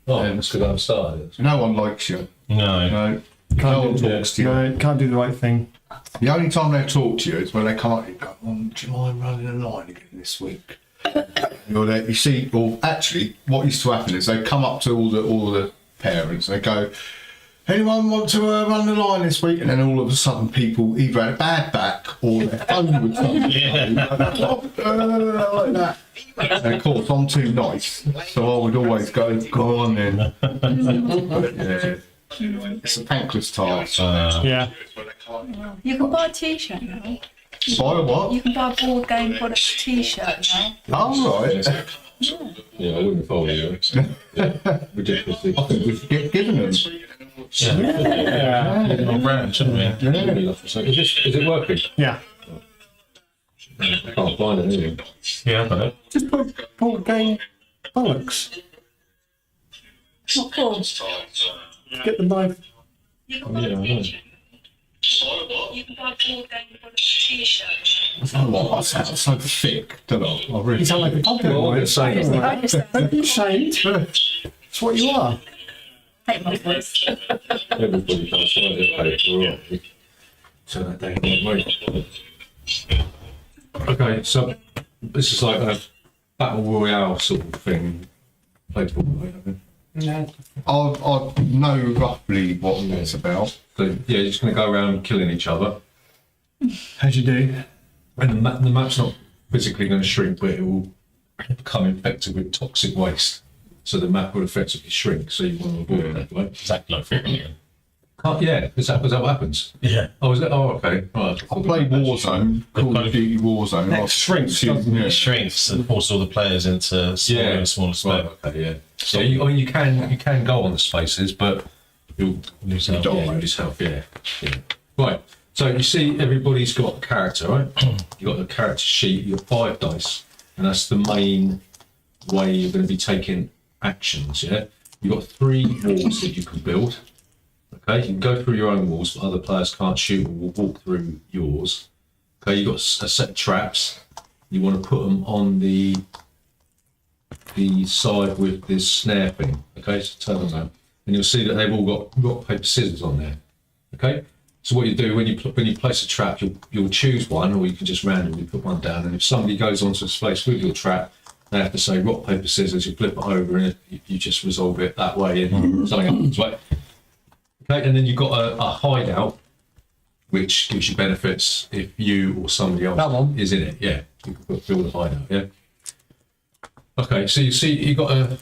Oh, that's because I've started. No one likes you. No. No. No one talks to you. No, can't do the right thing. The only time they talk to you is when they come up and go, do you mind running a line again this week? You're there, you see, or actually, what used to happen is they come up to all the parents and they go, anyone want to run the line this week? And then all of a sudden people either had a bad back or their phone would come. Like that. And of course, I'm too nice, so I would always go on then. Yeah. It's a thankless task. Yeah. You can buy a t-shirt now. Buy a what? You can buy a board game product t-shirt now. Oh, right. Yeah, I wouldn't follow you. Yeah. Ridiculously. I think we should get given them. Yeah. On brand, shouldn't we? Is it working? Yeah. I can't find it anyway. Yeah, I know. Just put board game bollocks. What for? Get the knife. You can buy Yeah, I know. You can buy a board game product t-shirt. Oh, I sound so thick, don't I? I really You sound like a pumpkin. Well, I'm saying is that Don't be ashamed. It's what you are. Hate my voice. everybody does it. So that day, wait. Okay, so this is like a battle royale sort of thing. Played football, I think. No. I know roughly what it's about. So yeah, you're just going to go around killing each other, As you do. and the map's not physically going to shrink, but it will become infected with toxic waste. So the map will effectively shrink. So you want to avoid that, right? Exactly like football. Yeah, is that what happens? Yeah. Oh, is it? Oh, okay. Right. I play Warzone, Call of Duty Warzone. That shrinks, doesn't Yeah. It shrinks and forces all the players into smaller and smaller space. Right, okay, yeah. So I mean, you can go on the spaces, but you'll Lose out. yeah, lose health. Yeah. Right. So you see, everybody's got a character, right? You got the character sheet. You got 5 dice, and that's the main way you're going to be taking actions. Yeah. You got 3 walls that you can build. Okay, you can go through your own walls, but other players can't shoot or walk through yours. Okay, you've got a set of traps. You want to put them on the side with this snare thing. Okay, so turn them around, and you'll see that they've all got rock, paper, scissors on there. Okay, so what you do when you place a trap, you'll choose one, or you can just randomly put one down. And if somebody goes onto a space with your trap, they have to say rock, paper, scissors. You flip it over, and you just resolve it that way, and something happens, right? Okay, and then you've got a hideout, which gives you benefits if you or somebody else is in it. Yeah, you can build a hideout. Yeah. Okay, so you see, you got a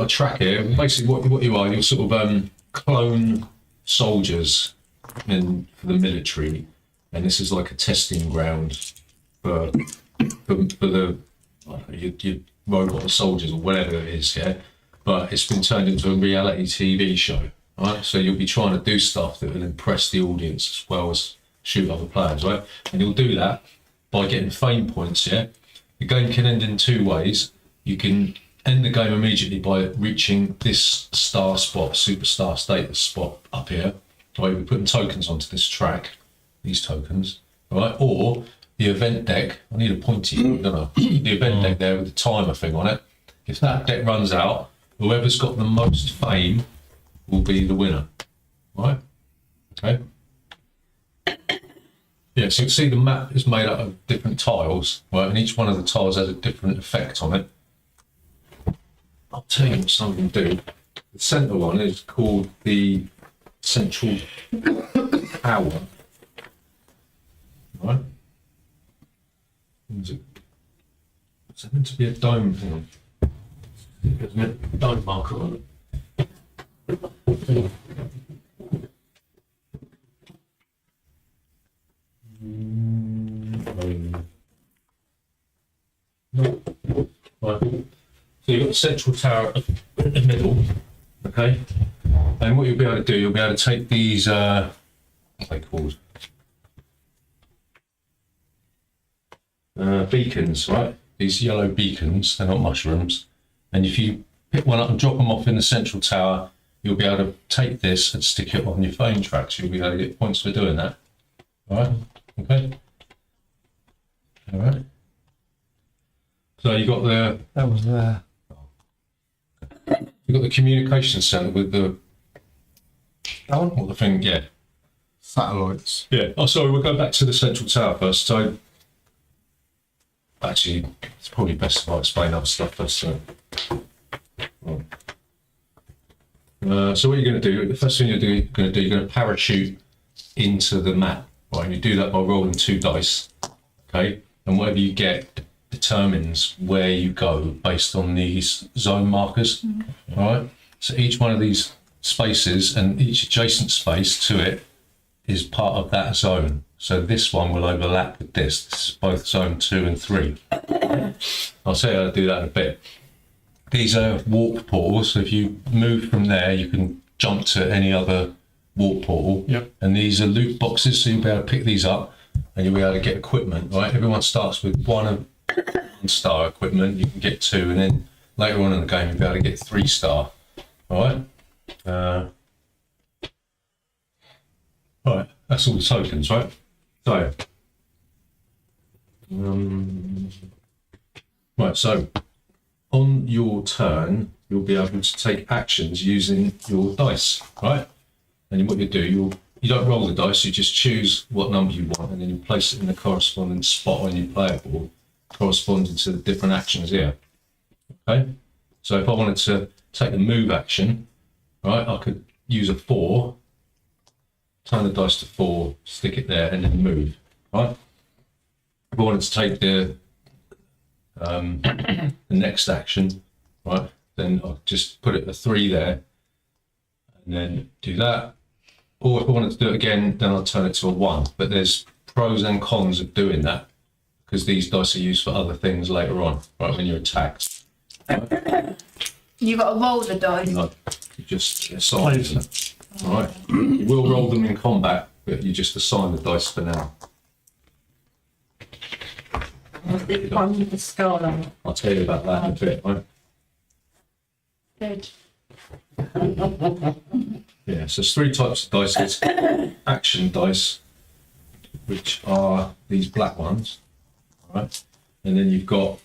track here. Basically, what you are, you're sort of clone soldiers for the military, and this is like a testing ground for the your robot soldiers or whatever it is. Yeah, but it's been turned into a reality TV show. Right, so you'll be trying to do stuff that will impress the audience as well as shoot other players, right? And you'll do that by getting fame points, yeah? The game can end in 2 ways. You can end the game immediately by reaching this star spot, superstar status spot up here. Right, we're putting tokens onto this track, these tokens, right? Or the event deck, I need a pointy, don't I? The event deck there with the timer thing on it. If that deck runs out, whoever's got the most fame will be the winner, right? Okay. Yeah, so you can see the map is made up of different tiles, right? And each one of the tiles has a different effect on it. I'll tell you what some of them do. The centre one is called the central tower, right? Is it meant to be a dome? Hang on. There's a dome marker on it. Right. So you've got the central tower in the middle, okay? And what you'll be able to do, you'll be able to take these, what are they called? Beacons, right? These yellow beacons, they're not mushrooms. And if you pick one up and drop them off in the central tower, you'll be able to take this and stick it on your phone tracks. You'll be able to get points for doing that. All right? Okay? All right? So you got the... That was there. you've got the communication centre with the that one or the thing, yeah. Satellites. Yeah. Oh, sorry. We'll go back to the central tower first. So, actually, it's probably best if I explain other stuff first. So what you're going to do? The first thing you're going to you're going to parachute into the map, right? And you do that by rolling 2 dice, okay? And whatever you get determines where you go based on these zone markers, all right? So each one of these spaces and each adjacent space to it is part of that zone. So this one will overlap with this. This is both zone 2 and 3. I'll tell you how to do that in a bit. These are warp portals. So if you move from there, you can jump to any other warp portal. Yep. And these are loot boxes, so you'll be able to pick these up and you'll be able to get equipment, right? Everyone starts with 1 star equipment. You can get 2, and then later on in the game, you'll be able to get 3 star. All right? Right, that's all the tokens, right? So, right, so on your turn, you'll be able to take actions using your dice, right? And what you do, you don't roll the dice, you just choose what number you want, and then you place it in the corresponding spot on your player board, corresponding to the different actions here. Okay? So if I wanted to take the move action, right, I could use a 4, turn the dice to 4, stick it there, and then move, right? If I wanted to take the next action, right, then I'll just put it a 3 there, and then do that. Or if I wanted to do it again, then I'll turn it to a 1. But there's pros and cons of doing that, because these dice are used for other things later on, right, when you're attacked. Right? You got to roll the dice. No, you just assign them. All right. You will roll them in combat, but you just assign the dice for now. What's the one with the skull on it? I'll tell you about that in a bit, right? Good. Yeah, so there's 3 types of dice. There's action dice, which are these black ones, all right? And then you've got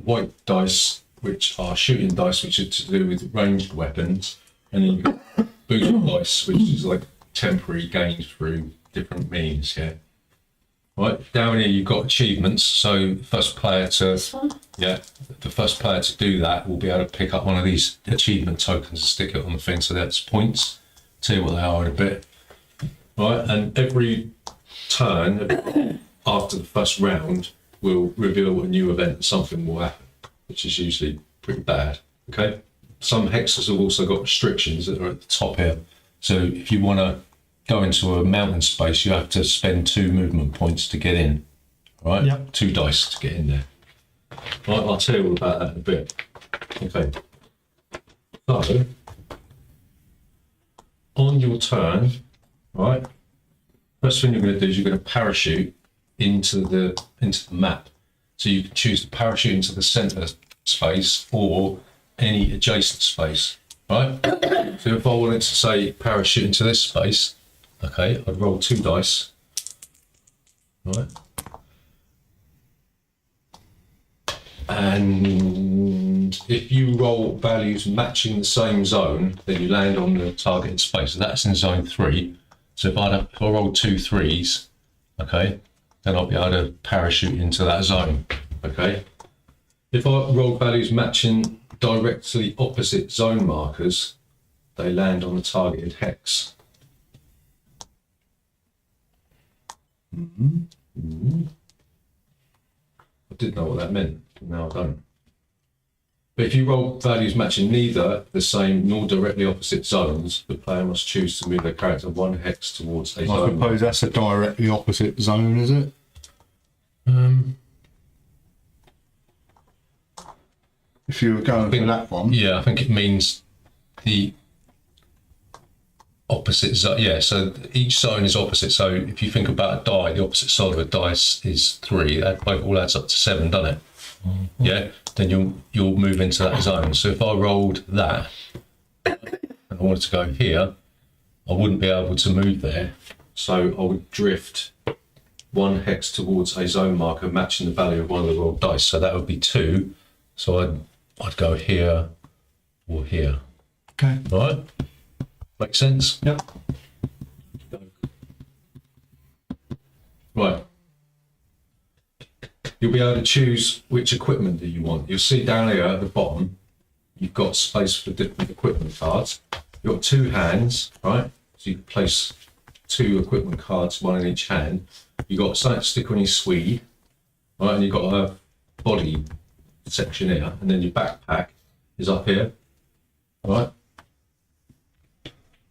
white dice, which are shooting dice, which are to do with ranged weapons. And then you've got boost dice, which is like temporary gains through different means, yeah. Right, down here you've got achievements. So the first player to do that will be able to pick up one of these achievement tokens and stick it on the thing. So that's points. Tell you what they are in a bit. Right, and every turn after the first round will reveal a new event. Something will happen, which is usually pretty bad. Okay. Some hexes have also got restrictions that are at the top here. So if you want to go into a mountain space, you have to spend 2 movement points to get in. Right? Yep. 2 dice to get in there. Right, I'll tell you all about that in a bit. Okay. So, on your turn, right, first thing you're going to do is you're going to parachute into the map. So you can choose to parachute into the center space or any adjacent space, right? So if I wanted to say parachute into this space, okay, I'd roll 2 dice, right? And if you roll values matching the same zone, then you land on the targeted space. So that's in zone 3. So if I roll 2 3s, okay, then I'll be able to parachute into that zone, okay? If I roll values matching directly opposite zone markers, they land on the targeted hex. I did know what that meant, but now I don't. But if you roll values matching neither the same nor directly opposite zones, the player must choose to move their character 1 hex towards a I zone. suppose that's a directly opposite zone, is it? If you were going for that one. Yeah, I think it means the opposite zone. Yeah, so each zone is opposite. So if you think about a die, the opposite side of a dice is 3. That all adds up to 7, doesn't it? Mm-hmm. Yeah. Then you'll move into that zone. So if I rolled that and I wanted to go here, I wouldn't be able to move there. So I would drift 1 hex towards a zone marker matching the value of one of the rolled dice. So that would be 2. So I'd go here or here. Okay. All right? Make sense? Yep. Right. You'll be able to choose which equipment that you want. You'll see down here at the bottom, you've got space for different equipment cards. You've got 2 hands, right? So you can place 2 equipment cards, 1 in each hand. You've got something to stick on your sleeve, right? And you've got a body section here, and then your backpack is up here, right?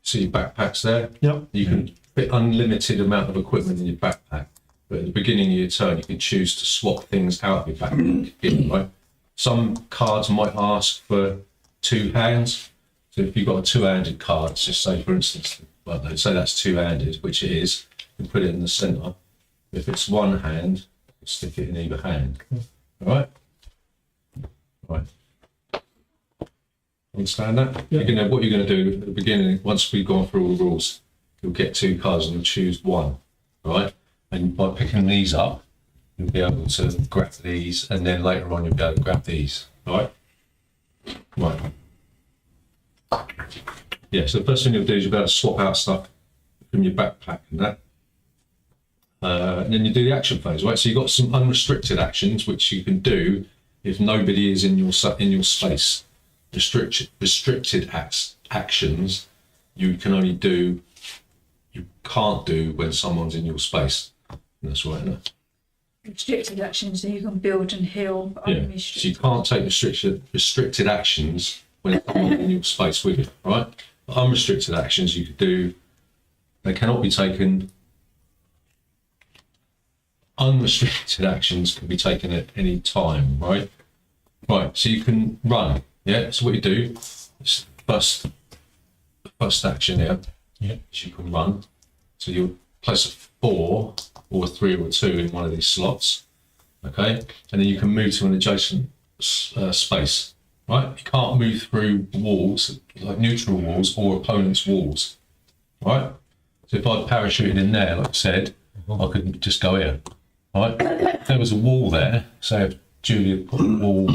See your backpacks there? Yep. You can fit unlimited amount of equipment in your backpack, but at the beginning of your turn, you can choose to swap things out of your backpack, right? Some cards might ask for 2 hands. So if you've got a 2-handed card, just say for instance, well, they say that's 2-handed, which it is, you can put it in the centre. If it's 1 hand, stick it in either hand. All right? Right. Understand that? Yeah. What you're going to do at the beginning, once we've gone through all the rules, you'll get 2 cards and you'll choose 1, right? And by picking these up, you'll be able to grab these, and then later on you'll be able to grab these, all right? Right. Yeah, so the first thing you'll do is you'll be able to swap out stuff from your backpack and that. And then you do the action phase, right? So you've got some unrestricted actions which you can do if nobody is in your space. Restricted actions you can only do, you can't do when someone's in your space. And that's right, isn't it? Restricted actions, so you can build and heal. But Yeah. So you can't take restricted actions when someone's in your space with you, right? But unrestricted actions you could do, they cannot be taken. Unrestricted actions can be taken at any time, right? Right, so you can run, yeah? So what you do is the first action here, Yeah. is you can run. So you'll place a 4 or a 3 or a 2 in one of these slots, okay? And then you can move to an adjacent space, right? You can't move through walls, like neutral walls or opponent's walls, right? So if I parachuted in there, like I said, I could just go here, right? If there was a wall there, say if Julia put a wall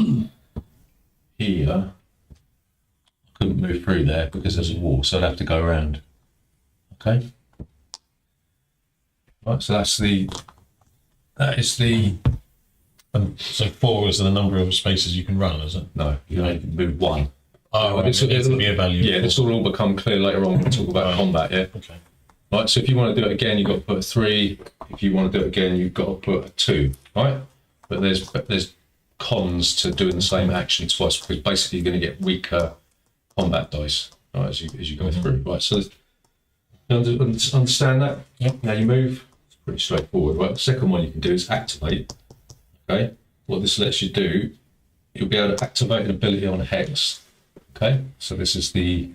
here, I couldn't move through there because there's a wall, so I'd have to go around, okay? Right, so that is the, So 4 is the number of spaces you can run, is it? no, you only can move 1. Oh, right. This It needs to be a value. Yeah, this will all become clear later on when we talk about Right. combat, yeah? Okay. Right, so if you want to do it again, you've got to put a 3. If you want to do it again, you've got to put a 2, right? But there's cons to doing the same action twice, because basically you're going to get weaker combat dice, right, as you go through. Right, so you understand that? Yep. Now you move. It's pretty straightforward, right? The second one you can do is activate. Okay, what this lets you do, you'll be able to activate an ability on a hex. Okay, so this is the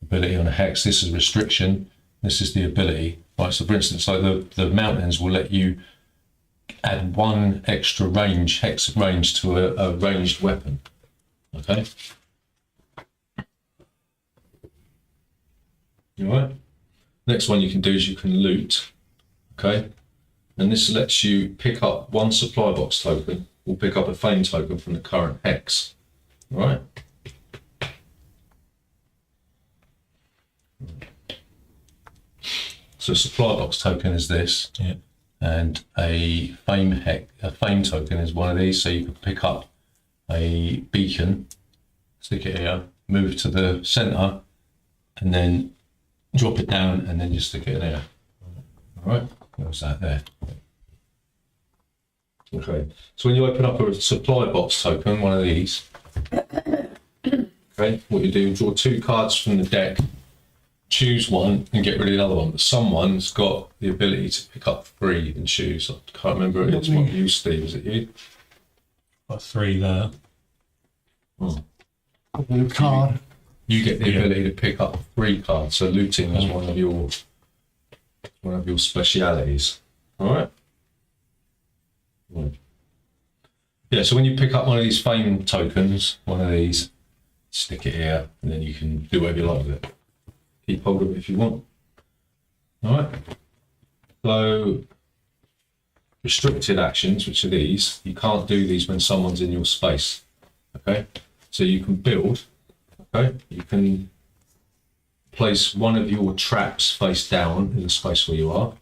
ability on a hex. This is restriction. This is the ability. Right, so for instance, like the mountains will let you add 1 extra hex range to a ranged weapon. Okay. All right. Next one you can do is you can loot. Okay. And this lets you pick up 1 supply box token or pick up a fame token from the current hex. All right. So supply box token is this. Yeah. And a fame token is one of these, so you can pick up a beacon, stick it here, move to the center, and then drop it down, and then just stick it there. All right, what's that there? Okay, so when you open up a supply box token, one of these, okay, what you do, draw 2 cards from the deck, choose one and get rid of the other one, but someone's got the ability to pick up 3 and choose. I can't remember who it is. What you, Steve? Is it you? Got 3 there. Card. You get the ability to pick up 3 cards. So looting is one of your specialities. All right. Yeah. So when you pick up one of these fame tokens, one of these, stick it here, and then you can do whatever you like with it. Keep hold of it if you want. All right. So restricted actions, which are these, you can't do these when someone's in your space. Okay. So you can build. Okay, you can place one of your traps face down in the space where you are.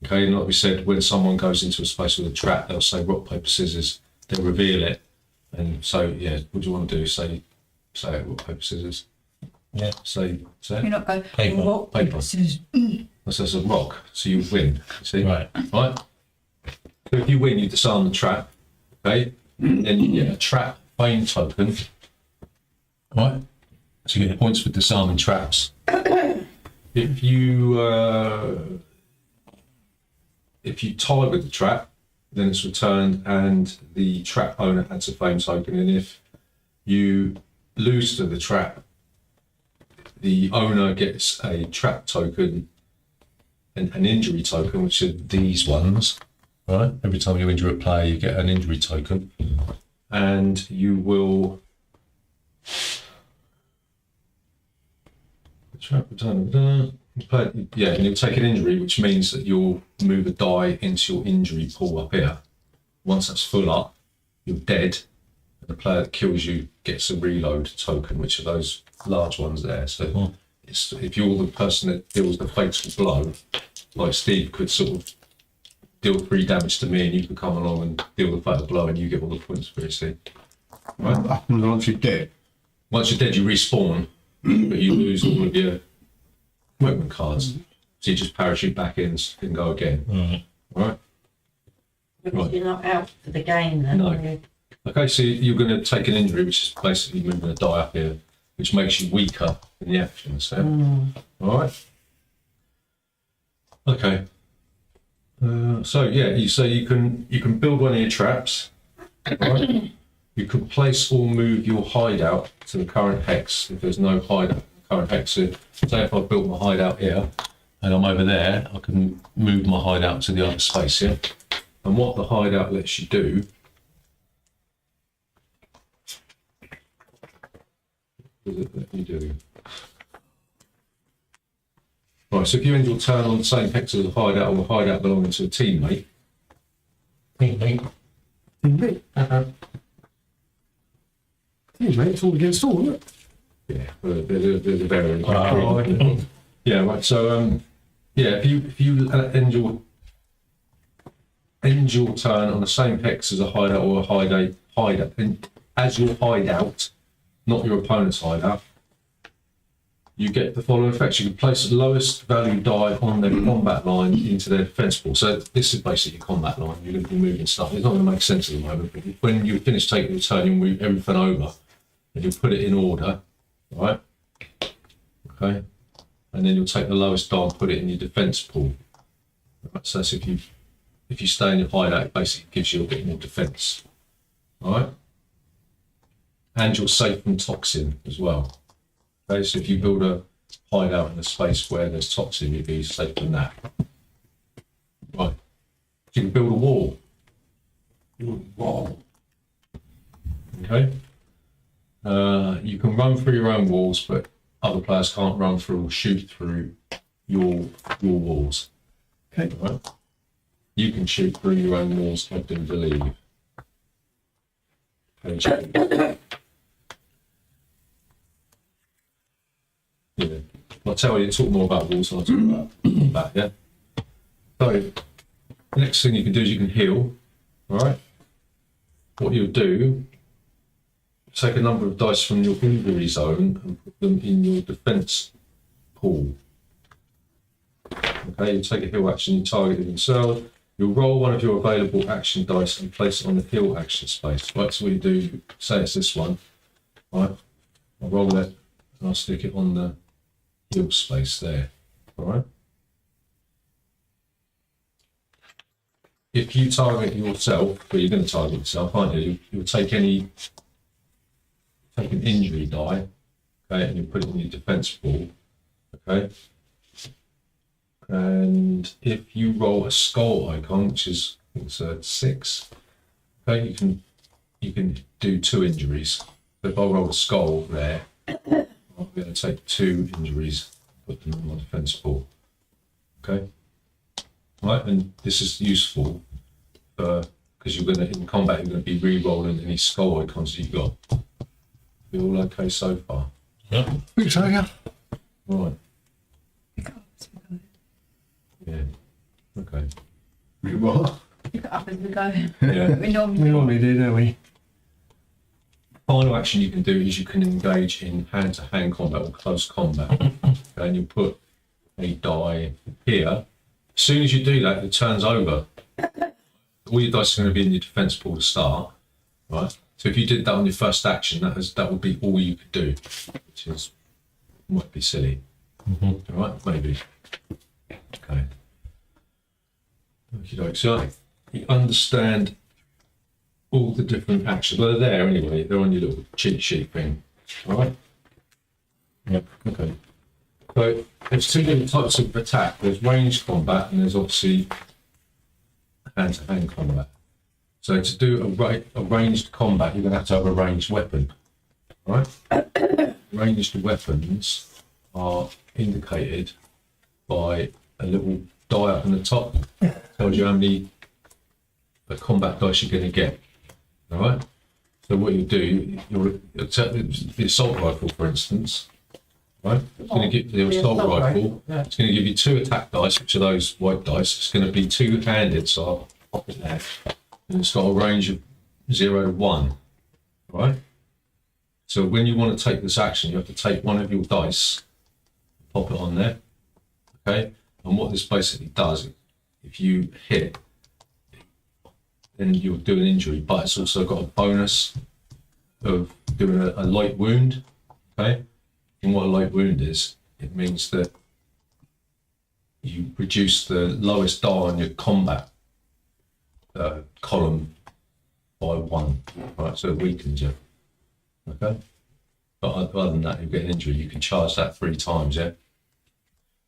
Okay, and like we said, when someone goes into a space with a trap, they'll say rock, paper, scissors, they'll reveal it. And so, yeah, what do you want to do? Say it, rock, paper, scissors. Yeah. Say You're it. not going, Paper. rock, Paper. paper, scissors. So it's a rock, so you win. You see? Right. Right? So if you win, you disarm the trap. Okay? And then you get a trap fame token. Right? So you get points for disarming traps. If you tie with the trap, then it's returned and the trap owner adds a fame token. And if you lose to the trap, the owner gets a trap token and an injury token, which are these ones. Right? Every time you injure a player, you get an injury token. And you will trap return. Yeah, and you'll take an injury, which means that you'll move a die into your injury pool up here. Once that's full up, you're dead. And the player that kills you gets a reload token, which are those large ones there. So it's, if you're the person that deals the fatal blow, like Steve could sort of deal 3 damage to me, and you could come along and deal the fatal blow, and you get all the points for it. See? What happens once you're dead? Once you're dead, you respawn, but you lose all of your equipment cards. So you just parachute back in and go again. Right? Because you're not out for the game then. No. Are you? Okay, so you're going to take an injury, which is basically moving a die up here, which makes you weaker in the action. So, all right. Okay. So yeah, you can build one of your traps. Right? You can place or move your hideout to the current hex if there's no hideout in the current hex. So say if I've built my hideout here and I'm over there, I can move my hideout to the other space here. And what the hideout lets you do is it let you do. Right, so if you end your turn on the same hex as a hideout or a hideout belonging to a teammate, Teammate. Teammate, it's all against all, isn't it? yeah, there's a variant. Yeah, right. So yeah, if you end your turn on the same hex as a hideout or a hideout, and as your hideout, not your opponent's hideout, you get the following effects. You can place the lowest value die on their combat line into their defense pool. So this is basically your combat line. You're going to be moving stuff. It's not going to make sense at the moment, but when you finish taking your turn, you'll move everything over and you'll put it in order, right? Okay. And then you'll take the lowest die and put it in your defense pool. Right? So that's if you stay in your hideout, it basically gives you a bit more defense. All right. And you're safe from toxin as well. Okay, so if you build a hideout in a space where there's toxin, you'd be safe from that. Right. You can build a wall. Wow. Okay. You can run through your own walls, but other players can't run through or shoot through your walls. Okay. Right. You can shoot through your own walls, I do believe. Okay. Yeah. I'll tell you, talk more about walls, and I'll talk about that, yeah? So, the next thing you can do is you can heal, all right? What you'll do, take a number of dice from your injury zone and put them in your defense pool. Okay, you take a heal action, you target it yourself. You'll roll one of your available action dice and place it on the heal action space. Right, so what you do, say it's this one, right? I'll roll it and I'll stick it on the heal space there, all right? If you target yourself, well, you're going to target yourself, aren't you? You'll take an injury die, okay, and you put it in your defense pool, okay? And if you roll a skull icon, which is, I think it's a 6, okay, you can do 2 injuries. So if I roll a skull there, I'm going to take 2 injuries, put them in my defense pool, okay? Right, and this is useful because you're going to, in combat, you're going to be re-rolling any skull icons you've got. Feel all okay so far? Yeah. think so, yeah. Right. Yeah. Okay. What? Pick it up as we go. Yeah. We We normally normally do, don't we? Final action you can do is you can engage in hand-to-hand combat or close combat. Okay, and you put a die here. As soon as you do that, the turn's over. All your dice are going to be in your defense pool to start, right? So if you did that on your first action, that would be all you could do, which is might be silly. All right, maybe. Okay. Okay, so you understand all the different actions. Well, they're there anyway. They're on your little cheat sheet thing. All right. Yep. Okay. So there's two different types of attack. There's ranged combat and there's obviously hand-to-hand combat. So to do a ranged combat, you're going to have a ranged weapon. All right. Ranged weapons are indicated by a little die up in the top. Tells you how many combat dice you're going to get. All right. So what you do, you'll take the assault rifle, for instance. Right. It's going to give the assault rifle. Yeah. It's going to give you 2 attack dice, which are those white dice. It's going to be 2-handed, so I'll pop it there. And it's got a range of 0 to 1. Right. So when you want to take this action, you have to take one of your dice, pop it on there. Okay. And what this basically does, if you hit, then you'll do an injury, but it's also got a bonus of doing a light wound. Okay. And what a light wound is, it means that you reduce the lowest die on your combat column by 1. Right. So it weakens you. Okay. But other than that, you get an injury. You can charge that 3 times. Yeah.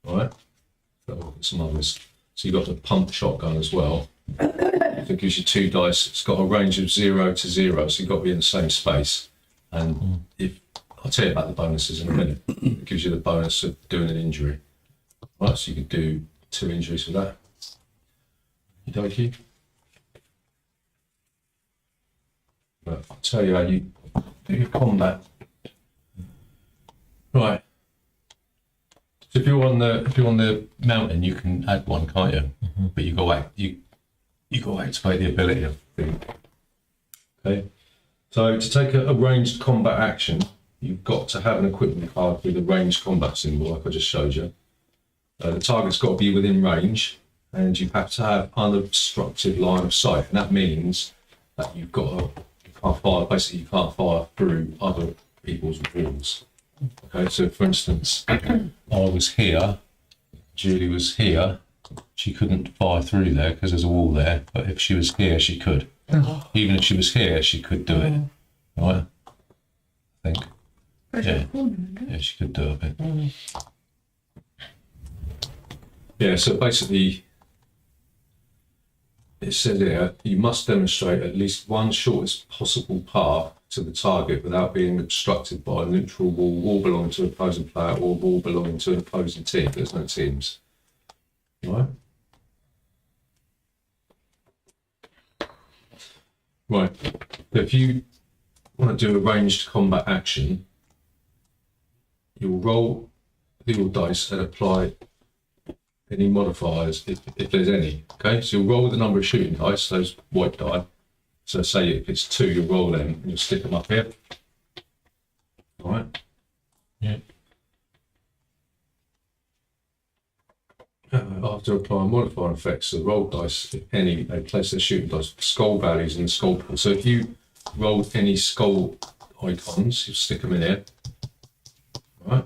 All right. Some others. So you've got the pump shotgun as well. It gives you 2 dice. It's got a range of 0 to 0, so you've got to be in the same space. And if I'll tell you about the bonuses in a minute. It gives you the bonus of doing an injury. Right, so you could do 2 injuries with that. Okey-dokey. But I'll tell you how you do your combat. Right. So if you're on the mountain, you can add 1, can't you? But you got to activate the ability of thing. Okay. So to take a ranged combat action, you've got to have an equipment card with a ranged combat symbol, like I just showed you. The target's got to be within range, and you have to have unobstructed line of sight, and that means that you can't fire. Basically, you can't fire through other people's walls. Okay, so for instance, I was here, Julie was here, she couldn't fire through there because there's a wall there, but if she was here, she could. Even if she was here, she could do it. Right? I think. Yeah, she could do it a bit. Yeah, so basically, it says here, you must demonstrate at least one shortest possible path to the target without being obstructed by a neutral wall belonging to an opposing player or a wall belonging to an opposing team. There's no teams. Right? Right. So if you want to do a ranged combat action, you'll roll your dice and apply any modifiers if there's any. Okay, so you'll roll the number of shooting dice, those white die. So say if it's 2, you'll roll them and you'll stick them up here. All right. Yeah. After applying modifying effects, the roll dice, if any, they place their shooting dice skull values in the skull pool. So if you roll any skull icons, you stick them in here. All right.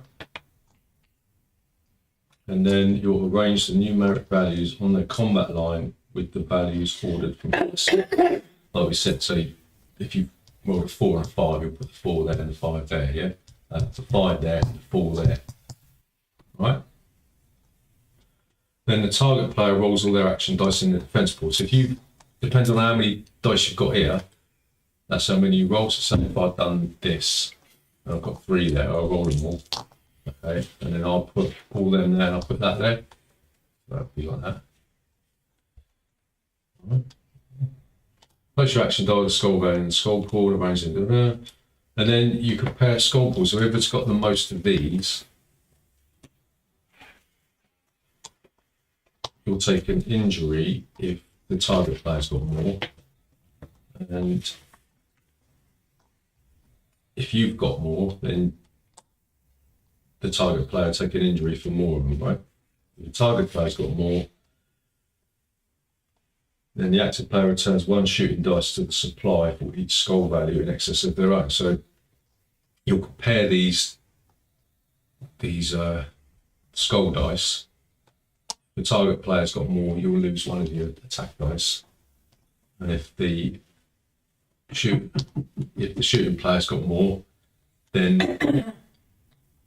And then you'll arrange the numeric values on the combat line with the values ordered from first. Like we said, so if you roll a 4 and a 5, you'll put the 4 there and the 5 there, yeah? The 5 there and the 4 there. Right? Then the target player rolls all their action dice in the defense pool. So if you, depends on how many dice you've got here, that's how many you roll. So say if I've done this, and I've got 3 there, I'll roll them all. Okay, and then I'll put all them there and I'll put that there. That'll be like that. All right. Place your action die with the skull value in the skull pool, arrange it. Then And then you compare skull pools. So whoever's got the most of these, you'll take an injury if the target player's got more. And if you've got more, then the target player take an injury for more of them, right? If the target player's got more, then the active player returns 1 shooting dice to the supply for each skull value in excess of their own. So you'll compare these skull dice. If the target player's got more, you'll lose 1 of your attack dice. And if the shooting player's got more, then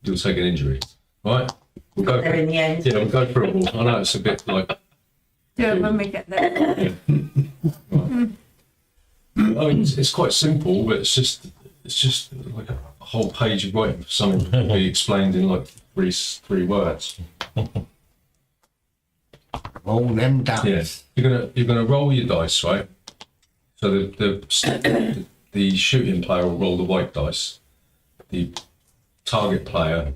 you'll take an injury. Right? We'll go There in the end. Yeah, we'll go through it all. I know it's a bit like. Do it when we get there. I mean, it's quite simple, but it's just like a whole page of writing for something to be explained in like three words. Roll them down. Yeah, you're gonna roll your dice, right? So the shooting player will roll the white dice. The target player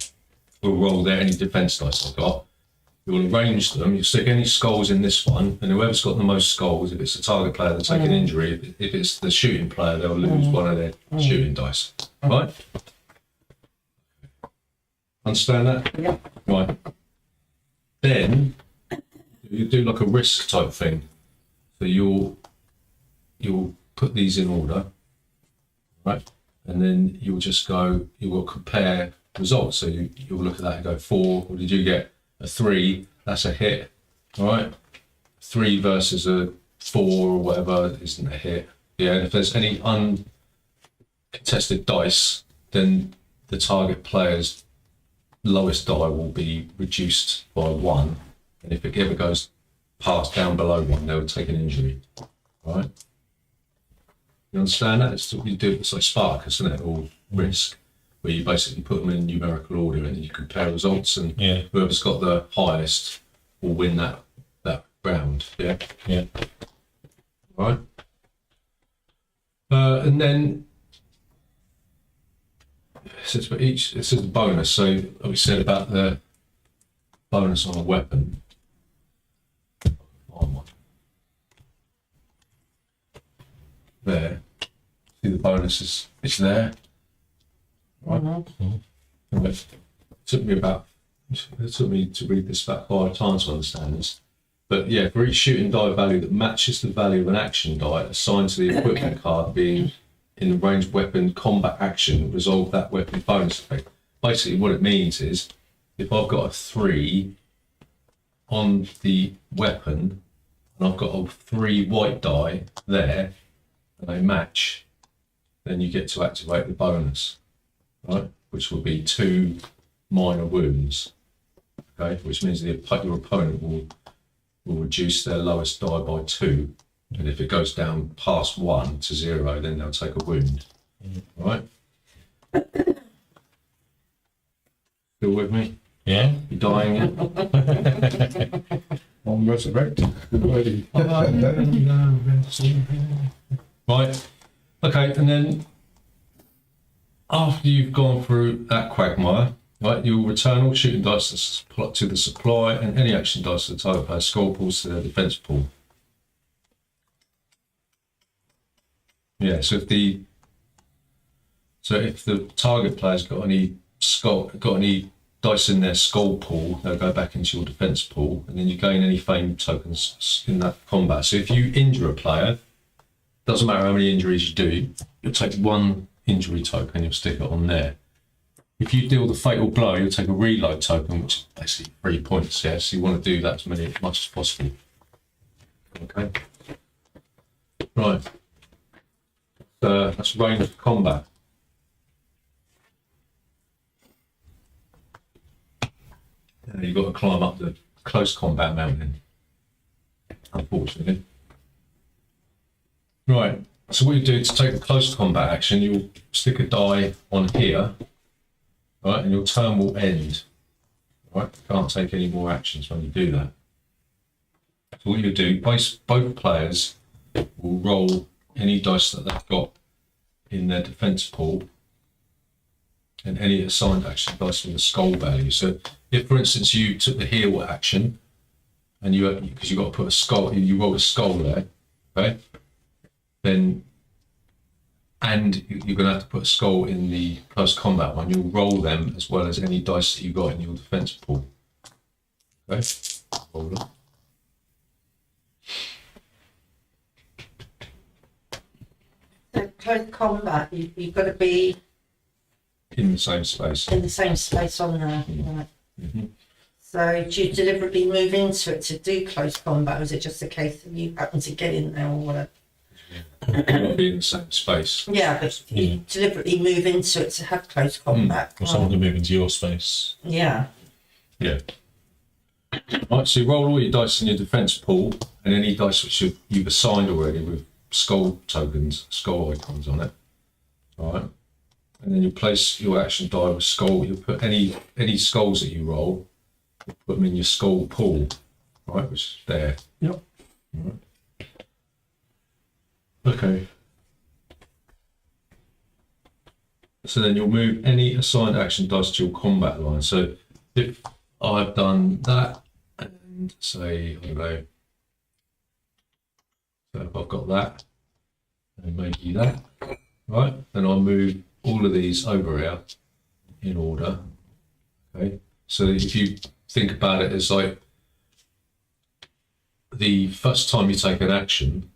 will roll their any defense dice I've got. You'll arrange them. You stick any skulls in this one, and whoever's got the most skulls, if it's the target player, they'll take an injury. If it's the shooting player, they'll lose 1 of their shooting dice. Right? Understand that? Yeah. Right. Then you do like a risk type thing. So you'll put these in order, right? And then you will compare results. So you'll look at that and go, 4, what did you get? A 3, that's a hit, all right? 3 versus a 4 or whatever isn't a hit. Yeah, and if there's any uncontested dice, then the target player's lowest die will be reduced by 1. And if it ever goes past down below 1, they'll take an injury, all right? You understand that? It's what you do. It's like Spartacus, isn't it? Or risk, where you basically put them in numerical order and then you compare results, and whoever's got the highest will win that round. Yeah. Yeah. All right. And then this is a bonus. So we said about the bonus on a weapon. On one. There. See the bonus is there. Right. And it took me to read this about 5 times to understand this. But yeah, for each shooting die value that matches the value of an action die assigned to the equipment card being in the ranged weapon combat action, resolve that weapon bonus effect. Basically what it means is if I've got a 3 on the weapon and I've got a 3 white die there and they match, then you get to activate the bonus, right? Which will be 2 minor wounds, okay? Which means your opponent will reduce their lowest die by 2, and if it goes down past 1 to 0, then they'll take a wound, right? Still with me? Yeah. You dying yet? I'm resurrected. Ready. Right. Okay, and then after you've gone through that quagmire, right, you'll return all shooting dice to the supply and any action dice to the target player's skull pools to their defense pool. Yeah, so if the target player's got any dice in their skull pool, they'll go back into your defense pool, and then you gain any fame tokens in that combat. So if you injure a player, doesn't matter how many injuries you do, you'll take 1 injury token, you'll stick it on there. If you deal the fatal blow, you'll take a reload token, which is basically 3 points. Yeah, so you want to do that as much as possible. Okay. Right. That's ranged combat. And you've got to climb up the close combat mountain, unfortunately. Right. So what you do to take the close combat action, you'll stick a die on here, right, and your turn will end. Right, you can't take any more actions when you do that. So what you do, both players will roll any dice that they've got in their defense pool and any assigned action dice with a skull value. So if, for instance, you took the heal action, and because you've got to put a skull, you roll a skull there, okay? Then, and you're going to have to put a skull in the close combat one. You'll roll them as well as any dice that you got in your defense pool. Okay, roll them. So close combat, you've got to be In the same space. in the same space on there. Right. Mhm. So do you deliberately move into it to do close combat, or is it just a case of you happen to get in there or whatever? Be in the same space. Yeah, but you deliberately move into it to have close combat. Or someone can move into your space. Yeah. Yeah. Right, so you roll all your dice in your defense pool, and any dice which you've assigned already with skull tokens, skull icons on it. All right. And then you place your action die with skull. You put any skulls that you roll, you put them in your skull pool, right, which is there. Yep. Right. Okay. So then you'll move any assigned action dice to your combat line. So if I've done that, and say, I don't know, so if I've got that, and maybe that, right, then I'll move all of these over here in order. Okay, so if you think about it as like the first time you take an action,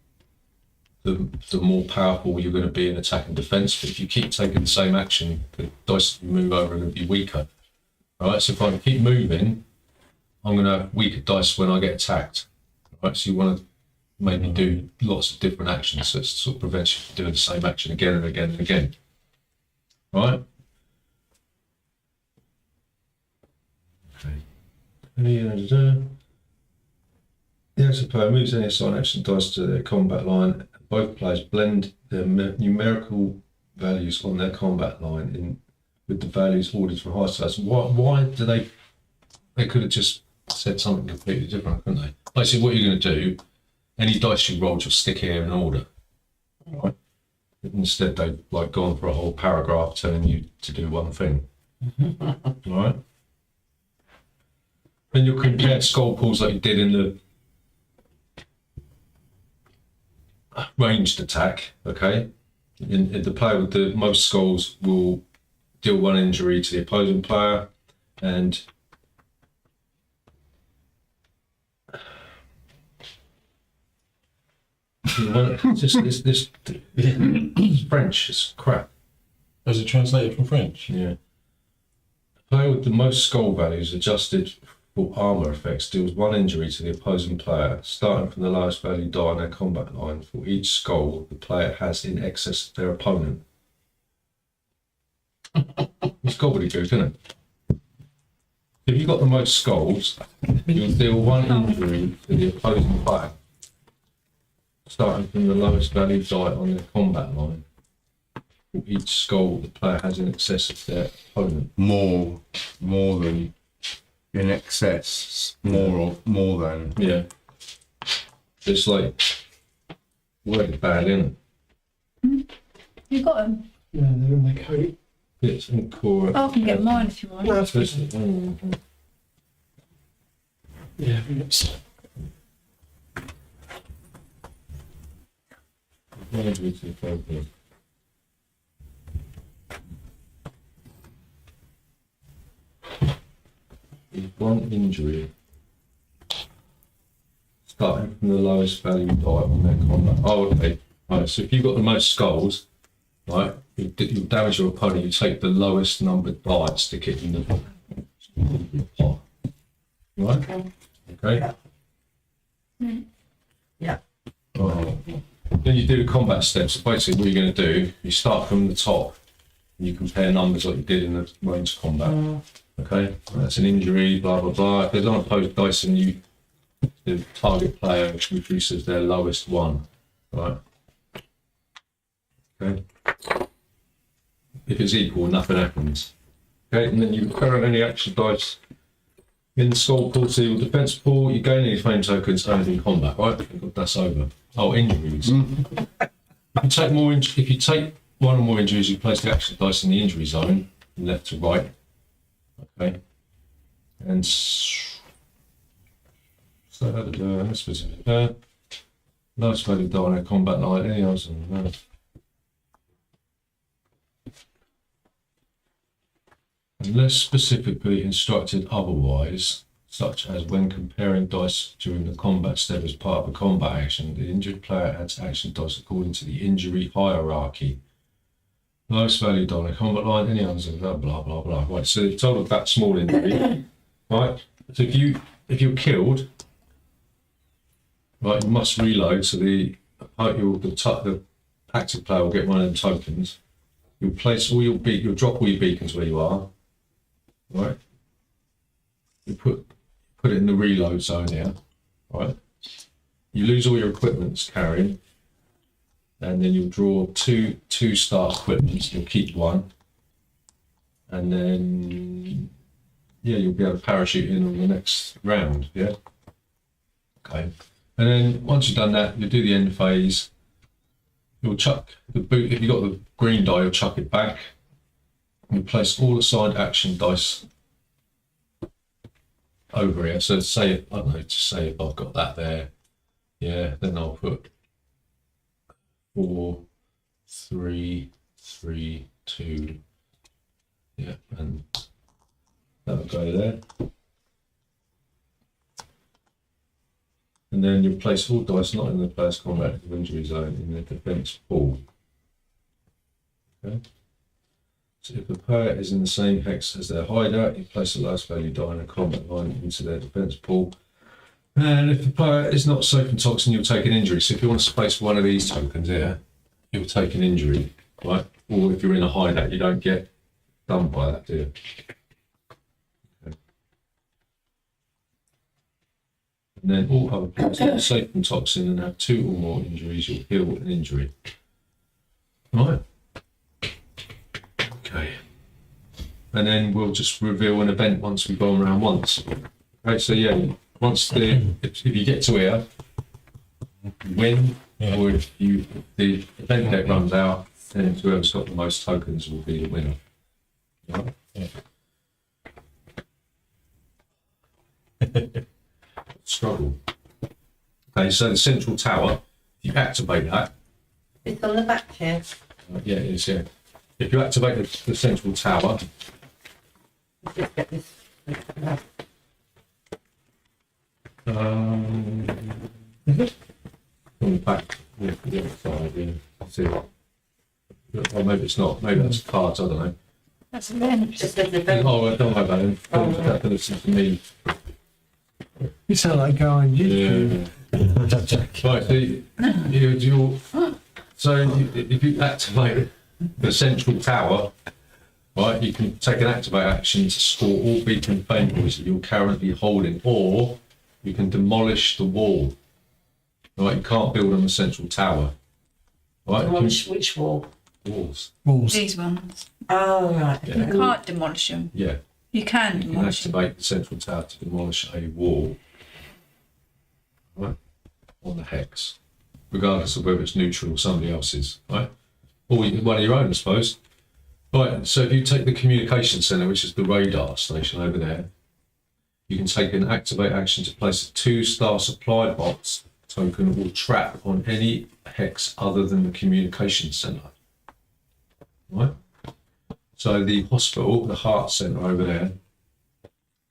the more powerful you're going to be in attack and defense. But if you keep taking the same action, the dice will move over and it'll be weaker. All right, so if I keep moving, I'm going to have weaker dice when I get attacked. All right, so you want to maybe do lots of different actions, so it sort of prevents you from doing the same action again and again and again. All right. Okay. The action player moves any assigned action dice to their combat line. Both players blend their numerical values on their combat line in with the values ordered from highest to lowest. Why do they could have just said something completely different, couldn't they? Basically, what you're going to do, any dice you roll, just stick here in order. Right? Instead, they've like gone for a whole paragraph telling you to do one thing. Right? Then you'll compare skull pools like you did in the ranged attack, okay? In the player with the most skulls will deal one injury to the opposing player, and this French is crap. Is it translated from French? Yeah. The player with the most skull values adjusted for armor effects deals one injury to the opposing player, starting from the lowest value die on their combat line for each skull the player has in excess of their opponent. It's gobbledygook, isn't it? If you've got the most skulls, you'll deal one injury to the opposing player, starting from the lowest value die on their combat line for each skull the player has in excess of their opponent. More than in excess, more than. Yeah. It's like worded bad, isn't it? You got them? Yeah, they're in the coat. It's in core. Oh, I can get mine if you want. No, that's It's- good. Yeah, I think it's. One injury starting from the lowest value die on their combat. Oh, okay. Right, so if you've got the most skulls, right, you damage your opponent, you take the lowest numbered die and stick it in the pot. Right? Okay? Yeah. Right. Then you do the combat steps. So basically, what you're going to do, you start from the top and you compare numbers like you did in the ranged combat. Okay? That's an injury, blah, blah, blah. If there's unopposed dice and you, the target player reduces their lowest one. Right? Okay? If it's equal, nothing happens. Okay? And then you carry on any action dice in the skull pool to your defense pool. You gain any fame tokens earned in combat, right? That's over. Oh, injuries. If you take one or more injuries, you place the action dice in the injury zone. from left to right. Okay, and specific lowest value die combat light, any others. Unless specifically instructed otherwise, such as when comparing dice during the combat step as part of a combat action, the injured player adds action dice according to the injury hierarchy. Lowest value die combat line, any others, blah blah blah blah. Right, so it's told of that small injury. Right, so if you're killed, right, you must reload. So the active player will get one of them tokens. You'll place all your you'll drop all your beacons where you are. Right, you put it in the reload zone here. Right, you lose all your equipment carrying, and then you'll draw two start equipment. You'll keep one, and then you'll be able to parachute in on the next round. Yeah. Okay. And then once you've done that, you'll do the end phase. You'll chuck the boot. If you've got the green die, you'll chuck it back. You place all assigned action dice over here. So say, I don't know, just say if I've got that there, yeah, then I'll put 4, 3, 3, 2, yeah, and that'll go there. And then you place all dice not in the player's combat injury zone in the defense pool. Okay. So if the player is in the same hex as their hideout, you place the lowest value die in a combat line into their defense pool. And if the player is not safe from toxin, you'll take an injury. So if you want to space one of these tokens here, you'll take an injury, right? Or if you're in a hideout, you don't get done by that, do you? Okay. And then all other players are safe from toxin and have 2 or more injuries, you'll heal an injury. Right. Okay. And then we'll just reveal an event once we've gone around once. Okay, so yeah, once if you get to here, you win, or if the event deck runs out, then whoever's got the most tokens will be the winner. Right? Yeah. Struggle. Okay, so the central tower, if you activate that. It's on the back here. Yeah, it is, yeah. If you activate the central tower, Just get this. on the back, yeah, the other side, yeah. See it. Or maybe it's not, maybe that's cards, I don't know. That's a bench. Just as the event. Oh, I don't know about it. That could listen to me. You sound like going YouTube. Yeah. Right, so if you activate the central tower, right, you can take an activate action to score all beacon paintballs that you're currently holding, or you can demolish the wall. Right, you can't build on the central tower. Right, Which wall? walls. Walls. These ones. Oh, right. Yeah. You can't demolish them. Yeah, You can you can demolish them. activate the central tower to demolish a wall. Right, on the hex, regardless of whether it's neutral or somebody else's. Right, or one of your own, I suppose. Right, so if you take the communication center, which is the radar station over there, you can take an activate action to place a 2-star supply box token or trap on any hex other than the communication center. Right? So the hospital, the heart center over there,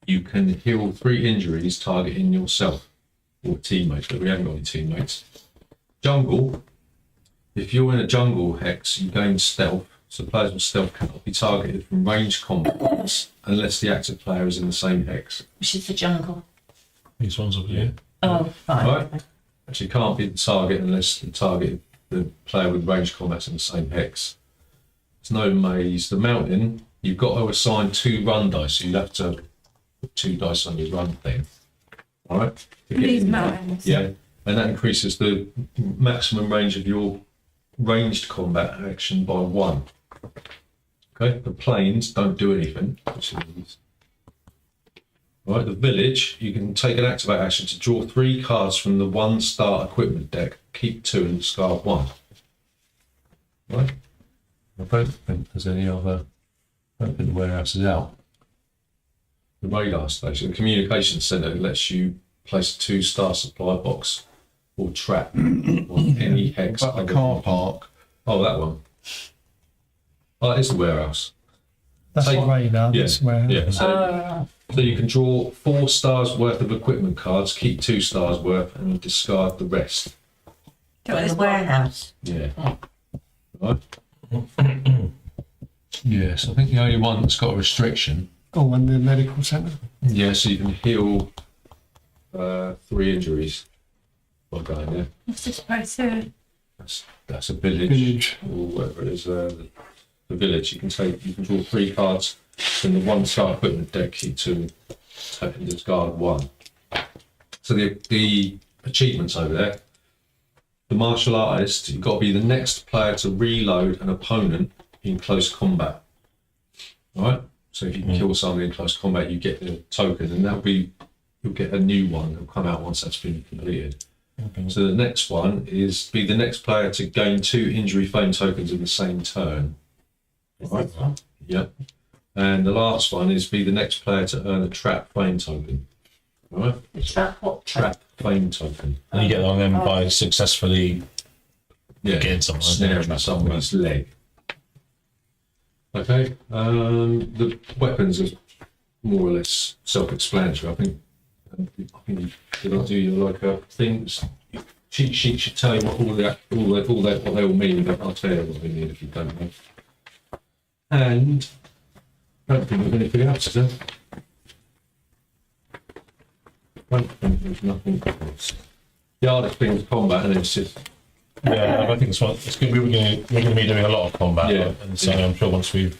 you can heal 3 injuries targeting yourself or teammates, but we haven't got any teammates. Jungle, if you're in a jungle hex, you gain stealth. So players with stealth cannot be targeted from ranged combat unless the active player is in the same hex. Which is the jungle. These ones over here. Oh, fine. Right. Actually, can't be the target unless the player with ranged combat's in the same hex. There's no maze. The mountain, you've got to assign 2 run dice. So you have to put 2 dice on your run thing. All right. To get These in there. mountains. Yeah, and that increases the maximum range of your ranged combat action by 1. Okay, the planes don't do anything, which is right. The village, you can take an activate action to draw 3 cards from the 1-star equipment deck, keep 2 and discard 1. Right. I don't think there's any other don't think the warehouse is out. The radar station, the communication centre lets you place a 2-star supply box or trap on any hex. But the car park. Oh, that one. Oh, it's the warehouse. That's Take- radar. Yeah, That's where. yeah. So you can draw 4 stars worth of equipment cards, keep 2 stars worth, and discard the rest. In the warehouse. Yeah. Right. Yes, I think the only one that's got a restriction. Oh, and the medical centre. Yeah, so you can heal 3 injuries by going there. What's this place here? That's a village, Village. or whatever it is. The village. You can draw 3 cards from the 1-star equipment deck. You to take and discard 1. So the achievements over there. The martial artist, you've got to be the next player to reload an opponent in close combat. All right. So if you can kill someone in close combat, you get the token, and you'll get a new one. It'll come out once that's been completed. Okay. So the next one is be the next player to gain 2 injury fame tokens in the same turn. Is Right. this one? Yep. And the last one is be the next player to earn a trap fame token. All right. The trap, what Trap fame token. And you get on them by successfully Yeah. getting someone. Snaring someone's leg. Okay. The weapons are more or less self-explanatory. I think did I do you like a things? Cheat sheet should tell you what what they all mean, but I'll tell you what they mean if you don't know. And I don't think there's anything else, is there? I don't think there's nothing else. The hardest thing is combat, and it's just Yeah, I think it's good. We're going to be doing a lot of combat, Yeah. and so I'm sure once we've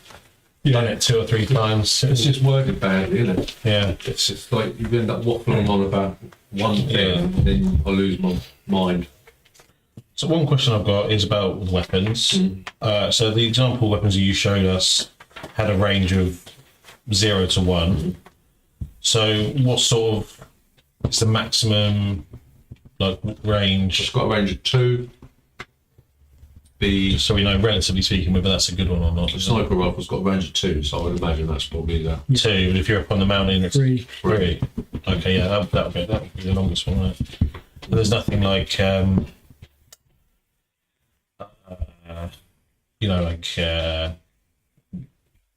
done it 2 or 3 times, it's just worded badly, isn't it? yeah. It's just like you end up waffling on about one thing, Yeah. and then I lose my mind. So one question I've got is about the weapons. So the example weapons that you showed us had a range of 0 to 1. So what sort of is the maximum like range? It's got a range of 2. The Just so we know, relatively speaking, whether that's a good one or not. sniper rifle's got a range of 2, so I would imagine that's probably that. 2, but if you're up on the mountain, it's 3. 3. Okay, yeah, that would be the longest one, right? But there's nothing like,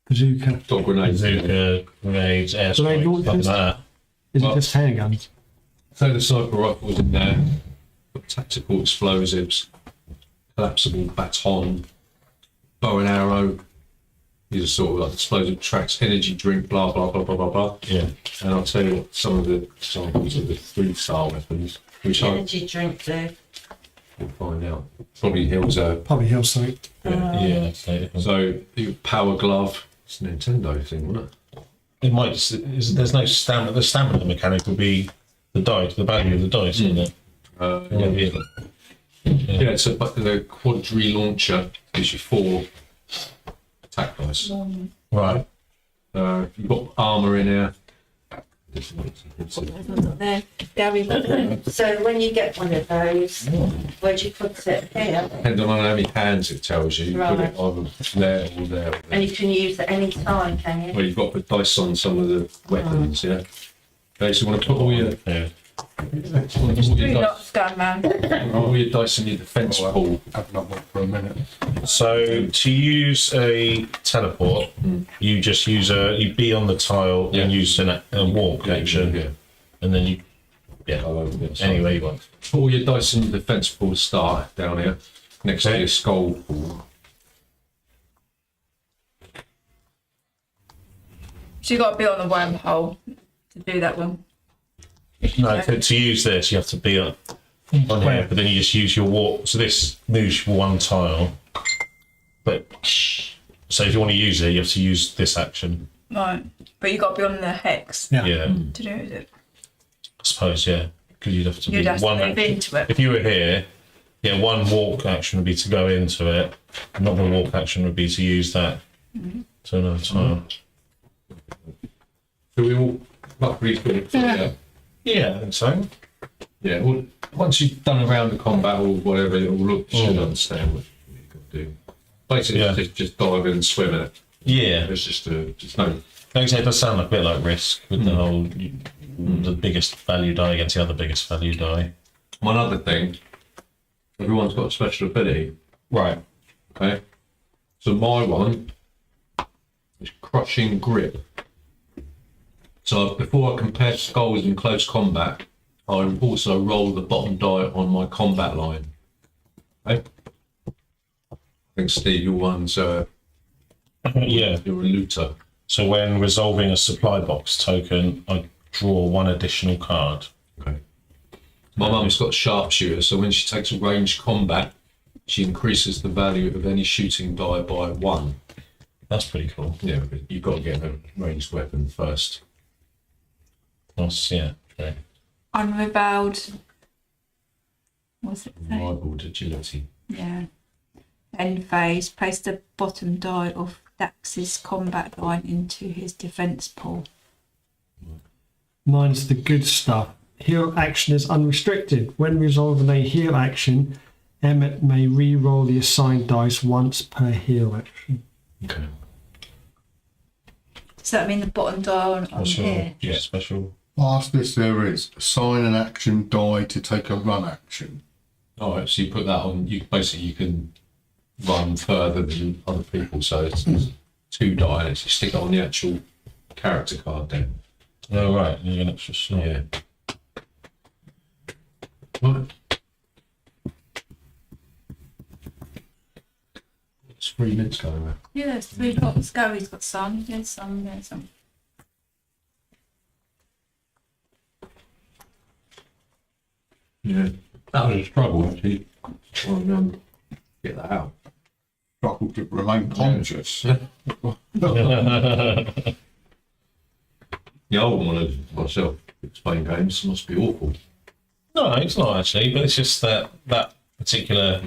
Bazooka. Dog grenades. bazooka, grenades, air Grenade strikes, something launchers? like that. Is Well- it just handguns? So the sniper rifle's in there. Got tactical explosives, collapsible baton, bow and arrow. These are sort of like explosive tracks, energy drink, blah blah blah blah blah blah. Yeah. And I'll tell you what some of the examples of the 3-star weapons, which The I energy drink do? will find out. Probably Hills Probably Hill something. Yeah. So the power glove. It's a Nintendo thing, wasn't it? It might. There's no stamina. The stamina mechanic would be the dice, the value of the dice, isn't it? Yeah. So but the quadri launcher gives you 4 attack dice. Right. You've got armor in here. There, Gary, So when you get one of those, where do you put it? Here. Depending on how many hands it tells you, you put it either there or there. Or there. And you can use it any time, can you? Well, you've got to put dice on some of the weapons, yeah. Okay, so you want to put all your, Yeah. three lots going round. all your dice in your defence pool. Have another one for a minute. So to use a teleport, you just use you be on the tile Yeah. and use a walk action, Yeah. and then you anyway you want. Put all your dice in your defence pool to start down here, next to Okay. your skull pool. So you got to be on the wormhole to do that one. No, to use this you have to be on here, but then you just use your walk. So this moves one tile, but so if you want to use it, you have to use this action. Right. But you got to be on the hex Yeah. Yeah, to do it. I suppose because you'd have to You'd be have to one. move into it. If you were here, yeah, one walk action would be to go into it. Another walk action would be to use that to another tile. So we all roughly yeah. Yeah, I think so. Yeah, well, once you've done a round of combat or whatever, you should understand what you've got to do. Basically, Yeah. just dive in and swim in it. Yeah. It's just no. Like I say, it does sound a bit like Risk with the whole the biggest value die against the other biggest value die. One other thing, everyone's got a special ability. Right. Okay. So my one is crushing grip. So before I compare skulls in close combat, I also roll the bottom die on my combat line. Okay. I think Steve, your one's Yeah. you're a looter. So when resolving a supply box token, I draw one additional card. Okay. My mum's got sharpshooter, so when she takes a ranged combat, she increases the value of any shooting die by 1. That's pretty cool. Yeah, but you've got to get a ranged weapon first. That's, yeah. Okay. Unrebelled. What's it say? Ribald agility. Yeah. End phase. Place the bottom die of Dax's combat line into his defense pool. Mine's the good stuff. Heal action is unrestricted. When resolving a heal action, Emmett may re-roll the assigned dice once per heal action. Okay. Does that mean the bottom die on What's your here? yeah, special? Last list there is assign an action die to take a run action. All right, so you put that on. You basically you can run further than other people, so it's 2 die, and it's, you stick it on the actual character card then. Oh, right. You get an extra slot. Yeah. Right. It's 3 minutes going around. Yeah, there's 3 pots go. He's got some. There's some. There's some. Yeah. That was a struggle actually. Try and get that out. Struggle to remain conscious. Yeah, I wouldn't want to myself explain games. It must be awful. No, it's not actually, but it's just that particular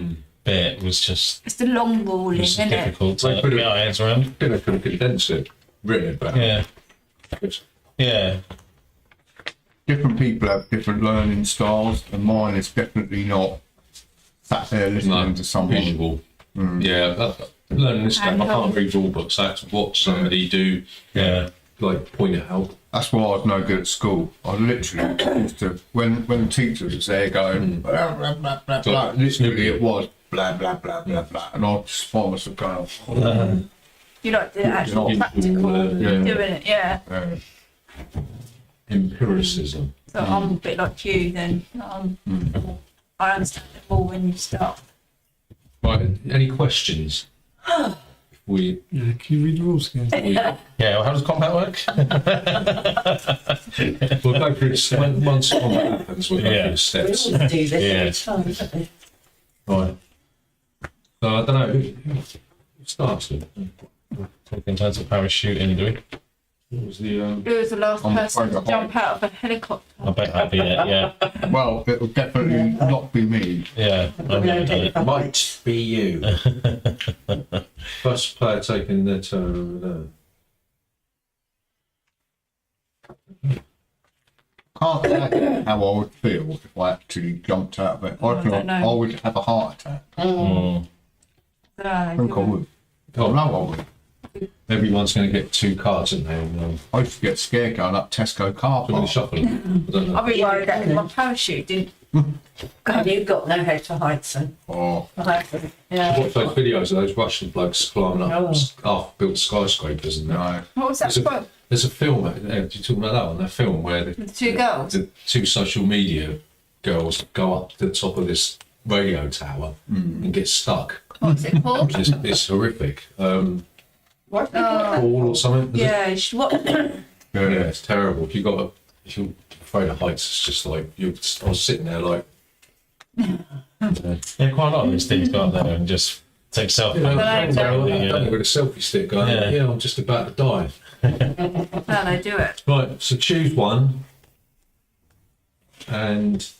bit was just It's the long ruling, was isn't it? difficult They to put it- get our heads around. I think I could have condensed it, written it better. Yeah. Yeah. Different people have different learning styles, and mine is definitely not sat there listening to someone. Visual. Yeah, learning this game, I can't read rule books. I have to watch somebody do, Yeah. like, point it out. That's why I was no good at school. I literally used to, when the teacher was there going, blah, blah, blah, blah, blah, literally it was blah, blah, blah, blah, blah, and I just find myself going, You like the actual Yeah. practical Yeah. doing it, yeah. Empiricism. So I'm a bit like you then. I understand it more when you start. Right, any questions? We Yeah, can you read the rules again? Yeah, well, how does combat work? we'll go through the once combat happens, we'll go Yeah. through the steps. Do this Yeah. every time, don't they? Right. So I don't know who starts with. Talking in terms of parachuting, do we? What was the Who was the last I'm person afraid to I jump out of a helicopter? I bet that'd be it, yeah. well, it will definitely not be me. Yeah, I've never done it. might be you? First player taking their turn over there. Can't imagine how I would feel if I actually jumped out of it. I don't think know. I would have a heart attack. Mm. I think I would. Oh, No, I would. everyone's going to get 2 cards, aren't they? And, I used to get scared going up Tesco car so park. shuffle them. I don't know. I'm really worried that my parachute didn't. God, you've got no how to hide, son. Oh, Yeah. Watch those videos of those Russian blokes climbing up half-built skyscrapers and that. What was that There's a, quote? there's a film, you're talking about that one, that film where The 2 girls? the 2 social media girls go up to the top of this radio tower and get stuck. What's it called? It's horrific. What? Fall or something? is it? Yeah, you should watch it. Yeah, it's terrible. If you're afraid of heights, it's just like I was sitting there like. Yeah, quite a lot of these things go up there and just take selfies. With a selfie stick going, yeah, I'm just about to die. No, they do it. Right, so choose one. And so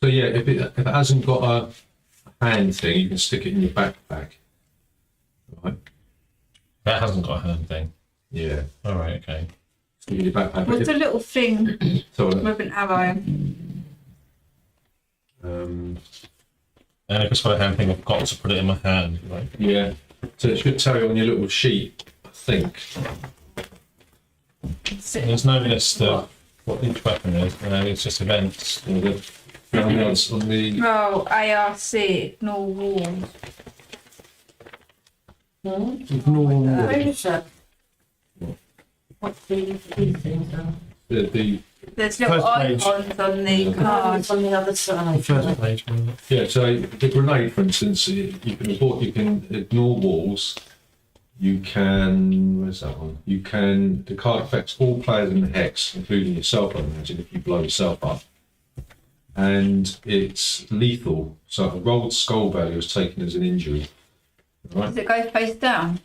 yeah, if it hasn't got a hand thing, you can stick it in your backpack. Right. That hasn't got a hand thing. Yeah. All right, okay. Stick it in your backpack. What's the little thing So, with an arrow? And if it's got a hand thing, I've got to put it in my hand. Right? Yeah. So it should tell you on your little sheet, I think. There's no list of what each weapon is. It's just events. On the Oh, ARC, ignore warns. Ignore Where is that? What's these things are? the There's little First page. icons on the card. It's on the other side. first page. yeah. So the grenade, for instance, you can ignore walls. You can, where's that one? You can, the card affects all players in the hex, including yourself, I imagine, if you blow yourself up. And it's lethal, so a rolled skull value is taken as an injury. Right? Does it go face down?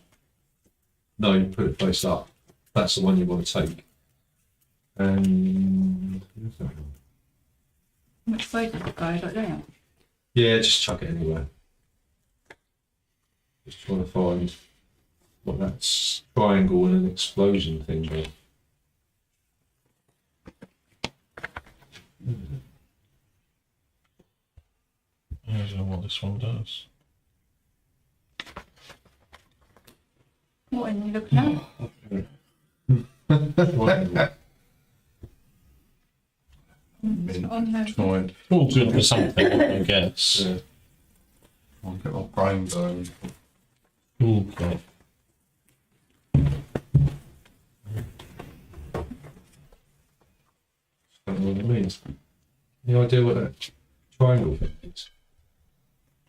No, you put it face up. That's the one you want to take. And, where's that one? Which way does it go? Like that? Yeah, just chuck it anywhere. Just trying to find what that triangle and an explosion thing is. I don't know what this one does. What are you looking at? It's not on there. Trying, It's all good for something, I guess. Yeah. I'll get my brain going. Ooh, God. Don't know what it means. Any idea what that triangle thing is?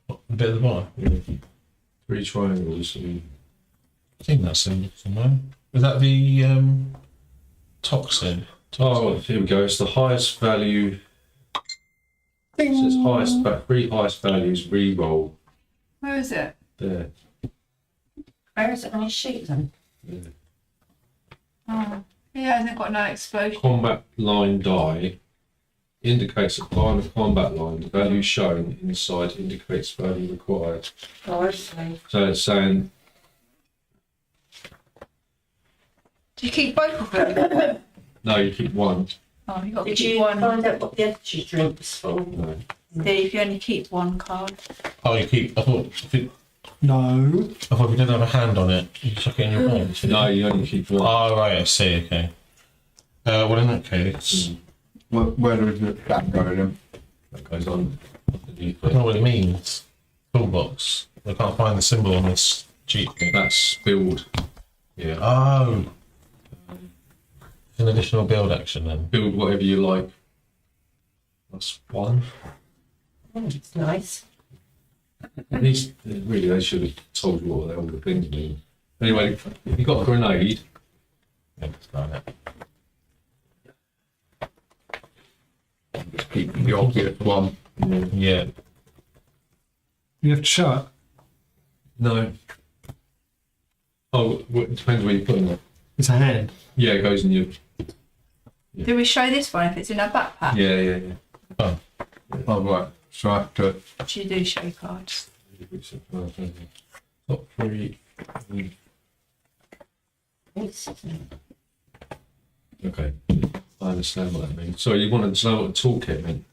A bit at the bottom. Yeah. 3 triangles. And I think that's symbol somewhere. Is that the toxin? oh, here we go. It's the highest value. It says highest, 3 highest values re-roll Where is it? there. Where is it on his sheet then? Yeah. Oh, he hasn't got no explosion. Combat line die indicates a line of combat line. The value shown inside indicates value required. Oh, I see. So it's saying Do you keep both of them? no, you keep 1. Oh, you got to Did keep you one. find out what the energy drink was for? No. Steve, you only keep one card. Oh, you keep. I thought No. if you didn't have a hand on it, you chuck it in your brain. No, you only keep 1. Oh, right, I see, okay. Well, in that case, Where is it that going in? That goes on. I don't know what it means. Toolbox. I can't find the symbol on this cheat thing. That's build. Yeah. Oh! An additional build action then. Build whatever you like. That's 1. It's nice. At least, really, they should have told you what all the things mean. Anyway, if you've got a grenade, Yeah, let's go on it. Just keep the obvious one. Yeah. You have to show it. no. Oh, it depends where you put it. It's a hand. Yeah, it goes in your. Do we show this one if it's in a backpack? Yeah. Oh, right. So I have to. You do show cards. Top 3. Okay, I understand what that means. So you wanted to know what the toolkit meant?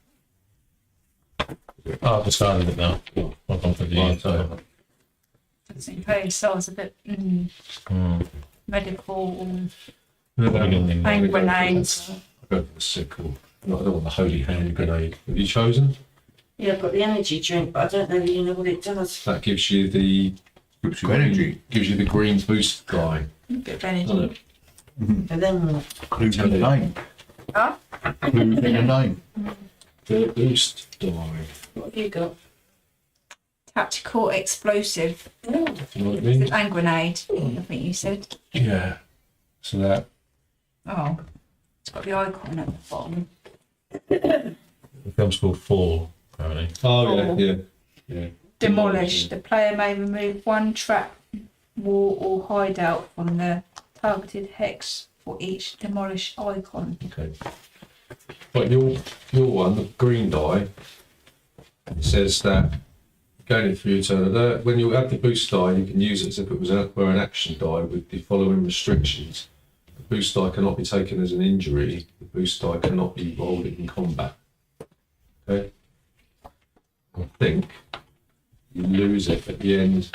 Oh, I've discarded it now. I've gone for the. Right, so- Just in case. So I was a bit medical Beginning. hand grenades. I'll go for the sickle. No, I don't want the holy hand grenade. Have you chosen? Yeah, I've got the energy drink, but I don't know if you know what it does. That gives you the Gives you energy. Gives you the green boost die. A bit of Doesn't energy. it? And then Clues in the name. Huh? Clues in the name. The boost die. what have you got? Tactical explosive. Do you know what it means? And grenade, I think you said. Yeah. So that Oh, it's got the icon at the bottom. The film's called Fall, apparently. oh yeah. Demolish. The player may remove one trap, wall, or hideout from the targeted hex for each demolish icon. Okay. But your one, the green die, it says that going through your turn, when you add the boost die, you can use it as if it were an action die with the following restrictions. The boost die cannot be taken as an injury. The boost die cannot be rolled in combat. Okay. I think you lose it at the end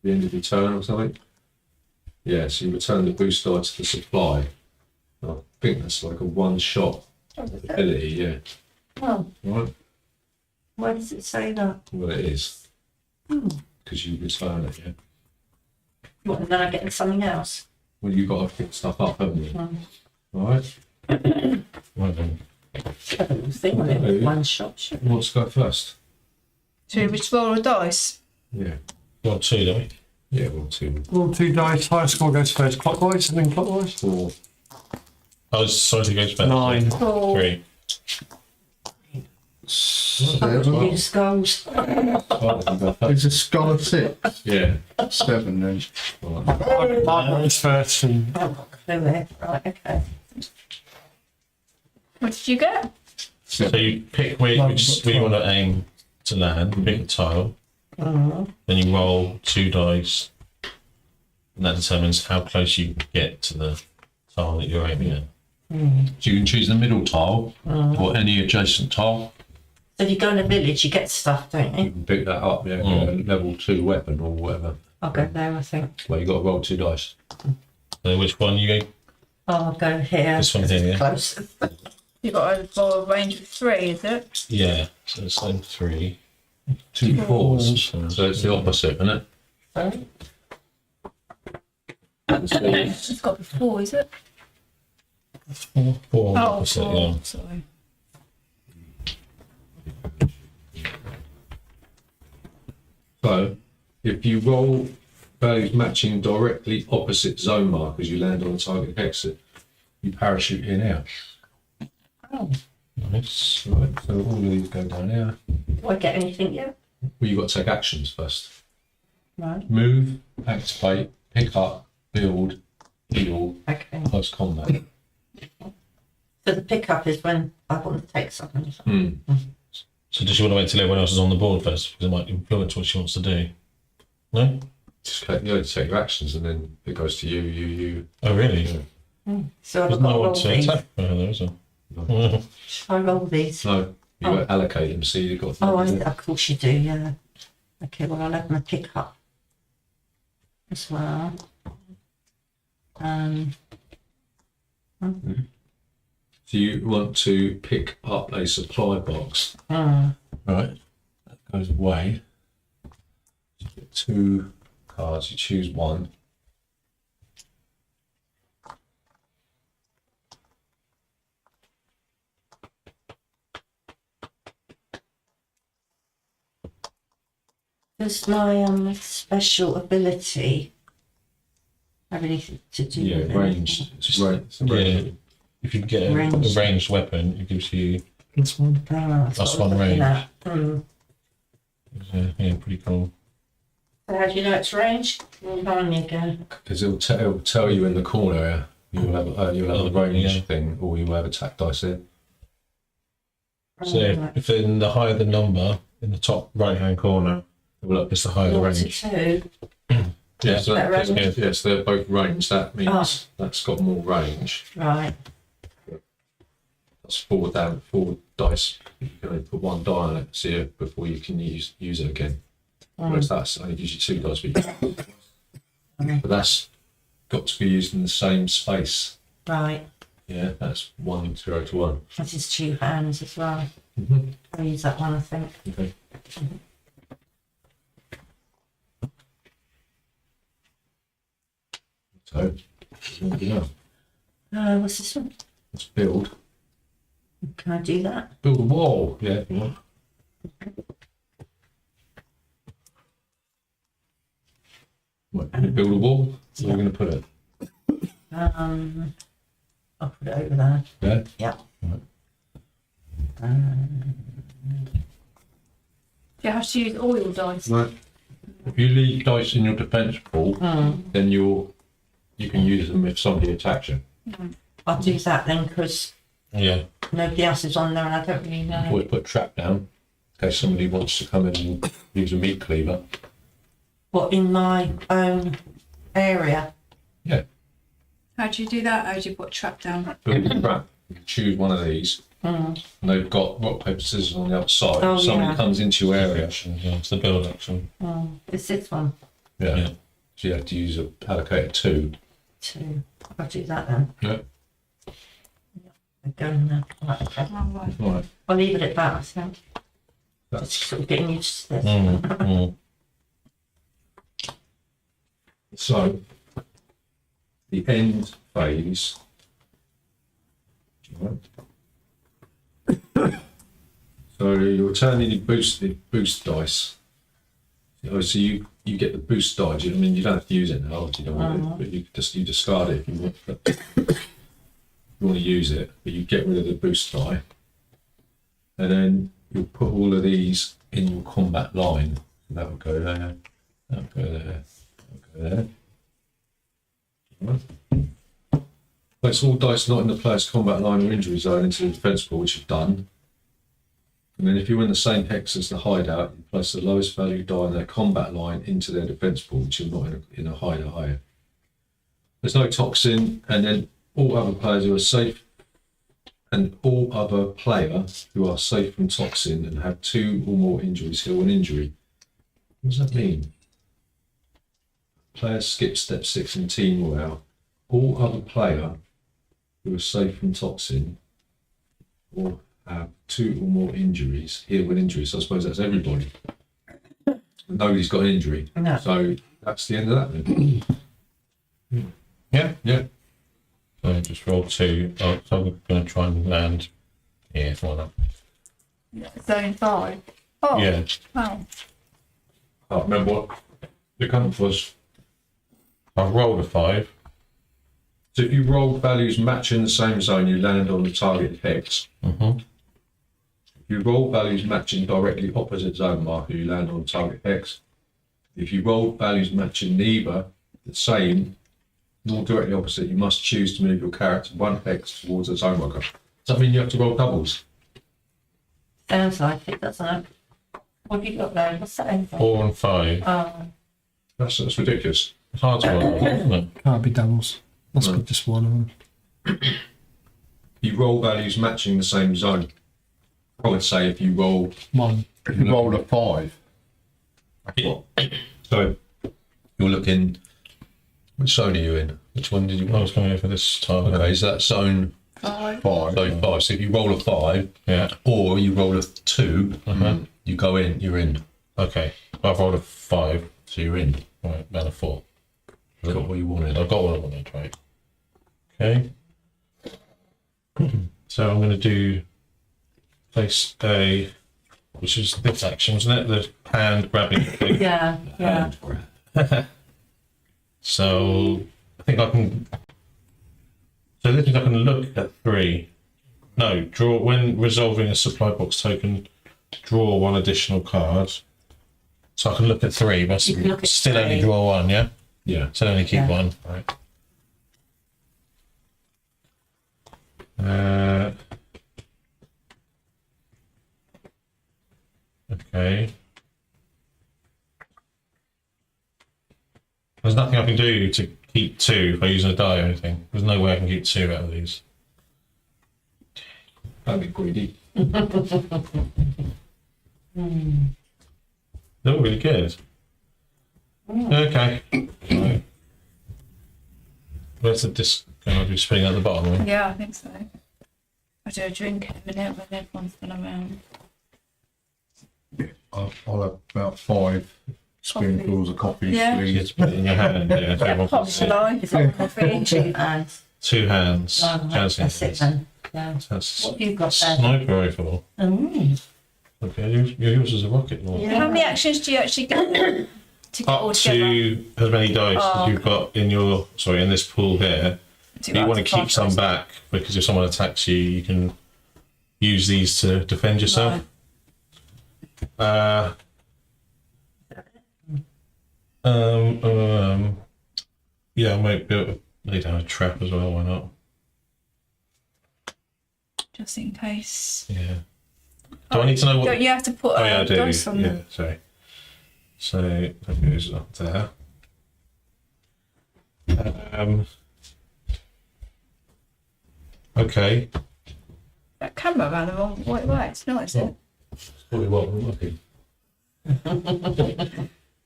of your turn or something. Yeah, so you return the boost die to the supply. I think that's like a one-shot ability, yeah. Oh, Right? where does it say that? Well, it is. Because you return it, yeah. What, and then I get something else? Well, you've got to pick stuff up, haven't you? Mm. Right? Right then. I don't think on it with one shot. Sure. Who wants to go first? Should we just roll a dice? Yeah. Well, 2, don't we? Yeah, well, 2, Roll 2 dice. Highest score goes first clockwise and then clockwise. 4. Oh, sorry to go first. 9. 4. 3. 7. New skulls. It's a skull of 6. Yeah. 7 then. Mark goes first and Oh, clue there. Right, okay. What did you get? So you pick where you want to aim to land, you pick the tile, then you roll 2 dice, and that determines how close you get to the tile that you're aiming at. So you can choose the middle tile or any adjacent tile. So if you go in a village, you get stuff, don't You you? can pick that up, yeah, get a level 2 weapon or whatever. I'll go there, I think. Well, you got to roll 2 dice. So which one you go? I'll go here. This one here, yeah? Close. You got a roll a range of 3, is it? Yeah, so it's then 3. 2 4s. So So it's the opposite, isn't it? Sorry? It's got to be 4, is it? 4 Oh, opposite, 4. yeah. Sorry. So if you roll values matching directly opposite zone markers, you land on the target exit. You parachute in out. Oh, Nice. Right, so all of these go down here. do I get anything yet? Well, you've got to take actions first. Right. Move, activate, pick up, build, heal, Okay. close combat. So the pickup is when I want to take something. So does she want to wait till everyone else is on the board first? Because it might influence what she wants to do. No? Just take your actions and then it goes to you. Oh, really? Yeah. So I've There's got to no roll one to these. attack her, there, is there? I roll these. No, you Oh. allocate them, so you've got. Oh, of course you do, yeah. Okay, well, I'll have my pick up as well. So you want to pick up a supply box, right? That goes away. You get 2 cards. You choose one. Does my special ability have anything to do Yeah, with range. It's range. Yeah. If you get a Range. ranged weapon, it gives you this one. That's Plus what I was one looking range. at. yeah, pretty cool. So how do you know it's range? Behind me again. Because it'll tell you in the corner. You'll have a range Yeah. thing, or you'll have attack dice in. So if in the higher the number in the top right hand corner, Well, look, it's the higher the Naught to range. 2. yeah, so That that's, range? yes, they're both range. That means that's got more range. Right. That's 4 dice. You can only put 1 die on it, see it before you can use it again. Whereas that's only gives you 2 dice, but that's got to be used in the same space. Right. Yeah, that's 1 0 to 1. That is 2 hands as well. Mhm. I'll use that one, I think. Okay. So, what do you know? What's this one? Let's build. Can I do that? Build a wall. Yeah, if you want. What, can you build a wall? Where are you going to put it? I'll put it over there. Yeah? Yeah. You have to use all your dice. Right. If you leave dice in your defence pool, then you can use them if somebody attacks you. I'll do that then because Yeah. nobody else is on there and I don't really know. Always put a trap down in case somebody wants to come in and use a meat cleaver. What, in my own area? Yeah, How do you do that? How do you put a trap down? build a trap. You can choose one of these. Mm. and they've got rock, paper, scissors on the outside. Oh, Somebody yeah. comes into your area. Action, yeah, it's the build action. Mm. It's this one. Yeah. Yeah. So you have to use a allocated 2. 2. I'll do that then. Yeah. I'm going now. Right, okay. Oh, right. Right. I'll leave it at that, I think. Just That's sort of getting used to this. so. The end phase. Right. So you're turning your boost dice. So you get the boost die. I mean, you don't have to use it now if you don't want it, but you discard it if you want. You want to use it, but you get rid of the boost die, and then you'll put all of these in your combat line. That will go there. That will go there. That will go there. Right. Place all dice not in the player's combat line or injury zone into the defense pool, which you've done. And then if you're in the same hex as the hideout, you place the lowest value die in their combat line into their defense pool, which you're not in a hideout. There's no toxin, and then all other players who are safe, and all other players who are safe from toxin and have 2 or more injuries heal an injury. What does that mean? Players skip step 6 in team morale. All other player who are safe from toxin or have 2 or more injuries heal an injury. So I suppose that's everybody. Nobody's got an injury. No. So that's the end of that then. Yeah. Yeah. So just roll 2. Oh, so I'm going to try and land here. Why not? Zone 5. Oh, Yeah. wow. I can't remember what the count was. I've rolled a 5. So if you roll values matching the same zone, you land on the target hex. Mm-hmm. If you roll values matching directly opposite zone marker, you land on the target hex. If you roll values matching neither the same nor directly opposite, you must choose to move your character 1 hex towards the zone marker. Does that mean you have to roll doubles? Sounds like it, doesn't it? What have you got there? What's that anything? 4 and 5. Oh, That's ridiculous. It's hard to roll, isn't it? Can't be doubles. Must No. be just one of them. You roll values matching the same zone. I would say if you roll, One. If you roll a 5, so you're looking, which zone are you in? Which one did you I was going for this target. Okay, so that's zone 5. 5. zone 5. So if you roll a 5, Yeah. or you roll a 2, you go in, you're in. Okay. I've rolled a 5. So you're in. Right, and a 4. You got what you wanted. I've got what I wanted, right? Okay. So I'm going to do place A, which is this action, isn't it? The hand grabbing thing. yeah, yeah. So I think I can. So this means I can look at 3. No, draw when resolving a supply box token. Draw 1 additional card. So I can look at 3, but You can look at still only 3. draw 1. Yeah. Yeah. So only keep Yeah. 1. Right. Okay. There's nothing I can do to keep 2 if I use a die or anything. There's no way I can keep 2 out of these. Don't be greedy. They're all really good. Okay. Right. Where's the disc going to be spinning at the bottom? Right? Yeah, I think so. I do a drink in a minute when everyone's been around. I'll have about 5 spoonfuls of coffee, Yeah. You please. get to put it in your hand. Yeah, so everyone can Pop see. line. Is that coffee? 2 hands. 2 hands. Oh, Jazz that's it hands. then. Yeah. That's What have you got there? sniper rifle. Mm. Okay, yours is a rocket launcher. Yeah. How many actions do you actually get to get all Up together? to as many dice Oh, as you've got in your in this pool here. Do You up want to to keep 5 some dice? back because if someone attacks you, you can use these to defend yourself. Right. Yeah, I might be able to lay down a trap as well. Why not? Just in case. Yeah. Do I need to know what? Don't you have to put Oh yeah, I do. dice on Yeah, them? sorry. So that goes up there. Okay. How camera around the wrong way. It's not, is it? Probably wasn't looking.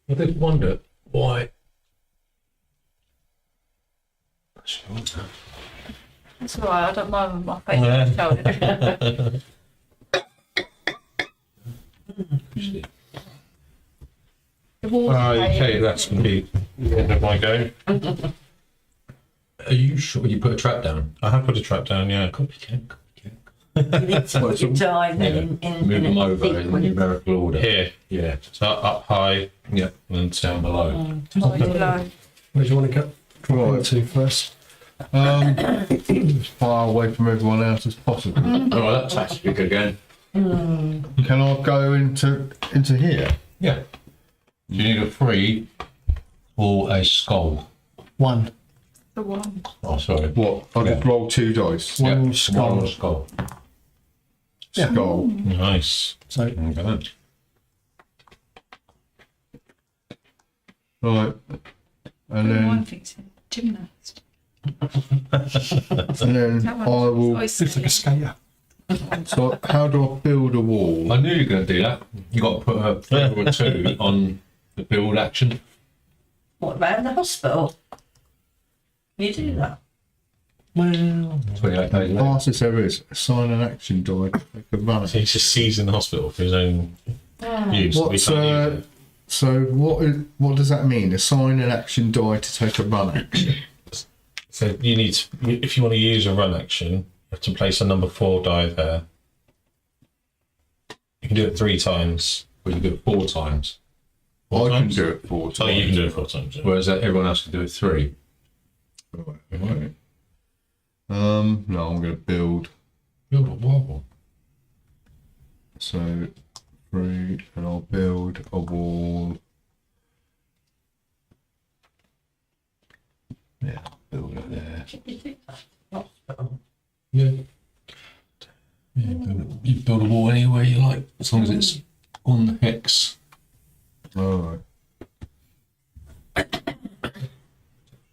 I did wonder why. That's all right. I don't mind with my face on the shoulder. The wall. Okay, that's going to be the end of my go. Are you sure you put a trap down? I have put a trap down, yeah. Copy can. You need to put your die then in Move them over in sequence. numerical order. Here. Yeah. So up high, Yeah. and Down below. Oh, below. Where do you want to go? Right. To first. As far away from everyone else as possible. All right, that's actually good again. Can I go into here? Yeah. You need a 3 or a skull. 1. The one. Oh, sorry. What? I just roll 2 dice. One Yeah, skull. One or skull. Yeah. Skull. nice. So Okay. Right. And One then thinks gymnast. I will. It's looks like a skater. So how do I build a wall? I knew you were going to do that. You got to put a 3 or a 2 on the build action. What about the hospital? You do that. Well, 28 days later. Fastest there is. Assign an action die. Take a run. So he's just seized in the hospital for his own use. What's We can't use it. so what does that mean? Assign an action die to take a run action. So you need to, if you want to use a run action, you have to place a number 4 die there. You can do it 3 times. Well, you do it 4 times. I can times? do it 4 times. Oh, you can do it 4 times. Yeah. Whereas everyone else can do it 3. Right, okay. No, I'm going to build. Build a wall. So 3, and I'll build a wall. Yeah, build it there. You do that. Hospital. Yeah. You build a wall anywhere you like, as long as it's on the hex. All right.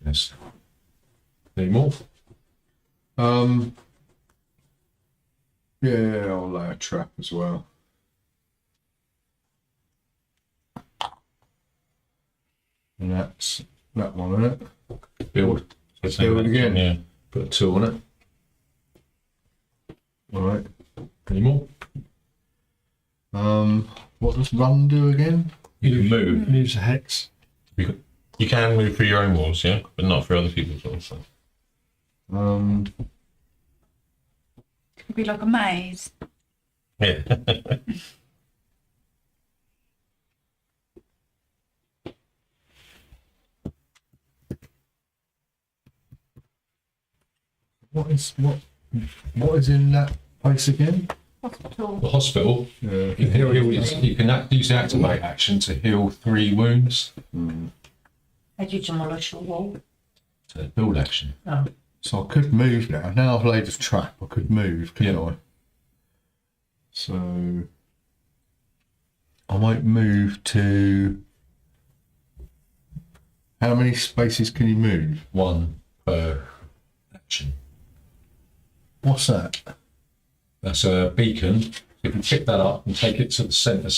Yes. Any more? Yeah, I'll lay a trap as well. And that's that one, isn't it? Build. Let's build it again. Yeah. Put a 2 on it. All right. Any more? What does run do again? You can move. moves a hex. You can move through your own walls, yeah, but not through other people's walls. So. It could be like a maze. Yeah. What is in that place again? Hospital. The hospital. Yeah. You can use the activate action to heal 3 wounds. Had you demolish your wall? So build action. No. So I could move now. Now I've laid a trap, I could move, couldn't Yeah. I? So I might move to. How many spaces can you move? 1 per action. What's that? That's a beacon. If you pick that up and take it to the centre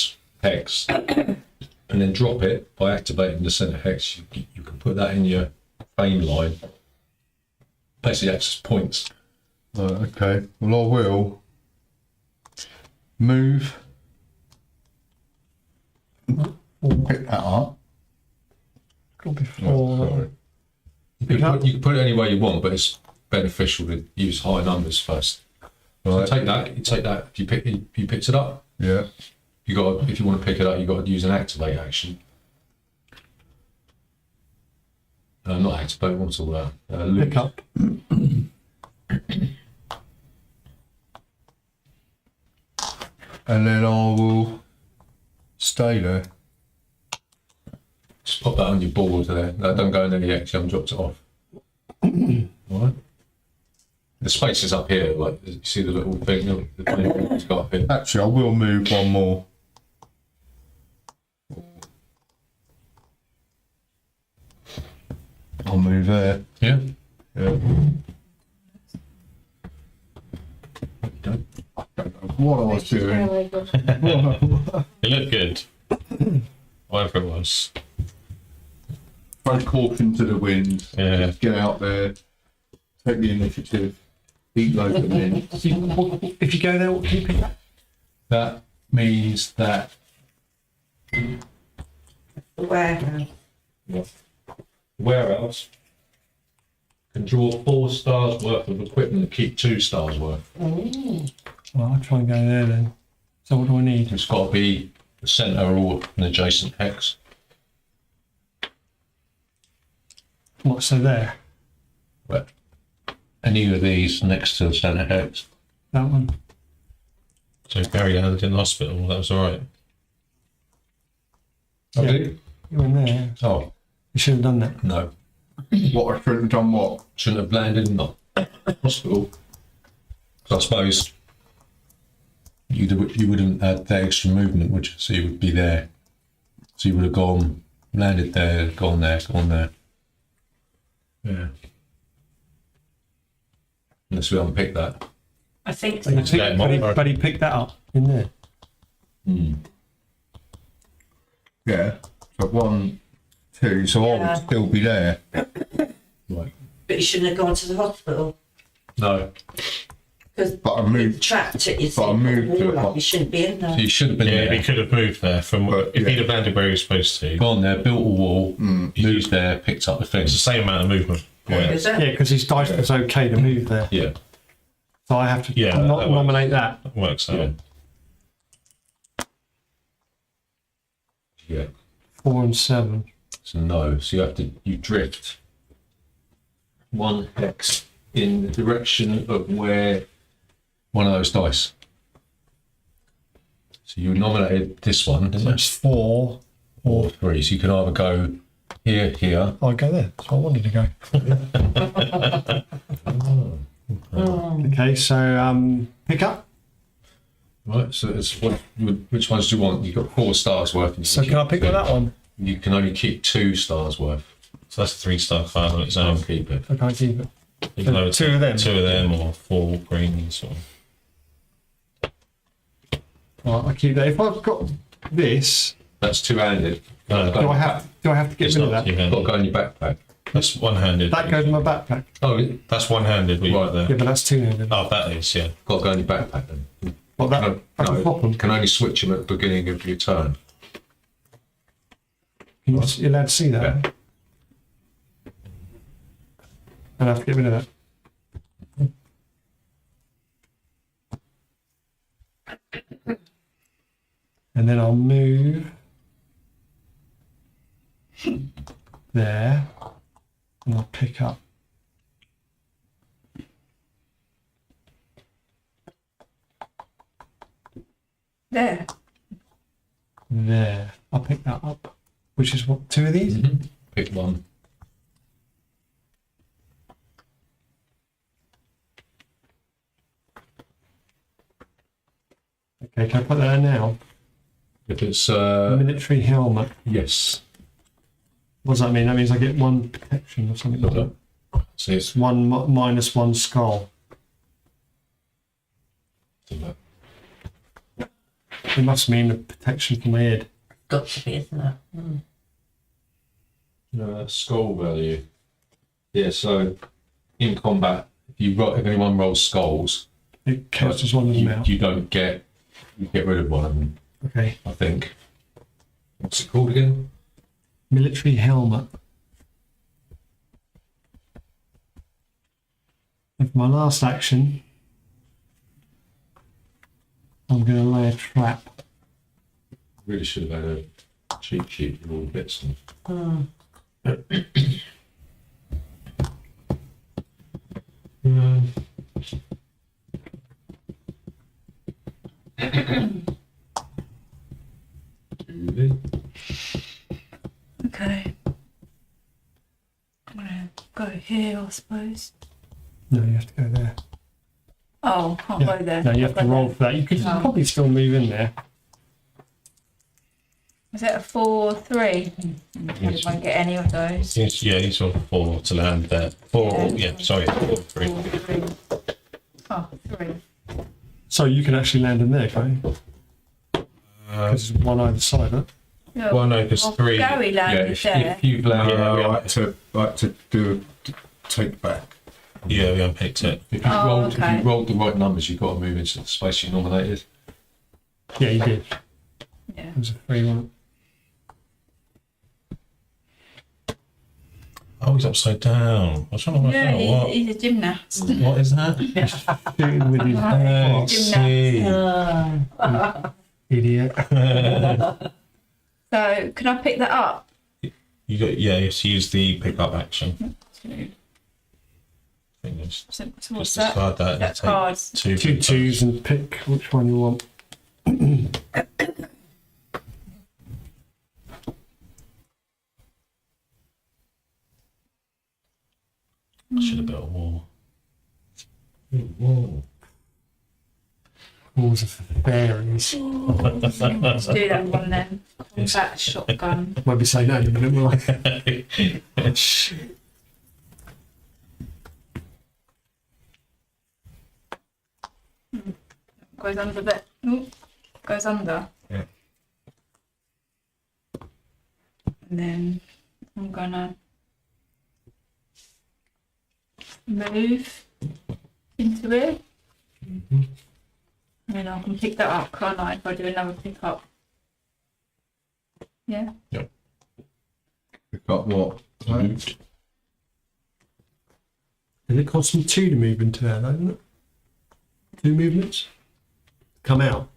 hex, and then drop it by activating the centre hex, you can put that in your flame line. Basically, access points. Okay. Well, I will move. Pick that up. Before You can put it any way you want, but it's beneficial to use high numbers first. So Right. take that. You take that. You picked it up. Yeah. You got. If you want to pick it up, you got to use an activate action. Not activate. What's all that? Loot. pick up. And then I will stay there. Just pop that on your board there. No, don't go in there yet. 'Cause you haven't dropped it off. All right. The space is up here. Like you see the little thing. The thing it's got up here. Actually, I will move one more. I'll move there. Yeah. Yeah. Don't. what I was doing. It looked good. Whatever it was. Throw caution to the wind. Yeah. Just get out there, take the initiative, beat loads of men. If you go there, what can you pick up? That means that Warehouse. warehouse can draw 4 stars worth of equipment and keep 2 stars worth. Mm. Well, I'll try and go there then. So what do I need? It's got to be the centre or an adjacent hex. What, so there? But any of these next to the centre hex. That one? So Gary landed in the hospital. That was all right. Have Yeah. you? You went there. Oh, You should have done that. no. What I shouldn't have done what? Shouldn't have landed in the hospital. So I suppose you wouldn't have that extra movement, would you? So you would be there. So you would have gone, landed there, gone there, gone there. Yeah. Unless we unpick that. I think But he, so. Yeah, but he picked that up in there. Yeah. So 1, 2. So I Yeah. would still be there. Right. But you shouldn't have gone to the hospital No. because But I you've moved. trapped it. You see, But I moved the to wall the up. You shouldn't be in So there. you should have been Yeah, there. he could have moved there from But, if yeah. he'd have landed where he was supposed to. Gone there, built a wall, moved there, picked up the It's the things. same amount of movement. Yeah. Is it? Yeah, because his dice was okay to move there. Yeah. So I have to Yeah, not that works. nominate that. That works out. Yeah. Yeah. 4 and 7. So no. So you drift 1 hex in the direction of where one of those dice. So you nominated this one, So didn't you? it's 4. Or 3. So you can either go here. I'll go there. That's what I wanted to go. Okay, so pick up. Right. So it's which ones do you want? You've got 4 stars worth. and you So can I pick keep that one? You can only keep 2 stars worth. So that's a 3-star card on its Don't own. keep it. I can't keep it. You can have 2 of them. 2 of them or 4 greens. Or... Right, I keep that. If I've got this, That's 2-handed. No, do I have to get it's rid of not that? Got to go in your backpack. That's one-handed. That goes in my backpack. Oh, That's one-handed. What you Right. got there? Yeah, but that's 2-handed. Oh, that is, yeah. got to go in your backpack then. Well, that No, I can swap them. can only switch them at the beginning of your turn. You're allowed to see that. Yeah. I'll have to get rid of that. And then I'll move there and I'll pick up. There. There. I'll pick that up. Which is what, 2 of these? Pick one. Okay, can I put that there now? If it's Military helmet. yes. What does that mean? That means I get 1 protection or something like that. So it's One minus 1 skull. It must mean the protection for my head. Got to be, isn't it? Mm. skull value. Yeah. So in combat, if anyone rolls skulls, It counts as one of them out. you don't get. You get rid of one of them. Okay. I think. What's it called again? Military helmet. With my last action, I'm going to lay a trap. Really should have had a cheat sheet with all the bits and Mm. Okay. I'm gonna go here, I suppose. No, you have to go there. Oh, can't Yeah. go there. No, you have to I'll go roll there. for that. You could Oh. probably still move in there. Is it a 4-3? I won't get any of those. Yes, yeah, you saw 4 to land there. 4, Yeah. yeah, sorry, 4, 3. 4-3. Oh, 3. So you can actually land in there, can't you? Because there's one either side, right? No, Well, no, there's three. Gary Yeah, landed there. if you've landed, Yeah, I had to do a take back. Yeah, we unpicked it. if you Oh, rolled, okay. if you rolled the right numbers, you've got to move into the space you nominated. Yeah, you did. Yeah. It was a free one. Oh, he's upside down. I was trying to work Yeah, out he's a gymnast. what is that? Shooting with his I Gymnast. see. idiot. So, can I pick that up? You got you have to use the pick up action. Fingers. So what's Just that? discard that. That's and take cards. two. Two twos and pick which one you want. Should have built a wall. Whoa. Walls of fairies. Let's do that one then. Combat shotgun. Maybe say no, you will I? Shit. Goes under the. Ooh, goes under. Yeah. And then I'm gonna move into it. And then I can pick that up, can't I, if I do another pick up? Yeah. Pick up what? Moved. And it costs me 2 to move into there, doesn't it? 2 movements? Come out.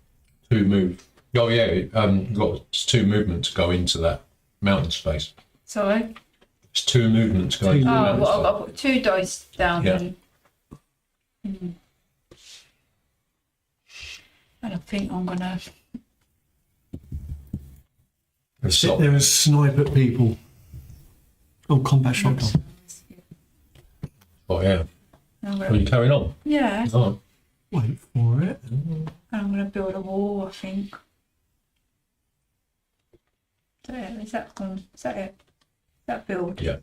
2 move. Oh yeah, you've got 2 movement to go into that mountain space. Sorry. It's 2 movement to go into the Oh, mountain well, space. I'll put 2 dice down Yeah. then. And I think I'm gonna. Sit there and snipe at people. Oh, combat shotgun. Oh yeah. I'm Are gonna you carrying on? yeah. Oh. Wait for it. And I'm gonna build a wall, I think. So, yeah, is that it? Is that build? Yeah.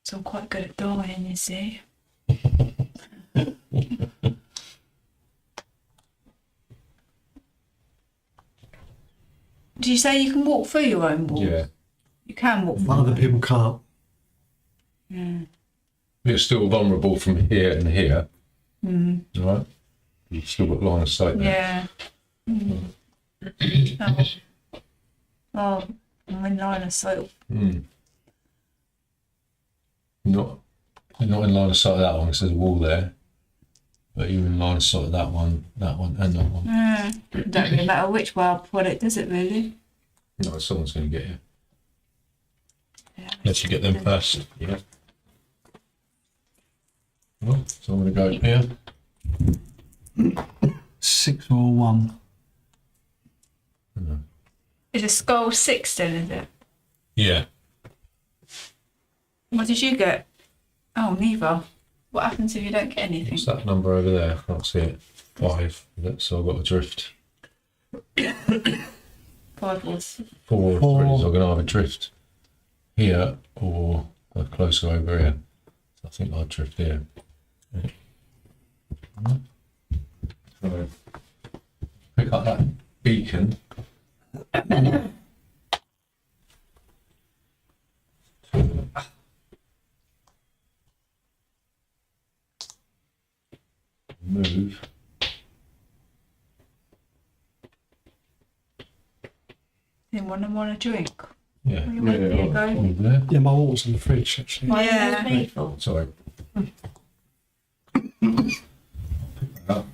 So I'm quite good at dying, you see. Did you say you can walk through your own wall? Yeah. You can walk through. But other people can't. Yeah. You're still vulnerable from here and here. Mm. All right. You've still got line of sight there. Yeah. Oh, I'm in line of sight. Mm. Not in line of sight of that one because there's a wall there. But you're in line of sight of that one, and that one. It don't really matter which way I put it, does it really? No, someone's going to get you. Yeah. Let you get them first. Yeah. Well, so I'm going to go here. 6 or 1. Is a skull 6 then, is it? Yeah. What did you get? Oh, neither. What happens if you don't get anything? What's that number over there? I can't see it. 5. So I've got a drift. 5 was. 4. Four. So I'm going to have a drift here or closer over here. So I think I'll drift here. Yeah. So pick up that beacon. Move. Didn't want a drink. Yeah. Where you want me to go? Over there. Yeah, my water's in the fridge actually. Yeah. People. Sorry. Pick that up.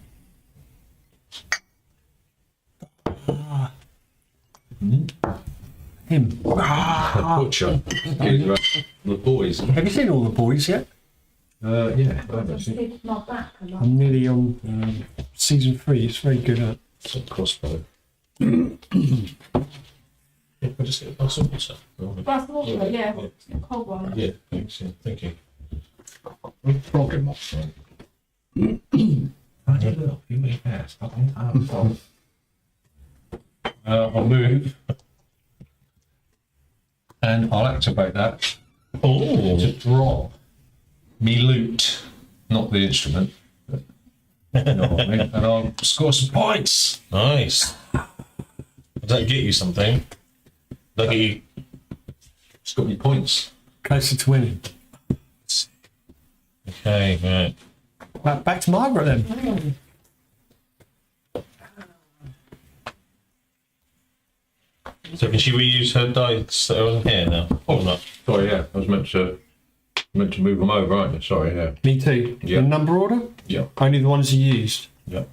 Him. Butcher. The boys. Have you seen all the boys yet? Yeah. I've actually. My back a lot. I'm nearly on season 3. It's very good at. It's a crossbow. Yeah, I'll just get a glass of water. Glass of water, yeah. Cold one. Yeah, thanks. Yeah, thank you. Frog him up. I'll move. And I'll activate that Oh, to drop me loot. not the instrument. But, you know what I mean? And I'll score some points. Nice. Does that get you something? Does that get you? It's got me points. Closer to winning. Okay, right. Back to Margaret then. So can she reuse her dice that are on here now? Or not? Sorry, yeah, I was meant to move them over, aren't you? Sorry, yeah. Me too. Yeah. In number order? Yeah. Only the ones you used. Yeah.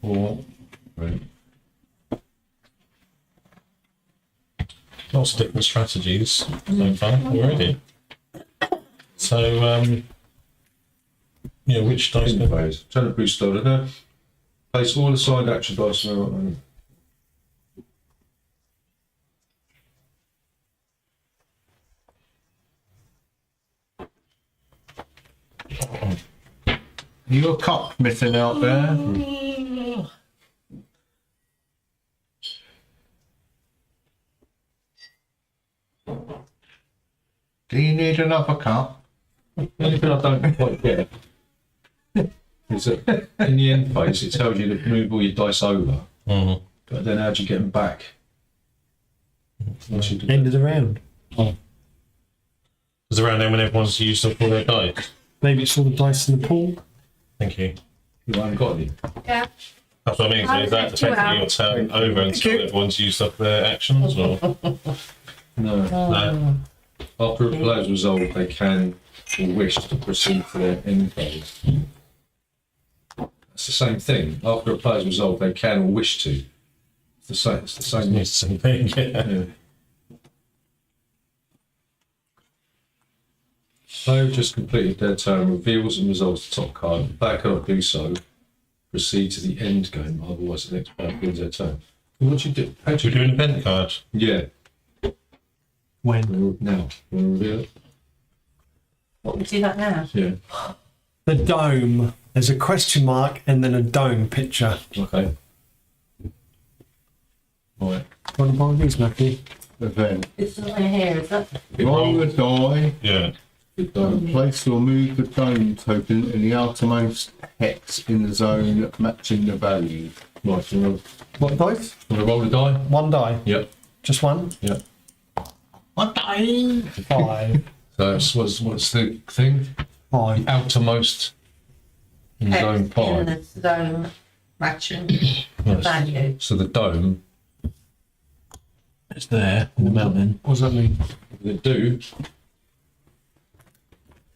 4, 3. Lots of different strategies so far already. So, which dice? In phase. Turn the boost started there. Place all assigned action dice. You got a cup missing out there. Do you need another cup? The only thing I don't quite get is that in the end phase it tells you to move all your dice over, Mhm. but then how do you get them back? Once you do End of the round. Is around then when everyone's used up all their dice? Maybe it's all the dice in the pool. Thank you. you haven't got any. Yeah. That's what I mean. So is that effectively your turn over until everyone's used up their actions, or No. no? After a player's resolved, they can or wish to proceed to their end phase. It's the same thing. After a player's resolved, they can or wish to. It's the same. It's the same. It's the same thing. Yeah. Yeah. Player just completed their turn, reveals and resolves the top card. If the player cannot do so, proceed to the end game, otherwise the next player begins their turn. What do you do? How do Should you we do do an event card? Yeah. When? Now. You want to reveal it? What would do that now? Yeah. The dome. There's a question mark and then a dome picture. Okay. Right. Want to borrow these, Matthew? Event. It's the one here, is that? Roll the die. Yeah. Good done. Place or move the dome token in the outermost hex in the zone matching the value. Right. So you want What dice? to roll the die? One die. Yep. Just one? Yep. What die? 5. So that's what's the thing? 5. Outermost in Hex zone in 5. the zone matching the Yes. value. So the dome is there in the mountain. What does that mean? The do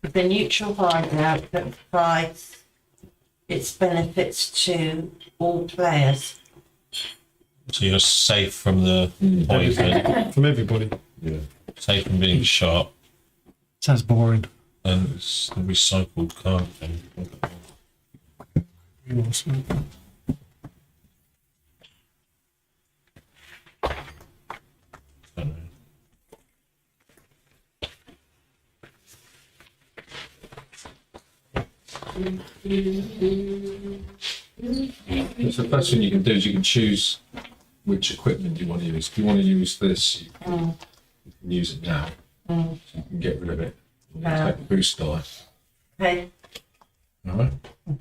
The neutral hideout that provides its benefits to all players. So you're safe from the poison, From everybody. yeah. safe from being shot, Sounds boring. and it's the recycled card thing. Don't know. So the first thing you can do is you can choose which equipment you want to use. If you want to use this, you can use it now. So you can get rid of it. You can take the boost die. Okay. Alright? I'm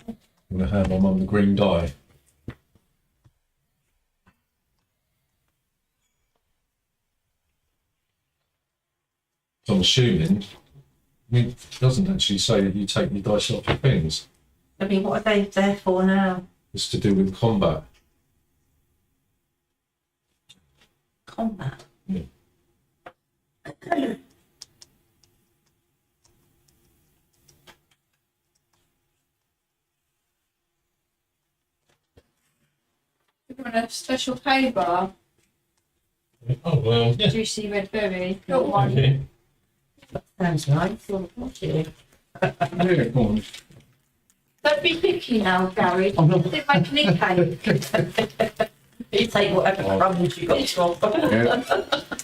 going to hand my mum the green die. So I'm assuming, it doesn't actually say that you take your dice off your things. I mean, what are they there for now? It's to do with combat. Combat. Yeah. You want a special hay bar? Oh well, yeah. Juicy red berry. Got one. Okay. Sounds nice. Thank you. Yeah, go on. Don't be picky now, Gary. Didn't make any cake. You take whatever crumbs you got from. Yeah.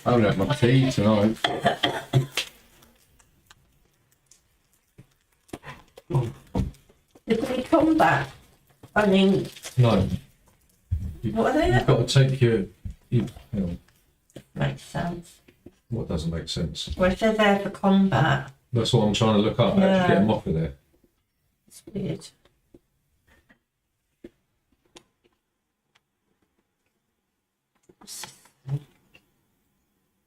I haven't had my tea tonight. Did they combat? I mean, No, what are they? you've got to take your hang on. Makes sense. What doesn't make sense? Well, if they're there for combat, That's what I'm trying to look up. How to Yeah. get them off of there. it's weird.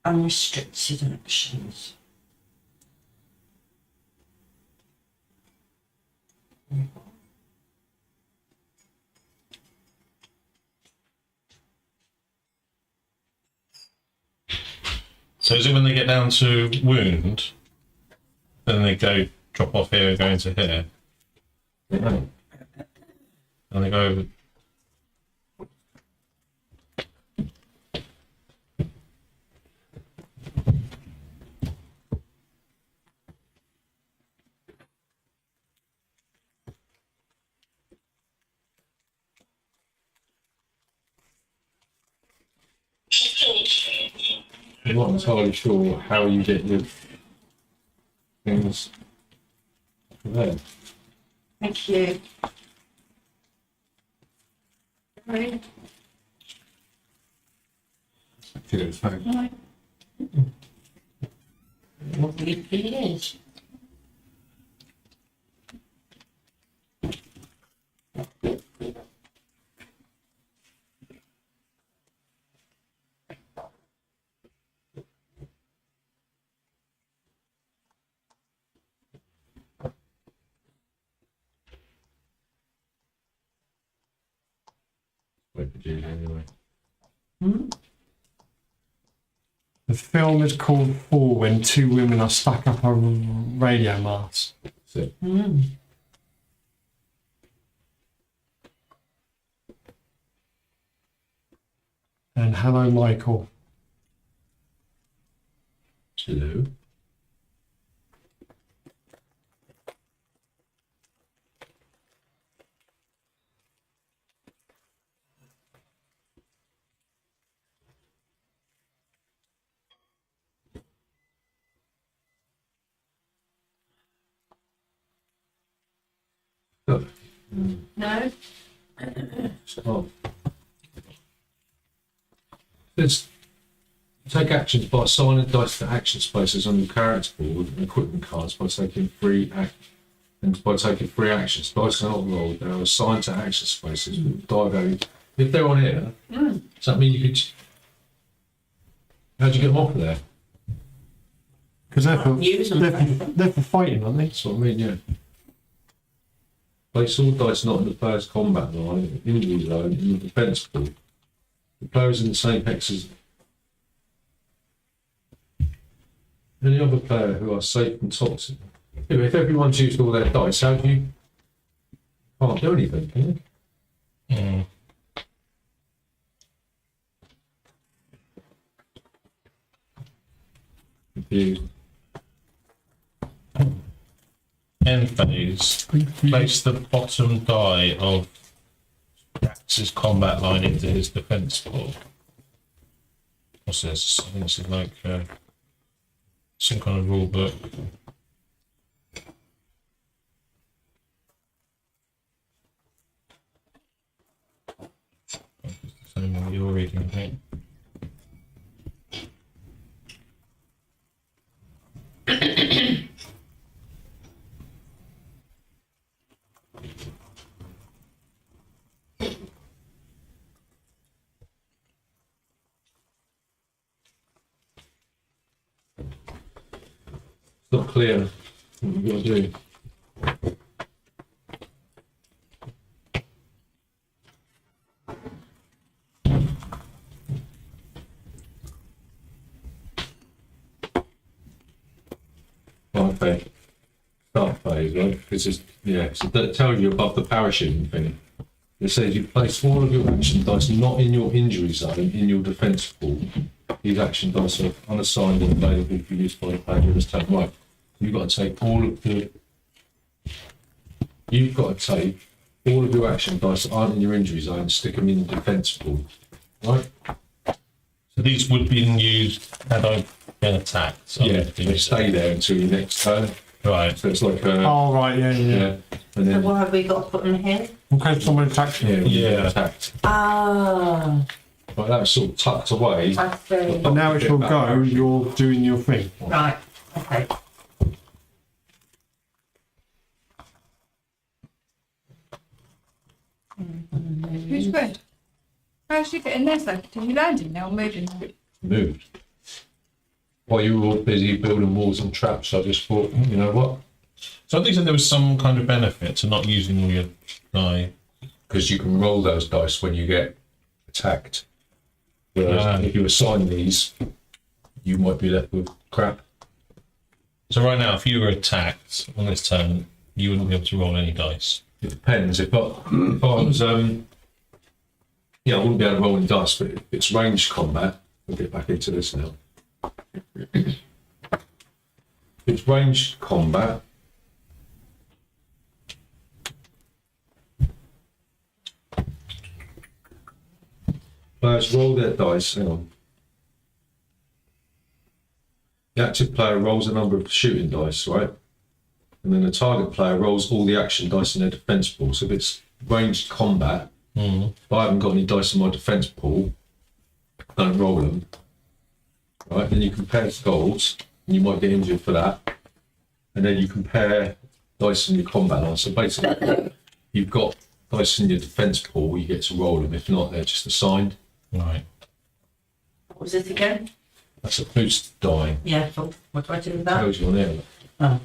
Unrestricted actions. So is it when they get down to wound, then they go drop off here and go into here, Yeah. and they go over? I'm not entirely sure how you get your things there. Thank you. Right. You know, so What weird it is. Wait for Julie anyway. The film is called Fall when two women are stuck up a radio mast. That's it. And hello, Michael. Hello. Look, No? stop. Let's take actions by assigning dice to action spaces on your character board and equipment cards by taking three actions. Dice are not rolled, they are assigned to action spaces with die value. If they're on here, does that mean you could... How'd you get them off of there? Because Use them. they're for fighting, aren't they? That's what I mean, yeah. Place all dice not in the player's combat line, injury zone, in the defence pool. The players in the same hex as any other player who are safe and toxic. Yeah, but if everyone's used all their dice, how do you... Can't do anything, can you? Mm. Confused. End phase. Place the bottom die of Drax's combat line into his defense pool. What's this? I think this is like some kind of rule book. It's the same one you're reading, I think. It's not clear what you've got to do. Okay. Start phase, right? Because it's, yeah, so that tells you above the parachuting thing. It says you place all of your action dice not in your injury zone in your defence pool. These action dice are unassigned and available for use by the player during this turn. Right. You've got to take all of the. You've got to take all of your action dice that aren't in your injury zone and stick them in the defence pool. Right? So these would be used had I been attacked. So Yeah. They stay there until your next turn. Right. So it's like a. Oh, right, yeah. Yeah. And So then. what have we got to put them here? In case someone attacks you. Yeah, when you get Yeah. attacked. Ah. Right, that was sort of tucked away. I see. But now it will go, you're doing your thing. Right, okay. Who's good? How's you getting there, though? Did you land in there or moving? Moved. While you were all busy building walls and traps, I just thought, you know what? So I think that there was some kind of benefit to not using all your die. Because you can roll those dice when you get attacked. Whereas if you assign these, you might be left with crap. So right now, if you were attacked on this turn, you wouldn't be able to roll any dice. It depends. If I was, I wouldn't be able to roll any dice, but if it's ranged combat, we'll get back into this now. If it's ranged combat, players roll their dice. Hang on. The active player rolls a number of shooting dice, right? And then the target player rolls all the action dice in their defense pool. So if it's ranged combat, if I haven't got any dice in my defense pool, don't roll them. Right? Then you compare goals, and you might get injured for that. And then you compare dice in your combat line. So basically, you've got dice in your defense pool, you get to roll them. If not, they're just assigned. Right. What was it again? That's a boost die. Yeah, what do I do with that? Tells you on there. Oh,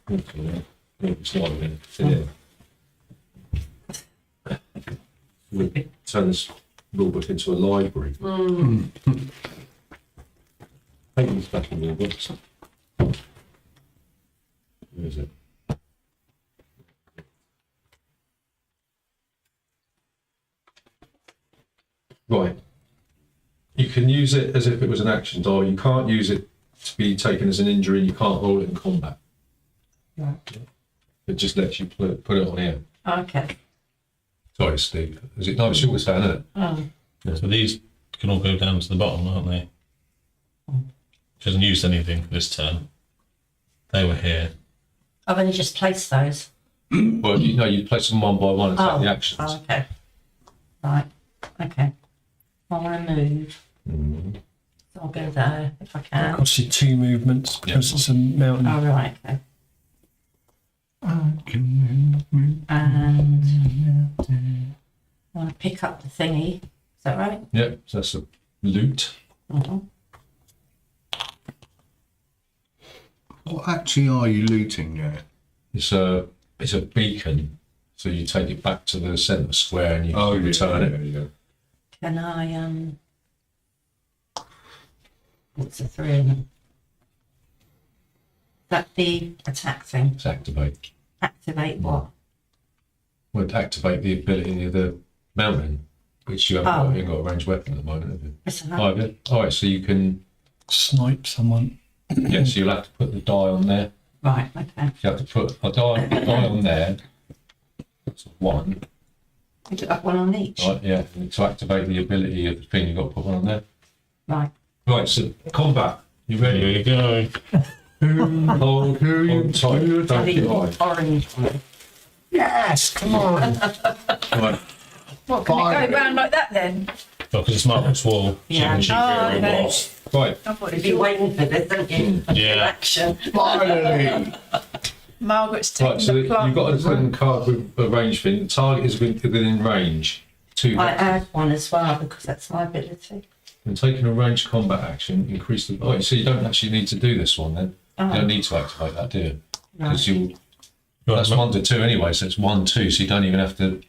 It's not a minute. It's in there. We'll turn this rulebook into a library. Take these back in your books. Where is it? Right. You can use it as if it was an action die. You can't use it to be taken as an injury. You can't roll it in combat. right. It just lets you put it on here. Okay. Sorry, Steve. Is it? No, it's your turn, isn't it? Oh, So these can all go down to the bottom, aren't they? She hasn't used anything for this turn. They were here. I've only just placed those. Well, you place them one by one and take the actions. Oh, okay. Right. Okay. I want to move. So I'll go there if I It can. costs you 2 movements because it's a mountain. Oh, right. Okay. And I want to pick up the thingy. Is that right? Yep, so that's a loot. Mm-hmm. What actually are you looting there? It's a beacon, so you take it back to the centre square and you return it. Yeah. Can I, what's the 3 of them? Is that the attack thing? It's activate. Activate what? Would activate the ability of the mountain, which you haven't got a ranged weapon at the moment, have you? What's that? Oh, yeah. All right, so you can. Snipe someone. Yeah, so you'll have to put the die on there. Right, okay. You have to put a die on there. That's 1. You put up one on each. Right, yeah. And to activate the ability of the thing, you've got to put one on there. Right. Right, so combat. You Here ready? you go. Hold on tight. Don't The die. orange one. Yes, come on. Right. What, can it go round like that then? Well, because it's Margaret's wall. Yeah. She Oh, can okay. walls. Right. I thought You'd it'd be be waiting for this, don't you? Yeah. Action. Finally! Margaret's taking Right, so the you've plum. got a wooden card with a range thing. The target is within range. 2 I hexes. add one as well because that's my ability. And taking a ranged combat action, increase the. Oh, so you don't actually need to do this one then. You don't need to activate that, do you? Because Right. you. That's 1 to 2 anyway, so it's 1, 2. So you don't even have to.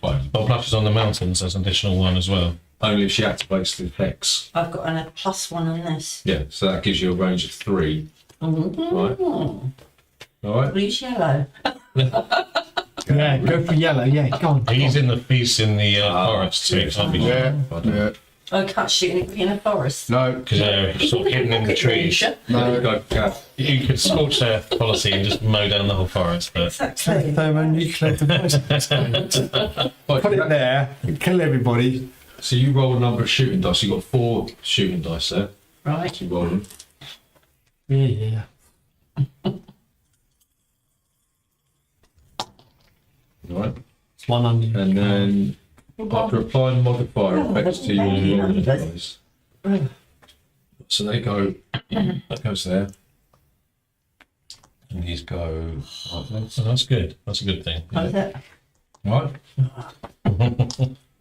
Well, plus she's on the mountains. That's an additional one as well. Only if she activates the hex. I've got a +1 on this. Yeah, so that gives you a range of 3. Right. All right. Blue's yellow. Yeah, go for yellow. Yeah, go on. He's in the forest, so he can't be. Yeah, yeah. I can't shoot anybody in a forest. No, Because they're sort of hidden in the trees. There you go, Kath. You could scorch their policy and just mow down the whole forest, but Exactly. Thermonuclear device. Right, Put it there and kill everybody. so you roll a number of shooting dice. You've got 4 shooting dice there. Right. So you roll them. Yeah. All right. It's one under. And then After applying modifier effects to your rolling dice. So they go, that goes there. And these go like this. Oh, that's good. That's a good thing. How's it? Right?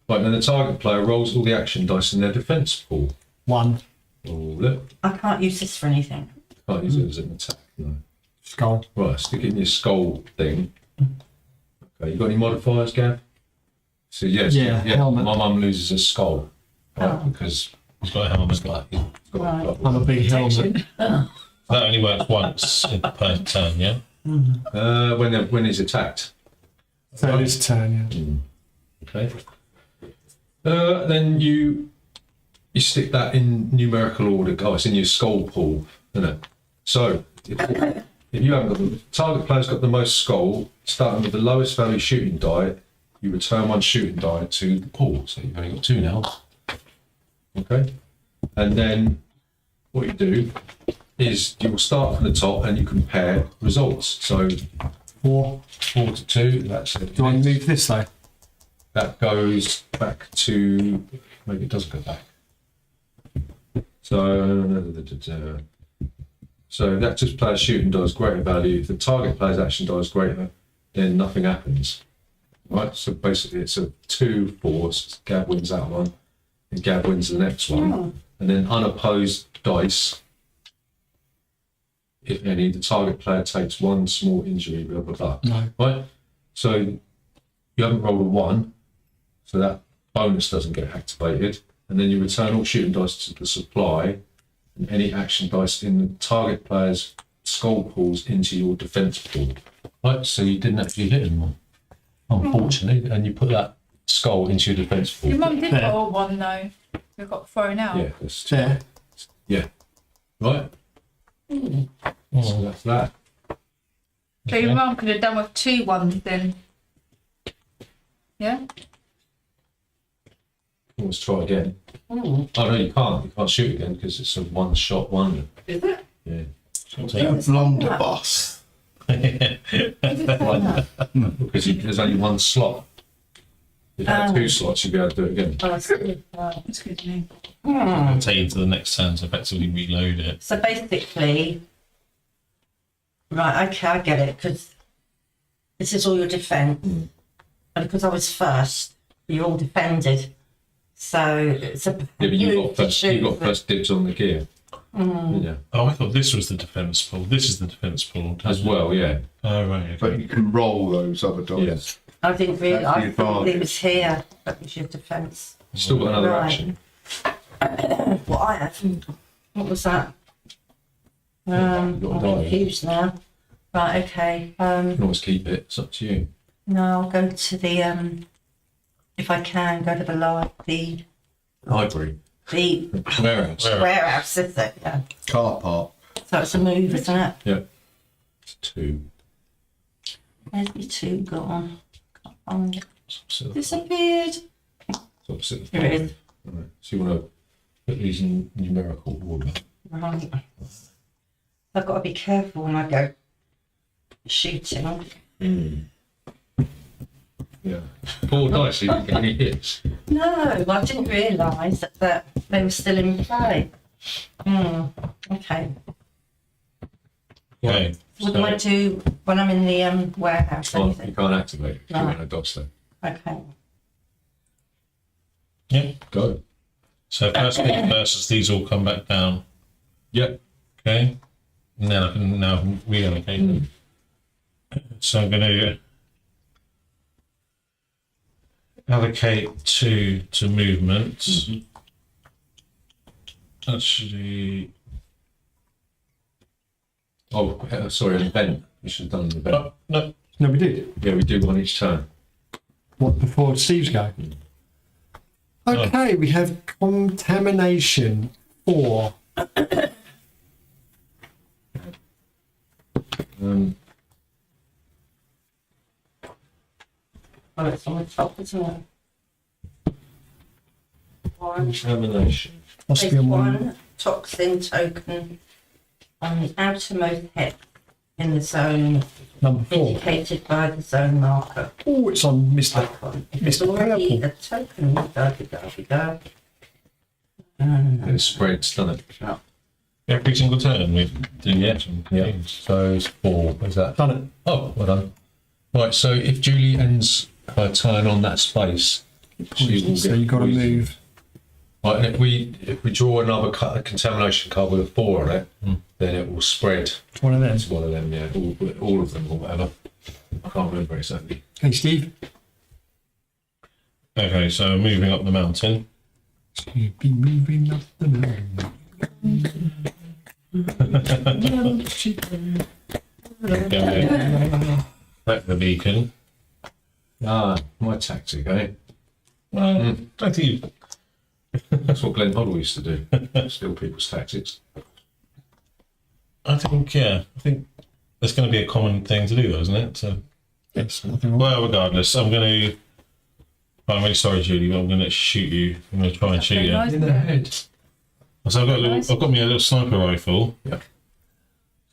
Right, then the target player rolls all the action dice in their defence pool. 1. Roll it. I can't use this for anything. Can't use it as an attack, no. Skull. Right, stick it in your skull thing. Okay, you got any modifiers, Gav? So yes, Yeah, helmet. my mum loses a skull. Right, Oh. because He's got a helmet. it's like Right. I'm a big helmet. That only works once per turn, yeah? when he's attacked. So it's turn, yeah. Okay. Then you stick that in numerical order, guys, in your skull pool, isn't it? So if you haven't got the target player's got the most skull, starting with the lowest value shooting die, you return 1 shooting die to the pool. So you've only got 2 now. Okay. And then what you do is you will start from the top and you compare results. So 4. 4 to 2, that's it. Do I move this though? That goes back to, maybe it doesn't go back. So that just player's shooting dies greater value. If the target player's action dies greater, then nothing happens. Right? So basically it's a 2-4, Gav wins that one, and Gav wins the next one. And then unopposed dice, if any, the target player takes 1 small injury, blah, blah, blah. No. Right? So you haven't rolled a 1, so that bonus doesn't get activated. And then you return all shooting dice to the supply, and any action dice in the target player's skull pools into your defence pool. Right? So you didn't actually hit him, unfortunately, and you put that skull into your defence pool. Your mum did There. roll 1 though. It got thrown out. Yeah, that's There. yeah. Right? So that's that. So your mum could have done with 2 1s then. Yeah? Let's try again. Oh no, you can't. You can't shoot again because it's a 1-shot wonder. Is it? Yeah. Blunderbuss. Because there's only 1 slot. If you had 2 slots, you'd be able to do it again. Oh, that's good. Right. That's good to know. I'll take you to the next turn to effectively reload it. So basically, right, okay, I get it, because this is all your defence. And because I was first, you're all defended. So it's a Yeah, but you got first dibs on the gear. Yeah. Oh, I thought this was the defence pool. This is the defence pool. As well, yeah. Oh, right. But Okay. you can roll those other dice. Yes. I didn't That's realise. the I thought it advantage. was here. That was your defence. Still got another Right. action. What I had. What was that? You've I'm got a die. confused now. Right, okay. You can always keep it. It's up to you. No, I'll go to the if I can go to the lower the Library. Warehouse. warehouse, is it? Yeah. Car park. So it's a move, isn't it? Yeah. It's 2. Where's my 2 gone? Can't find it. So Disappeared. opposite the Here it is. Right. So you want to put these in numerical order. Right. I've got to be careful when I go shooting. Yeah. 4 dice, you didn't get any hits. No, I didn't realise that they were still in play. Okay. Okay. What do I do when I'm in the warehouse? You Anything? can't activate it. You Right. want a dodge there. Okay. Yeah. Go. So first thing first is these all come back down. Yep. Okay. And then I can now reallocate them. So I'm going to allocate 2 to movement. Actually, Oh, sorry, an event. We should have done an event. oh, no. No, we did. Yeah, we do one each turn. What, before Steve's go? Okay, we have contamination 4. Oh, it's on the top, isn't it? One. Contamination. Must There's be on one. one toxin token on the outermost head in the zone Number 4. indicated by the zone marker Oh, it's on Mr. icon. If it's Mr. already Purple. a token, go. And it spreads, doesn't it? Every single turn we do the action. Yeah. So it's 4. Where's that? Done it. Oh, well done. Right, so if Julie ends her turn on that space, she will So get you've got to poisoned. move. Right, and if we draw another a contamination card with a 4 on it, then it will spread. One of them. It's one of them, yeah. All of them or whatever. I can't remember exactly. Hey, Steve. Okay, so moving up the mountain. You've been moving up the mountain. Back the beacon. Ah, my tactic, eh? Well, I think That's what Glenn Hoddle used to do. Steal people's tactics. I think it's going to be a common thing to do, though, isn't it? So, Yes, nothing wrong. well, regardless, I'm really sorry, Julie, but I'm going to shoot you. I'm going to try and shoot Very you. nice. In the head. So I've got me a little sniper rifle. Yeah.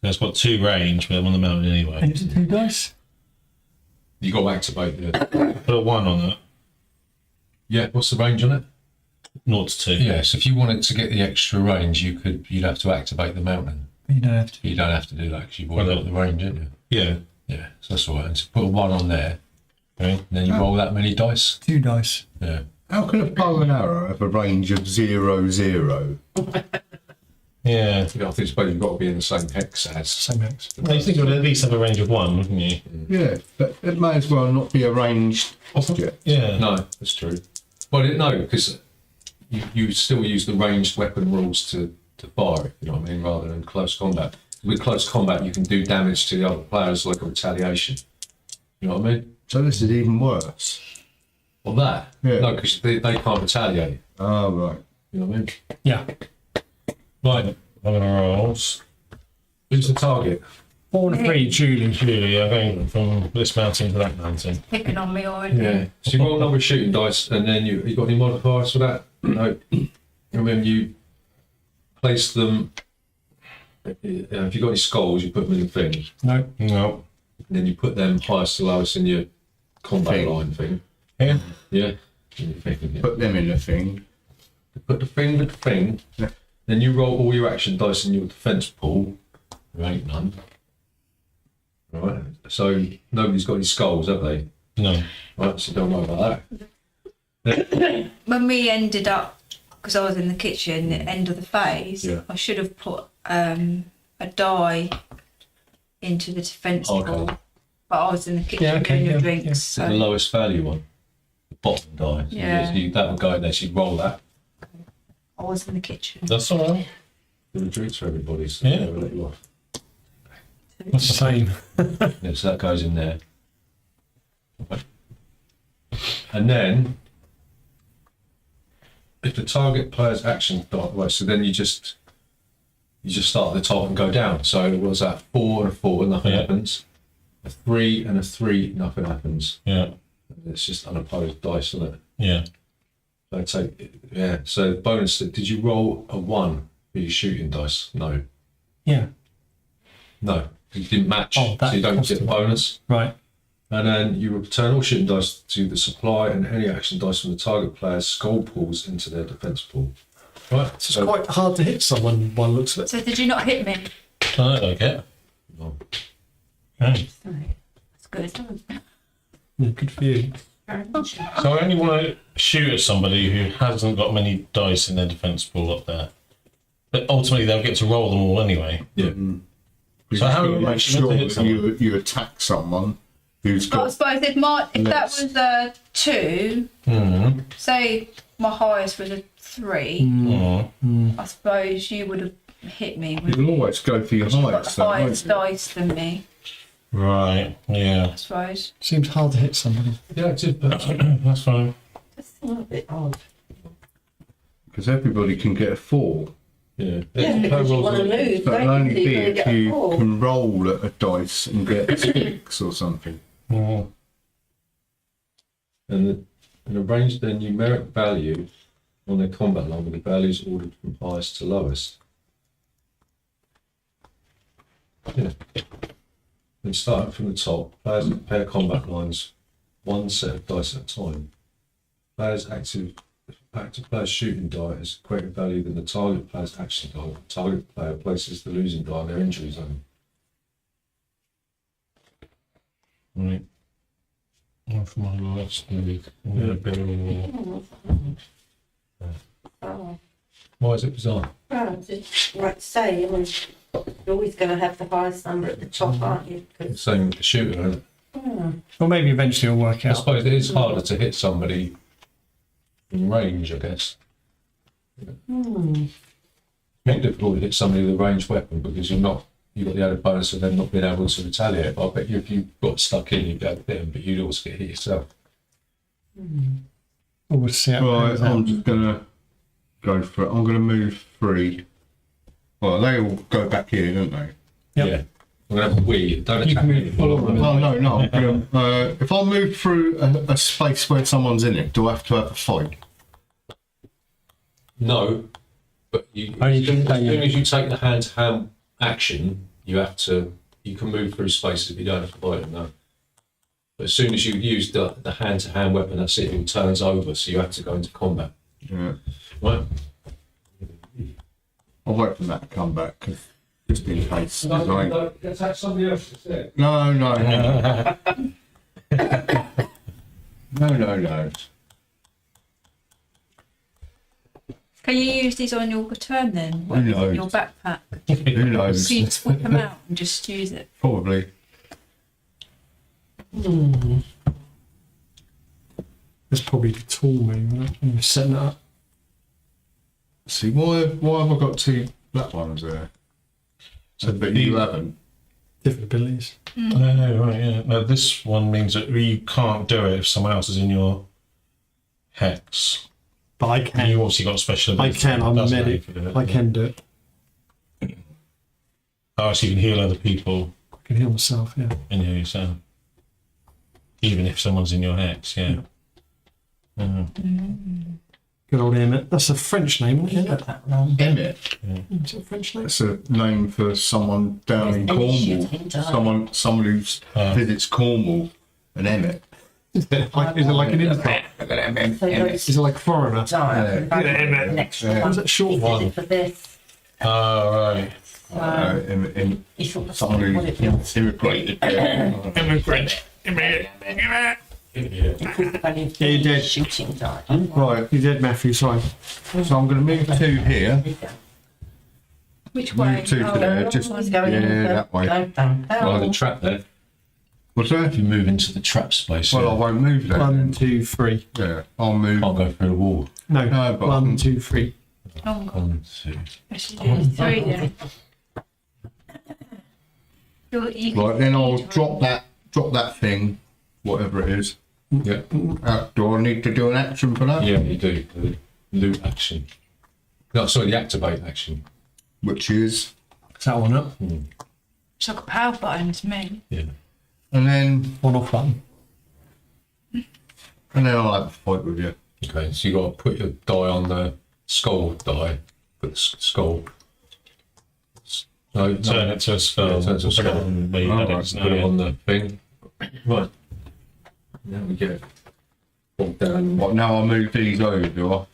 It's got 2 range, but I'm on the mountain anyway. And is it 2 dice? You got to activate the. Put a 1 on it. Yeah, what's the range on it? 0 to 2. Yes, if you wanted to get the extra range, you'd have to activate the mountain. You don't have to. You don't have to do that because you've already got the range, haven't you? Yeah. Yeah, so that's all right. And so put a 1 on there, Okay. and then you roll that many dice. 2 dice. Yeah. How can a bow and arrow have a range of 0, 0? Yeah. I think suppose you've got to be in the same hex as. Same X. Well, you think it would at least have a range of 1, wouldn't you? Yeah, but it may as well not be a ranged object. Yeah. No, that's true. Well, no, because you still use the ranged weapon rules to fire it, you know what I mean, rather than close combat. With close combat, you can do damage to the other players like a retaliation. You know what I mean? So this is even worse. Well, that. Yeah. No, because they can't retaliate. Oh, right. You know what I mean? Yeah. Right. I'm going to roll. Who's the target? 4 and a 3, Julie. Julie, I'm going from this mountain to that mountain. Picking on me already. Yeah. So you roll a number of shooting dice, and then you got any modifiers for that? No. And when you place them, if you've got any skulls, you put them in the thing. No. No. And then you put them highest to lowest in your combat Thing. line thing. Yeah. Yeah. In your thing, yeah. Put them in the thing. Put the thing with the thing. Yeah. Then you roll all your action dice in your defence pool. There ain't none. Right. So nobody's got any skulls, have they? No. Right. So don't worry about that. When we ended up, because I was in the kitchen at the end of the phase, Yeah. I should have put a die into the defence Okay. pool. But I was in the kitchen Yeah, okay, doing the yeah, drinks. yeah. So the So lowest value one, the bottom die. So Yeah. that would go in there. So you roll that. I was in the kitchen. That's all right. Do the drinks for everybody. So Yeah. we'll let you off. It's the same. Yeah, so that goes in there. Okay. And then, if the target player's action die, well, so then you just start at the top and go down. So what was that? 4 and a 4, nothing Yeah. happens. A 3 and a 3, nothing happens. Yeah. It's just unopposed dice, isn't it? Yeah. So So bonus. Did you roll a 1 for your shooting dice? No. Yeah. No. You didn't match, Oh, that so you don't get cost a you. bonus. Right. And then you return all shooting dice to the supply and any action dice from the target player's skull pools into their defence pool. Right? It's quite hard to hit someone by the looks of it. So did you not hit me? I like it. No. Okay. That's good. Yeah, good for you. So I only want to shoot at somebody who hasn't got many dice in their defence pool up there. But ultimately they'll get to roll them all anyway. Yeah. So how you are we make actually sure meant to hit that you attack someone who's But I got suppose if that Let's- was a 2, Mm. say my highest was a 3, Mm. I suppose you would have hit me. you Wouldn't can you? always go for your You've got highest. the though, highest won't you? dice than me, Right. Yeah. I suppose. Seems hard to hit somebody. Yeah, it is. But That's fine. That's a little bit odd. Because everybody can get a 4. yeah. Yeah, because you want to move, So it'll don't only you? be You're gonna if get a you four. can roll at a dice and get a 6 or something. Mm. And the range their numeric value on their combat line with the values ordered from highest to lowest. Yeah. Then starting from the top, players pair combat lines, one set of dice at a time. Active player's shooting die has greater value than the target player's action die. The target player places the losing die in their injury zone. Right. One for my last move. I'm gonna build. Oh, Why is it bizarre? well, just like say, I mean, you're always going to have the highest number at the top, aren't you? 'Cause- Same with the shooter, isn't it? Or maybe eventually it'll work I out. suppose it is harder to hit somebody in range, I guess. It's more difficult to hit somebody with a ranged weapon because you've got the added bonus of them not being able to retaliate. But I bet you if you got stuck in, you'd be able to hit them, but you'd also get hit yourself. We'll see how it Right, plays out. I'm just gonna go for it. I'm gonna move 3. Well, they all go back here, don't they? Yep. Yeah. I'm going to have a wee. Don't You attack can me. move forward. No. I'm gonna, if I move through a space where someone's in it, do I have to have a fight? No, but you, Only as soon if as you take the hand-to-hand action, you can move through spaces, but you don't have to fight them, no. But as soon as you use the hand-to-hand weapon, that's it, it turns over, so you have to go into combat. Yeah. Right? I'll wait for that to come back, 'cause just in case. 'Cause I- attack somebody else instead. No. No. Can you use these on your turn then? Who knows? Your backpack. Who knows? So you just whip them out and just use it. Probably. That's probably the tool move, right? You're setting it up. See, why have I got 2 black ones there? So But the- you haven't. Different abilities. Oh, right, yeah. No, this one means that you can't do it if someone else is in your hex. But I And can. you obviously got a special I ability. can. I'm Doesn't it, medic. if you do it? I can do it. Oh, so you can heal other people I can heal myself, yeah. and heal yourself. Even if someone's in your hex, yeah. Good old Emmett. That's a French name, isn't Got it? that wrong. Emmett. Is it a French name? That's a name for someone down in Cornwall. Shooting die. Someone who visits Cornwall. An Emmett. Is it like an insult? So those Is it like a foreigner? die. Emmett. An extra Yeah. one. Is that short He one? did it for this. Oh, right. He thought that's Someone what it feels. who's immigrated there. Immigrant. He thought the value of Yeah, you did. shooting die. Right, You did, Matthew, sorry. so I'm going to move 2 here. Which way? Move 2 to there. Just He's going in yeah, for- that way. Don't Oh, the trap there. What's that? If you move into the trap space, Well, I won't move there. 1, 2, 3. Yeah, I'll move. can't go through the wall. No, No, but- 1, 2, 3. Oh, 1, 2. let's do 3 then. You can- Right, then I'll drop that thing, whatever it is. Yeah, Do I need to do an action for that? yeah, you do. The loot action. No, sorry, the activate action. Which is, Is that one up? It's like a power button to me. Yeah. and then On off button. I'll have a fight with you. Okay, so you got to put your die on the skull die. Put the skull. No, Turn it to a skull. Yeah, turn it to a skull. Where you Oh, had it right, just Put it now. on the thing. Right. Now we get it. Pull down. What, now I'll move these over, do I?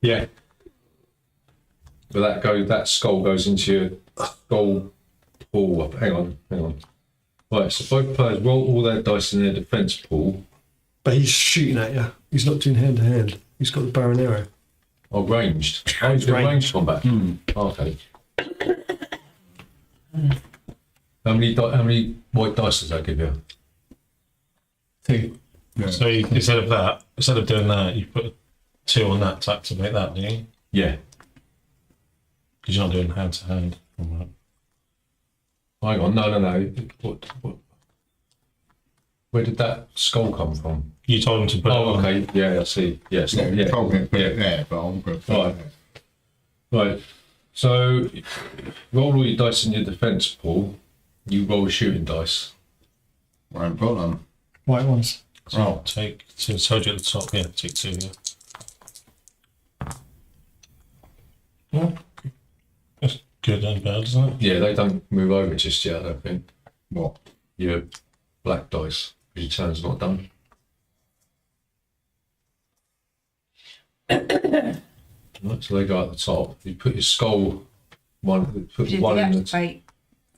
Yeah. But that skull goes into your skull pool. Hang on. Right, so both players roll all their dice in their defense pool. But he's shooting at you. He's not doing hand to hand. He's got the bow and arrow. Oh, ranged. Oh, he's got ranged combat. Okay. How many white dice does that give you? 2. Yeah. So instead of doing that, you put 2 on that to activate that, do you? Yeah. Because you're not doing hand to hand. Hang on, no. What? Where did that skull come from? You told him to put it Oh, on. okay. Yeah, I see. Yes. Yeah, you told me to put it yeah. there, but I'm going to put Right. it there. Right. So roll all your dice in your defense pool. You roll shooting dice. I haven't got them. White ones. So take 2. Told you at the top, yeah, take 2, yeah. Yeah. That's good and bad, isn't it? Yeah, they don't move over just yet, I don't think. What? your black dice because your turn's not done. Right, so they go at the top. You put your skull one. Put You did one the in the activate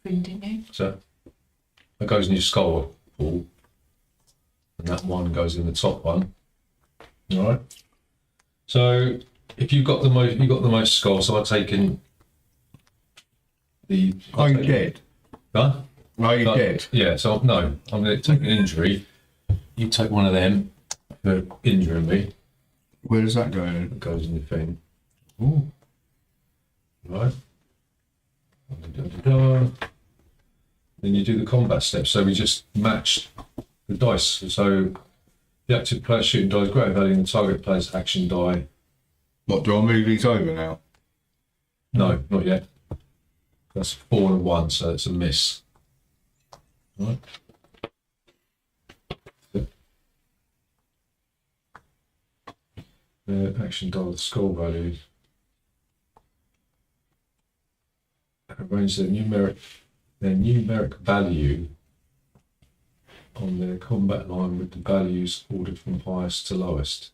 thing, didn't you? so that goes in your skull pool, and that one goes in the top one. All right. So if you've got the most skulls. So I've taken the. Are you dead? Huh? Are you No, dead? Yeah. So no, I'm going to take an injury. You take one of them for injuring me. Where does that go in? It goes in the thing. Ooh. Right. Da-da-da-da. Then you do the combat steps. So we just match the dice. So the active player's shooting die is greater value than the target player's action die. What, do I move these over now? No, not yet. That's 4 and 1, so it's a miss. Right. The action die with skull value. Arrange their numeric value on their combat line with the values ordered from highest to lowest.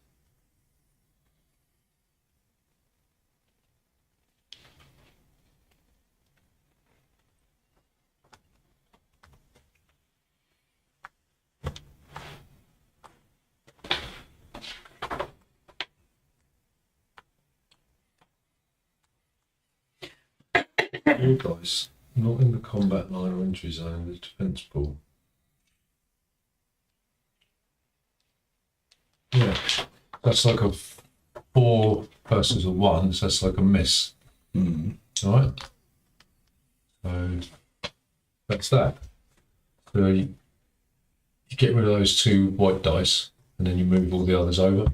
All dice not in the combat line or entry zone in the defense pool. Yeah, that's like a 4 versus a 1, so that's like a miss. Mm. All right. So that's that. So you get rid of those 2 white dice, and then you move all the others over.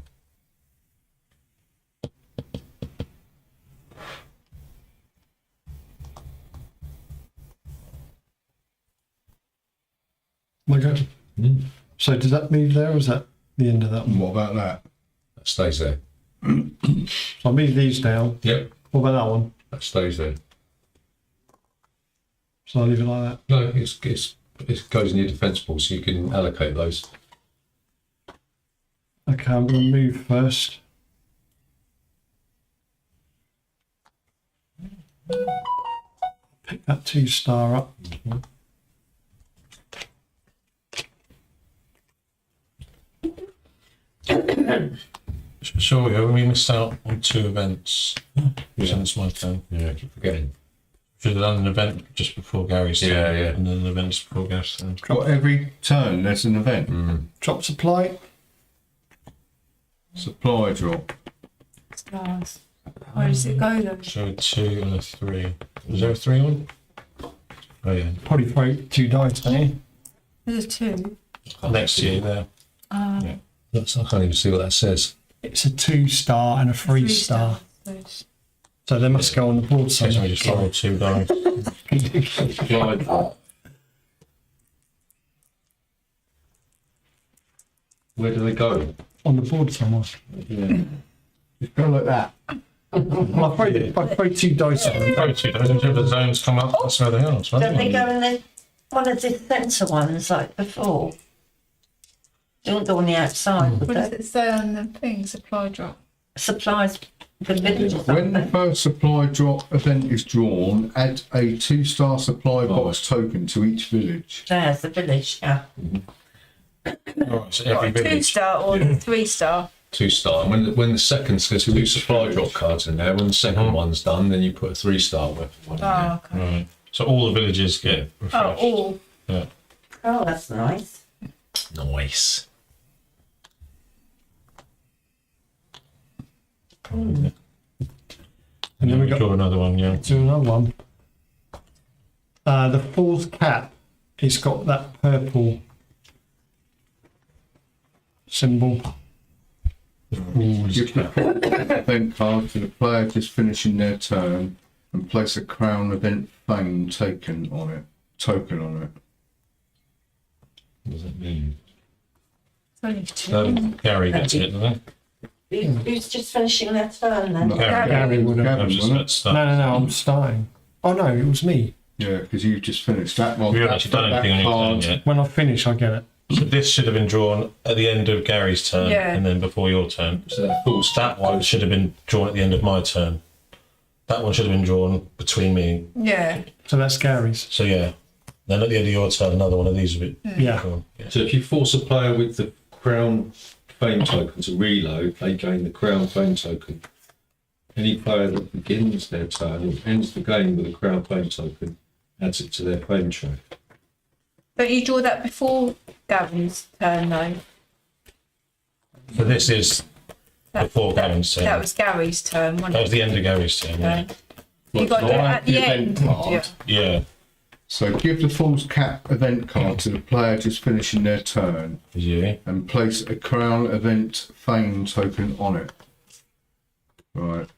My go. Mm. So does that move there, or is that the end of that And one? what about that? That stays there. So I move these down. Yep, What about that one? that stays there. So I leave it like that. No, it goes in your defense pool, so you can allocate those. Okay, I'm going to move first. Pick that 2-star up. Sure, we missed out on 2 events. Yeah. Since my turn. Yeah, I keep forgetting. Should have done an event just before Gary's turn. Yeah, yeah. And then an event just before Gary's turn. What, every turn there's an event? Mm. Drop supply. Supply drop. Stars. Where does it go then? So a 2 and a 3. Was there a 3 on? Oh yeah. Probably throw 2 dice, don't you? There's 2. Next to you there. Yeah. I can't even see what that says. It's a 2-star and a 3-star. So they must go on the board So somewhere. we just roll 2 dice. Where do they go? On the board somewhere. Yeah. Just go like that. Well, if I throw 2 dice on them, Throw 2 dice until the zones come up. That's where they are. Right? Don't they go in the one of the centre ones like before? They don't go on the outside, would What does they? it say on the thing? Supply drop. Supplies the villages. When the don't they? first supply drop event is drawn, add a 2-star supply box token to each village. There's the village, yeah. Alright, so every What, a village. 2-star or 3-star? 2-star. And when the second, there's 2 supply drop cards in there. When the second one's done, then you put a 3-star weapon one in there. Oh, okay. Right. So all the villages get Oh, refreshed. all. Yeah. Oh, that's nice. Nice. and then we got draw another one, yeah. do another one. The 4th cap, it's got that purple symbol. Give the event card to the player just finishing their turn and place a crown event fame token on it. What does that mean? It's only 2. Gary gets it, doesn't Who's just finishing their turn then? No, Gary. Gary would have. he? Gavin, I'm just wasn't about to start. No, I'm starting. Oh no, it was me. Yeah, because you've just finished that one. We haven't actually done anything on your turn yet. When I finish, I get it. So this should have been drawn at the end of Gary's turn, Yeah. and then before your turn. So that full That one should have been drawn at the end of my turn. That one should have been drawn between me. Yeah. So that's Gary's. So yeah. Then at the end of your turn, another one of these will be Yeah. drawn. Yeah. So if you force a player with the crown fame token to reload, they gain the crown fame token. Any player that begins their turn or ends the game with a crown fame token adds it to their fame track. Don't you draw that before Gavin's turn though? So this is before Gavin's turn. That was Gary's turn, wasn't That it? was the end of Gary's turn. Yeah. Okay. You got to do it at the end. Yeah. Yeah. So give the Fool's Cap event card to the player just finishing their turn Yeah. and place a Crown Event Fame token on it. Right.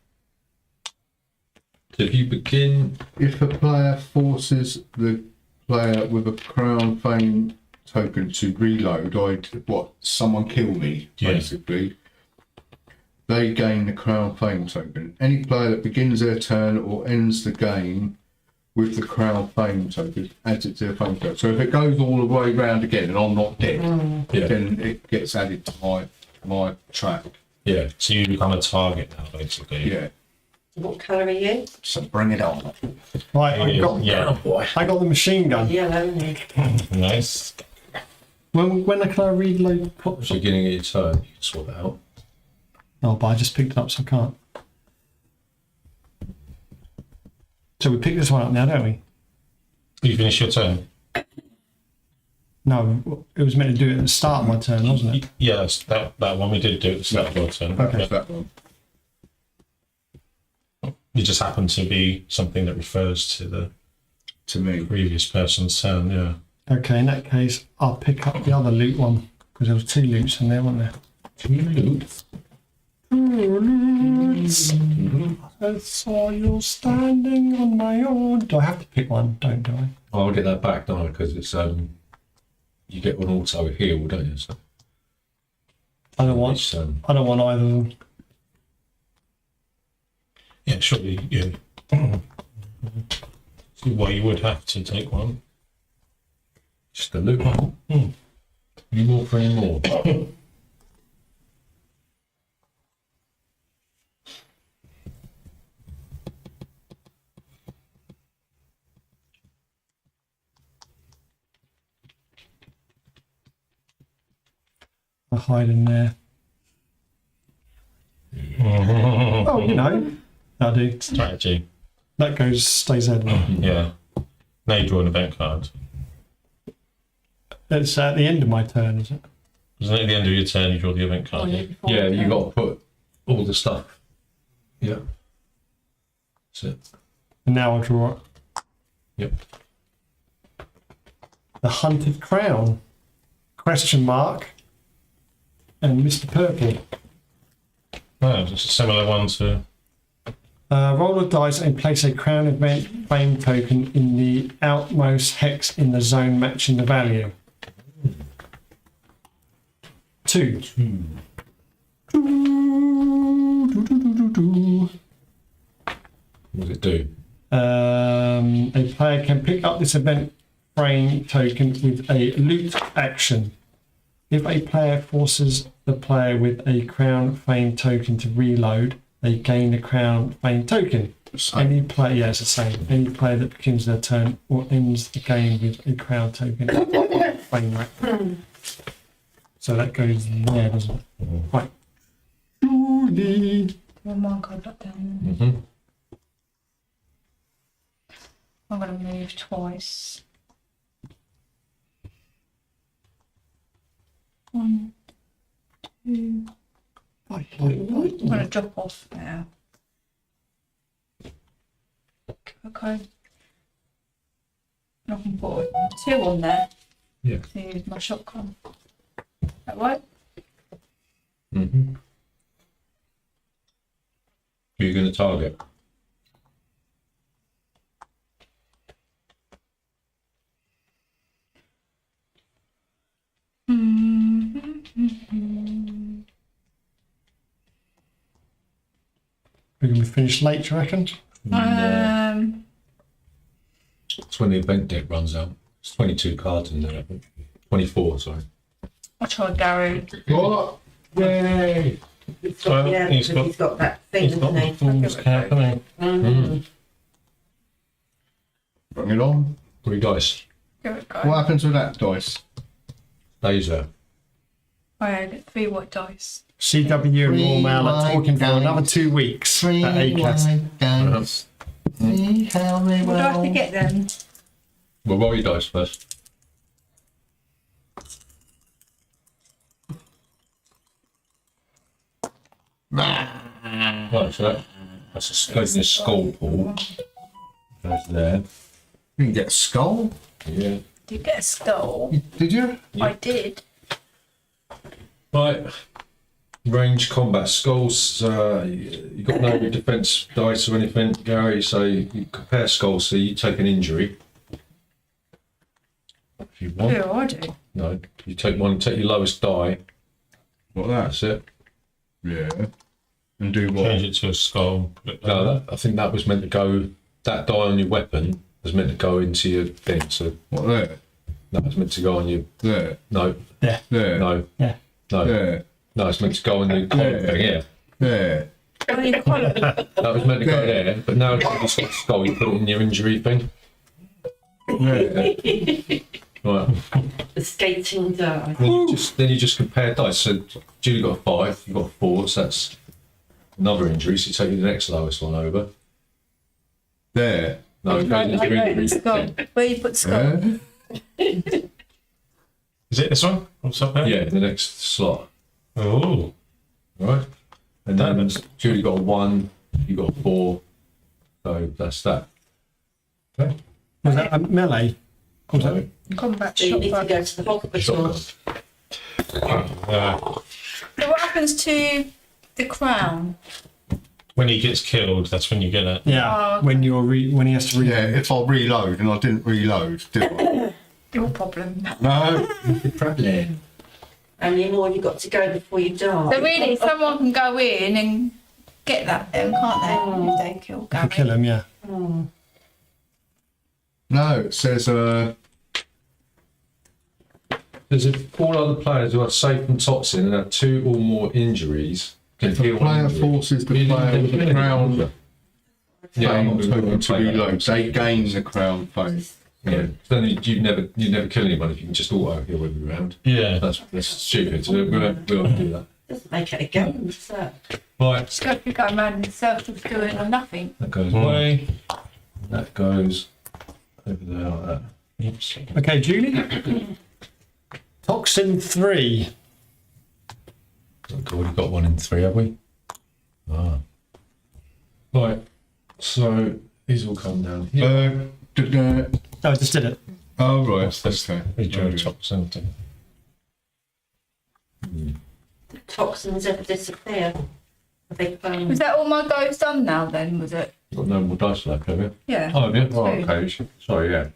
So if you begin, If a player forces the player with a Crown Fame token to reload, someone kill me, Yeah. basically, they gain the Crown Fame token. Any player that begins their turn or ends the game with the Crown Fame token adds it to their fame token. So if it goes all the way round again and I'm not dead, yeah, then it gets added to my track. yeah. So you become a target now, basically. Yeah. What colour are you? So bring it on. Right, Yeah. I got the machine gun. Yellow. Nice. When can I reload? Beginning of your turn, you can swap it out. Oh, but I just picked it up, so I can't. So we pick this one up now, don't we? You finish your turn. No, it was meant to do it at the start of my turn, wasn't it? Yeah, that one we did do at the start of your turn. Okay. Yeah. That one. It just happened to be something that refers to the To me. previous person's turn. Yeah. Okay, in that case, I'll pick up the other loot one because there was 2 loots in there, wasn't there? 2 loot. I saw you standing on my own. Do I have to pick one? Don't do I? I'll get that back, don't I? Because it's you get one auto heal, don't you? So I don't want. it's, I don't want either of them. Yeah, surely. Yeah. See why you would have to take one. just a loot. Any more for any more? I hide in there. Oh, you know, I do. Strategy. That goes, stays there. Yeah. Now you draw an event card. It's at the end of my turn, is it? Isn't it at the end of your turn you draw the event card? Yeah, you got to put all the stuff. Yeah. That's it. And now I draw it. Yep. The Hunted Crown? Question mark. And Mr. Purple. Oh, it's a similar one to. Roll a dice and place a crown event fame token in the outmost hex in the zone matching the value. 2. What does it do? A player can pick up this event frame token with a loot action. If a player forces the player with a crown fame token to reload, they gain a crown fame token. Any player, yeah, it's the same. Any player that begins their turn or ends the game with a crown token fame rack. So that goes there, doesn't it? Right. Julie. One mark I've got down. Mm-hmm. I'm going to move twice. 1, 2. I'm going to drop off now. Okay. I can put 2 on there. Yeah. To use my shotgun. That right? Mm-hmm. Who are you going to target? We're going to be finished late, do you reckon? Um, It's when the event deck runs out. It's 22 cards in there, I think. 24, sorry. I'll try Gary. What? Yay! He's got, Well, yeah, he's because got- he's got that thing, He's got hasn't the he? fool's cap, hasn't he? Bring it on. 3 dice. Give it a go. What happens with that dice? Laser. I had 3 white dice. CW and Royal Mail are talking for Three another 2 weeks at A-Class. dice. See how they What do I have to roll. get then? Well, roll your dice first. Right, so that's goes in the skull pool. Goes there. You can get a skull. Yeah. Did you get a skull? Did you? I did. Right. Range combat skulls. You got no defense dice or anything, Gary. So you compare skulls. So you take an injury. If you want. Yeah, I do. No, you take one. Take your lowest die. What that? That's it. Yeah. And do what? Change it to a skull. No, that, I think that was meant to go. That die on your weapon was meant to go into your thing. So What there? that was meant to go on your. There. No, There. no, Yeah. no. There. No, it's meant to go on your collar thing. Yeah, There. I need a collar. that was meant to go there. But now it's got skull. You put it in your injury thing. There. Right. The skating die. Then you just compare dice. So Julie got a 5. You got a 4. So that's another injury. So you take the next lowest one over. There. No, it goes into your injury Skull. thing. Where you put skull? There. Is it this one? What's up there? Yeah, the next slot. Oh. Right. And then Damage. Julie got a 1. You got a 4. So that's that. Okay. Was that a melee? Was that? Combat So you need to shotgun. go to the hospital. So what happens to the crown? When he gets killed, that's when you get it. Yeah, Oh, when you're when he has to Yeah, if I reload and I didn't reload, did I? your problem. No. How many more have you got to go before you die? So really, someone can go in and get that then, can't they? If they kill Gary. kill him, yeah. No, it says There's all other players who are safe from toxin and have 2 or more injuries can the heal one player injury. forces the player with the crown Yeah, I'm fame not token to play that. reload. They gain the crown fame. Yeah. Then you never kill anyone if you can just auto heal every round. Yeah. That's stupid. So we won't do that. Doesn't make it a game, so. Right. Just go keep going around in circles doing nothing. That goes away. That goes over there like that. Oops. Okay, Julie. Toxin 3. We've already got 1 in 3, have we? Ah. Right. So these all come down here. Oh, I just did it. Oh, right. That's Okay. Rejoin toxin. The toxins ever disappear. Have they found? Was that all my goes done now then, was it? Got no more dice left, have you? Yeah. Oh, have you? Oh, Two. okay. Sorry, yeah.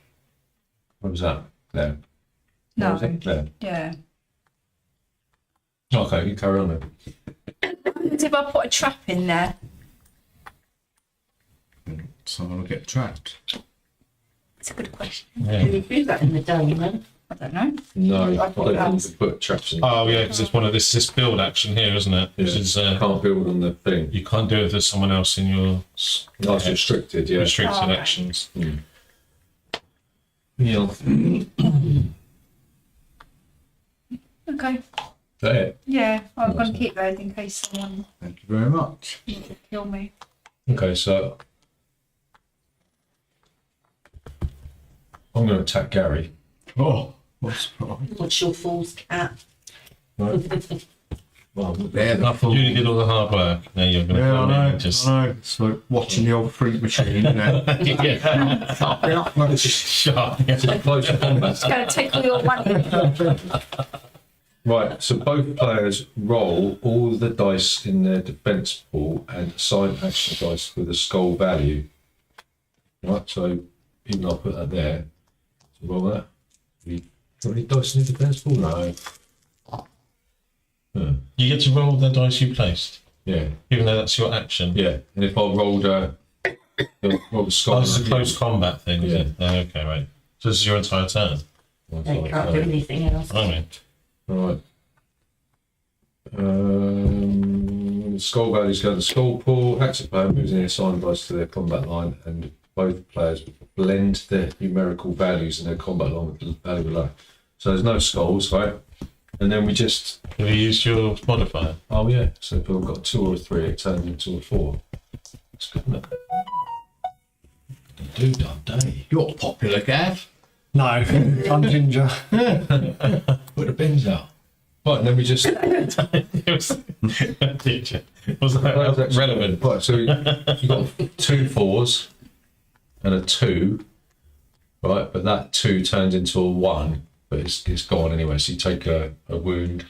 What was that? There. No. What was it? There. Yeah. Okay, you carry on then. What if I put a trap in there? Someone will get trapped. It's a good question. Do Yeah. you do that in the day, then? I don't know. No, I I thought don't that think was- you put traps in. Oh yeah, because it's one of this build action here, isn't it? Yeah. Which is You can't build on the thing. you can't do it if there's someone else in your No, it's restricted, yeah. restricted Oh, okay. actions. Yeah. Okay. Is that it? Yeah, I'm going to keep those in case someone Thank you very much. wants to kill me. Okay, so I'm going to attack Gary. Oh, what a surprise. What's your fool's cap? Right? Well, They're the You really did all the hard work. Now you're going to Yeah, come in I know. and just. I know. It's like watching the old fruit machine, isn't it? yeah. Sharp. it's a close combat. It's going to take all your money. Right, so both players roll all the dice in their defense pool and assign action dice with a skull value. Right, so even I'll put that there. So roll that. How many dice in the defense pool? No. You get to roll the dice you placed, Yeah, even though that's your action. yeah. And if I rolled a Well, the skull. Oh, this is a close combat thing, is Yeah. it? Oh, okay, right. So this is your entire turn. You can't do anything else. Okay. Right. Skull values go to the skull pool. Active player moves any assigned dice to their combat line, and both players blend their numerical values in their combat line with the value below. So there's no skulls, right? And then we just, Have you used your modifier? oh yeah, so if we've got a 2 or a 3, it turns into a 4. That's good, isn't it? Do-dum-day. You're popular, Gav. No, I'm ginger. Put the bins out. Right, and then we just, Was that relevant? right, so you've got 2 4s and a 2, right? But that 2 turns into a 1, but it's gone anyway. So you take a wound.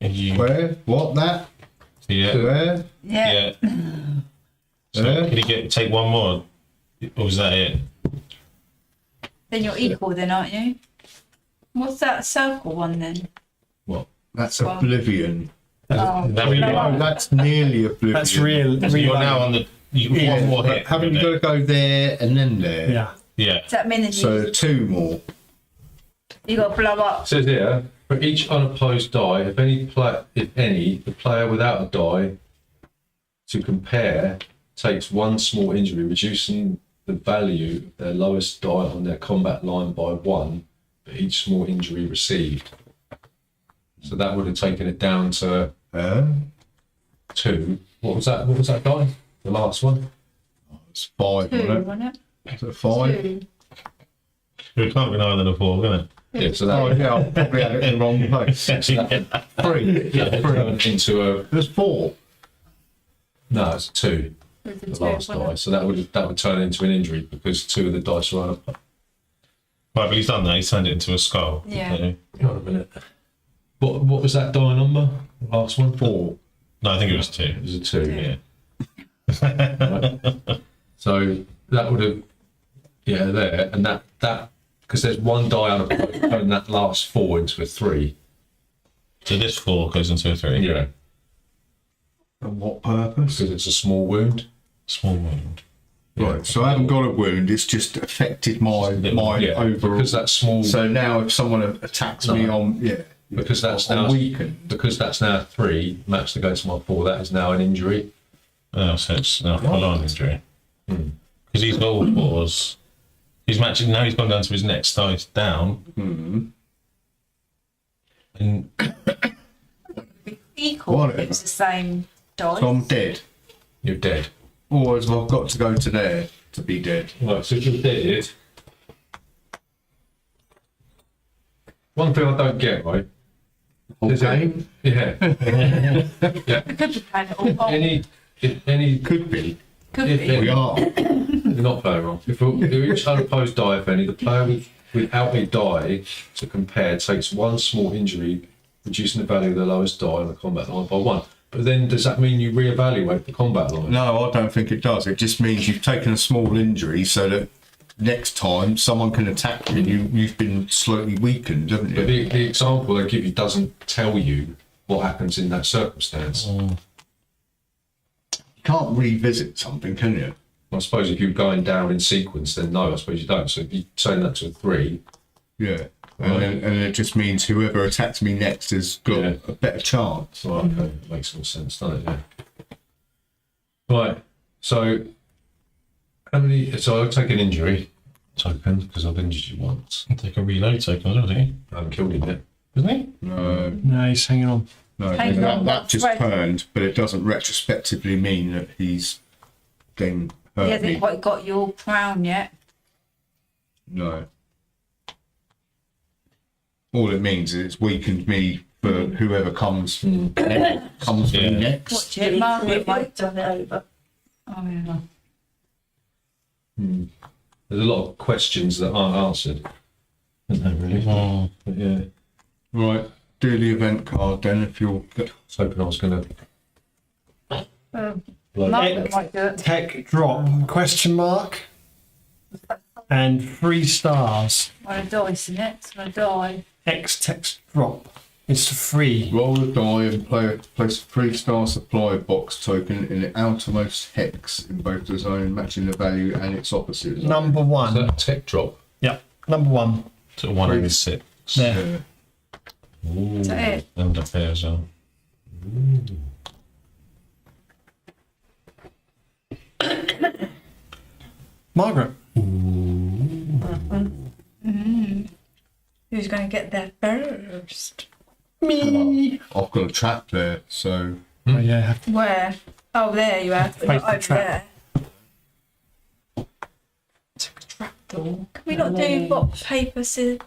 And you, Where? What? That? yeah, Where? Yeah. yeah. So can you take one more? Or was that it? Then you're equal, then, aren't you? What's that circle one then? What? That's Well- oblivion. Oh, That we No, that's nearly oblivion. That's real. So you're now on the. You can Yeah, one more but hit. haven't you got to go there and then there? Yeah. Yeah. does that mean that So 2 more. you got to blow up? It says here, for each unopposed die, if any, the player without a die to compare takes 1 small injury, reducing the value of their lowest die on their combat line by 1 for each small injury received. So that would have taken it down to 2. What was that? What was that die? The last one? It's 5, 2, wasn't it? wasn't Is it it? 5? 2. It can't be higher than a 4, can it? Yeah, so Oh, that yeah, I probably had it in the wrong place. 3. would turn into a, There's 4. no, it's 2. There's a The 2, last wasn't die. it? So that would turn into an injury because 2 of the dice are on Right, but he's done that. He's turned it into a skull. Yeah. So- Hang on a minute. What was that die number? The last one? 4. No, I think it was 2. It was a 2. Yeah. Right. So that would have, yeah, there, and that because there's 1 die on a turn that last 4 into a 3. So this 4 goes into a 3. Yeah, For what purpose? because it's a small wound. Small wound. Right, so I haven't got a wound, it's just affected my Yeah, overall. because that's small. So now if someone attacks me on, because that's on now weakened. because that's now 3 matched against my 4. That is now an injury. Oh, so it's now full-on injury. Because he's got all 4s. He's matching, now he's gone down to his next dice down. And Equal. Whatever. It was the same dice. So I'm dead. You're dead. Or have I got to go to there to be dead? Right, so if you're dead, one thing I don't get, right? Is it- Okay. Yeah. You could be playing it all wrong. Any Could be. Could if be. any- We are. You're not playing wrong. If each unopposed die, if any, the player without a die to compare takes 1 small injury, reducing the value of the lowest die on the combat line by 1. But then does that mean you reevaluate the combat line? No, I don't think it does. It just means you've taken a small injury so that next time someone can attack you and you've been slightly weakened, haven't But you? the example they give you doesn't tell you what happens in that circumstance. You can't revisit something, can you? I suppose if you're going down in sequence, then no, I suppose you don't. So if you turn that to a 3, Yeah. And it just means whoever attacks me next has got Yeah. a better chance. well, okay, it makes more sense, doesn't it? Yeah. Right. So how many? So I'll take an injury token because I've injured you once. take a reload token, doesn't he? I haven't killed him yet. Isn't he? No, No, he's hanging on. Hang on, that just right. turned, but it doesn't retrospectively mean that he's then He hurt hasn't me. quite got your crown yet. No. All it means is it's weakened me for whoever comes for me Yeah. next. Watch it, Margaret might. Done it over. Oh, yeah. There's a lot of questions that aren't answered. Isn't there really? Oh, But yeah. Right, do the event card then if you'll get. I was hoping I was going to. Margaret might do it. Tech drop? Question mark. And 3 stars. On a dice, isn't it? It's on a die. X text drop. It's free. Roll a die and place a 3-star supply box token in the outermost hex in both the zone, matching the value and its opposite zone. Number Is one. that a tech drop? Yep. Number one. So 1 over 6. There. Ooh. Is that it? And up here as well. Margaret. Who's going to get there first? Me. I've got a trap there, so Oh, yeah, have to Where? Oh, there you are. Face Not the over trap. there. Trapdoor. Can we not do what paper, scissors?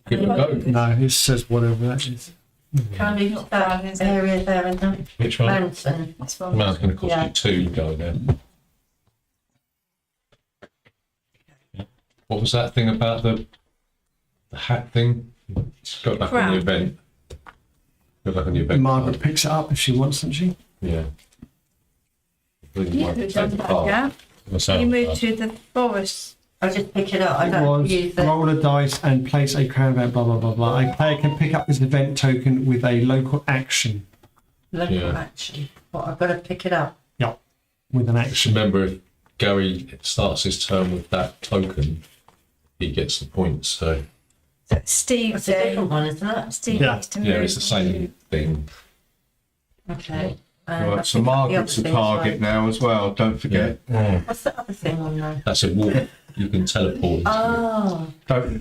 Give it a go. No, it says whatever that is. Can we Not that fun, is it? area there and that Which one? mountain? That's The fine. mountain's going to cost Yeah. you 2 to go there. What was that thing about the hat thing? Just go back on Crown. the event. Go back on the event. Margaret picks it up if she wants, doesn't she? Yeah. You could have done that, yeah. What's You that? moved to the forest. I just pick it up. I It don't was use it. roll a dice and place a crown event, blah, blah, blah, blah. A player can pick up this event token with a local action. Local Yeah. action. What, I've got to pick it up. Yep. With an Just action. remember, if Gary starts his turn with that token, he gets the points. So Steve It's a different one, isn't it? Steve Yeah. needs to move. yeah, it's the same thing. Okay. right, so Margaret's a target now as well. Don't forget. What's the other thing on there? That's a walk. You can teleport. Into Oh,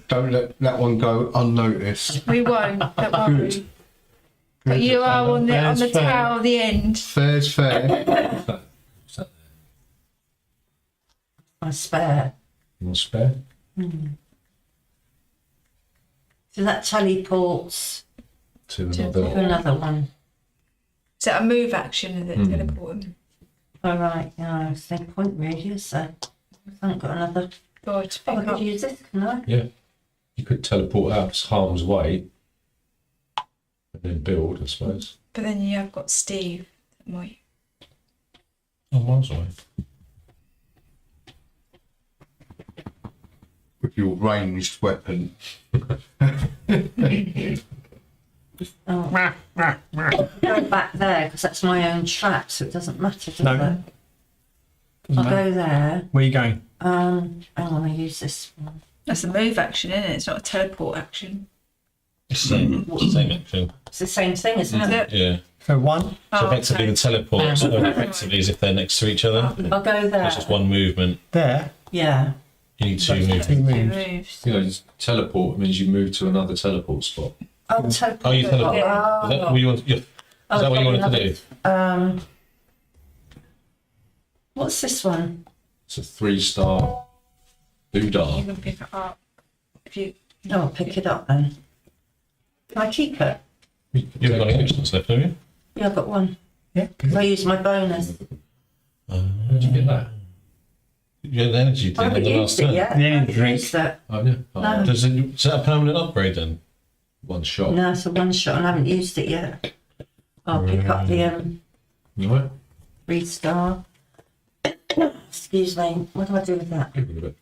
Don't let that one go unnoticed. We won't. Don't worry. But you are on the Fair's fair. tower of the end. Fair's fair. Is that my spare. your spare? So that teleports To To another. to another one. Is that a move action? Is it teleporting? All right. Yeah, it's no point really, is there? I haven't got another. Or to Oh, I pick could up? use this, can I? Yeah. You could teleport out of harm's way and then build, I suppose. But then you have got Steve. That might. Oh, miles away. With your ranged weapon. Oh. Go back there because that's my own trap, so it doesn't matter, does No. it? Doesn't I'll matter. go there. Where are you going? I want to use this one. That's a move action, isn't it? It's not a teleport action. It's the same, it's the same action. It's the same thing, isn't Is it? it? Yeah. So one. So Oh, effectively, okay. the teleport so effectively is if they're next to each other. I'll go there. It's just one movement. There. Yeah. You need 2 That's movements. two Two moves. moves. You know, just teleport means you move to another teleport spot. Oh, teleport. Oh, you teleport. Yeah. Is that what you want? Is that what you wanted to do? What's this one? It's a 3-star You doodah. can pick it up. If you. Oh, I'll pick it up then. Can I keep it? You haven't got any actions left, have you? Yeah, I've got one. Yeah. Because I used my bonus. Where'd you get that? You had an energy I thing on haven't the last used it turn. yet. The I haven't energy drink. used it. Oh, yeah. Oh, No. Is that a permanent upgrade then? one shot. No, it's a one shot and I haven't used it yet. I'll pick up the Right. 3-star. Excuse me. What do I do with that? Give it a bit.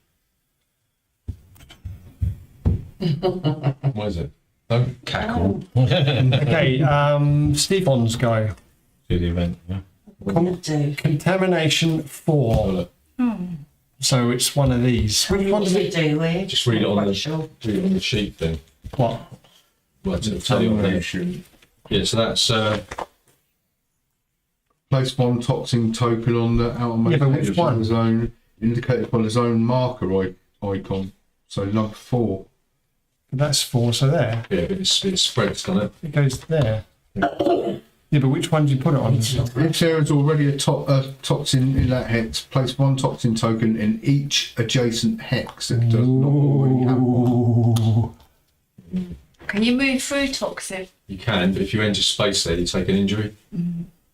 What is it? Don't cackle. Okay. Stephen's go. Do the event. Yeah. What do I do? Contamination Oh, 4. look. So it's one of these. What Which one do does we it? do? We Just read it on the Sure. read it on the sheet then. What? Right, it'll tell you on there. Contamination. Yeah, so that's Place one toxin token on the outermost Yeah, but edge which of one? the zone, indicated by the zone marker icon. So number 4. That's 4. So there. yeah, but it's spreads, doesn't it? It goes there. Yeah, but which one do you put it on? If there is already a toxin in that hex, place one toxin token in each adjacent hex that does not already have one. Ooh. Can you move through toxic? You can, but if you enter space there, you take an injury.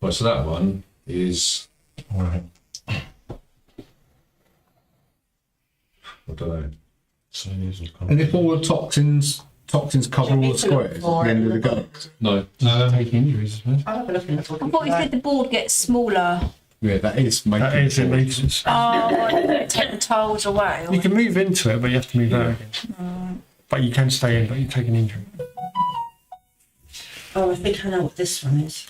Right, so that one is Alright. I don't know. So these will come. And if all the toxins cover all the squares at the end of the game. No, Take injuries, I suppose. I'll have a look in the book. I thought you said the board gets smaller. Yeah, that is making That is, it makes it. Oh, take the tiles away. You can move into it, but you have to move out again. But you can stay in, but you take an injury. Oh, I think I know what this one is.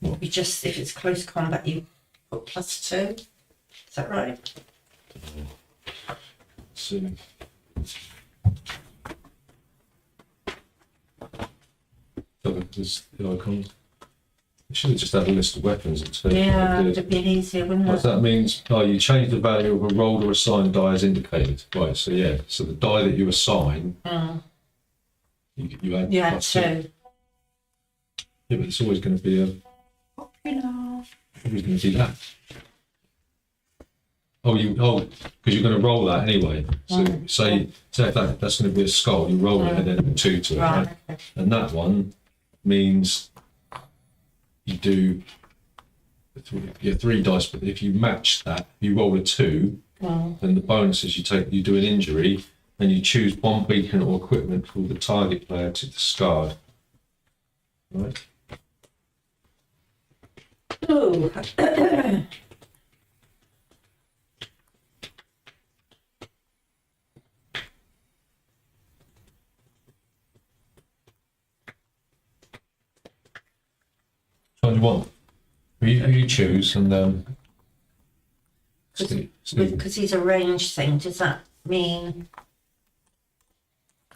You just, if it's close combat, you put +2. Is that right? So, there's the icons. You should have just had a list of weapons. Yeah, it would have been easier, wouldn't What it? that means, you change the value of a rolled or assigned die as indicated. Right, so yeah, so the die that you assign, you add Yeah, plus 2. Yeah, but it's always going to be always going to be that. Because you're going to roll that anyway. So say if that's going to be a skull, you roll it and then add 2 to it, right? Okay. And that one means you do three dice, but if you match that, you roll a 2, then the bonus is you do an injury and you choose one beacon or equipment for the target player to discard. Right? Ooh. So what do you want? You choose and Because he's a range thing, does that mean?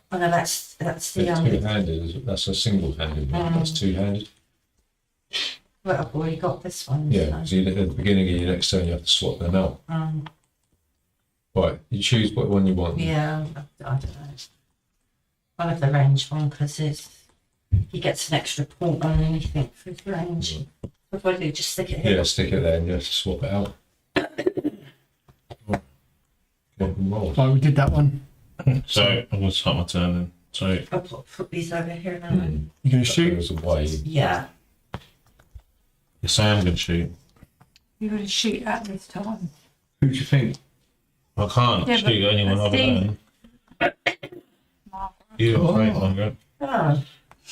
Oh no, that's the it's two-handed. That's a single-handed one. That's two-handed. Well, I've already got this one. Yeah, so at the beginning of your next turn, you have to swap them out. Right, you choose what one you want. Yeah, I don't know. One of the range one because he gets an extra point on anything for his range. If I do, just stick it here. Yeah, stick it there and you have to swap it out. Roll. Right, we did that one. So I'm going to start my turn then. So I'll put these over here now. You're going to That shoot. goes away. Yeah. yes, I am going to shoot. You're going to shoot at this time. Who do you think? I can't Yeah, shoot but anyone I other think- than you. Right, Margaret. Oh,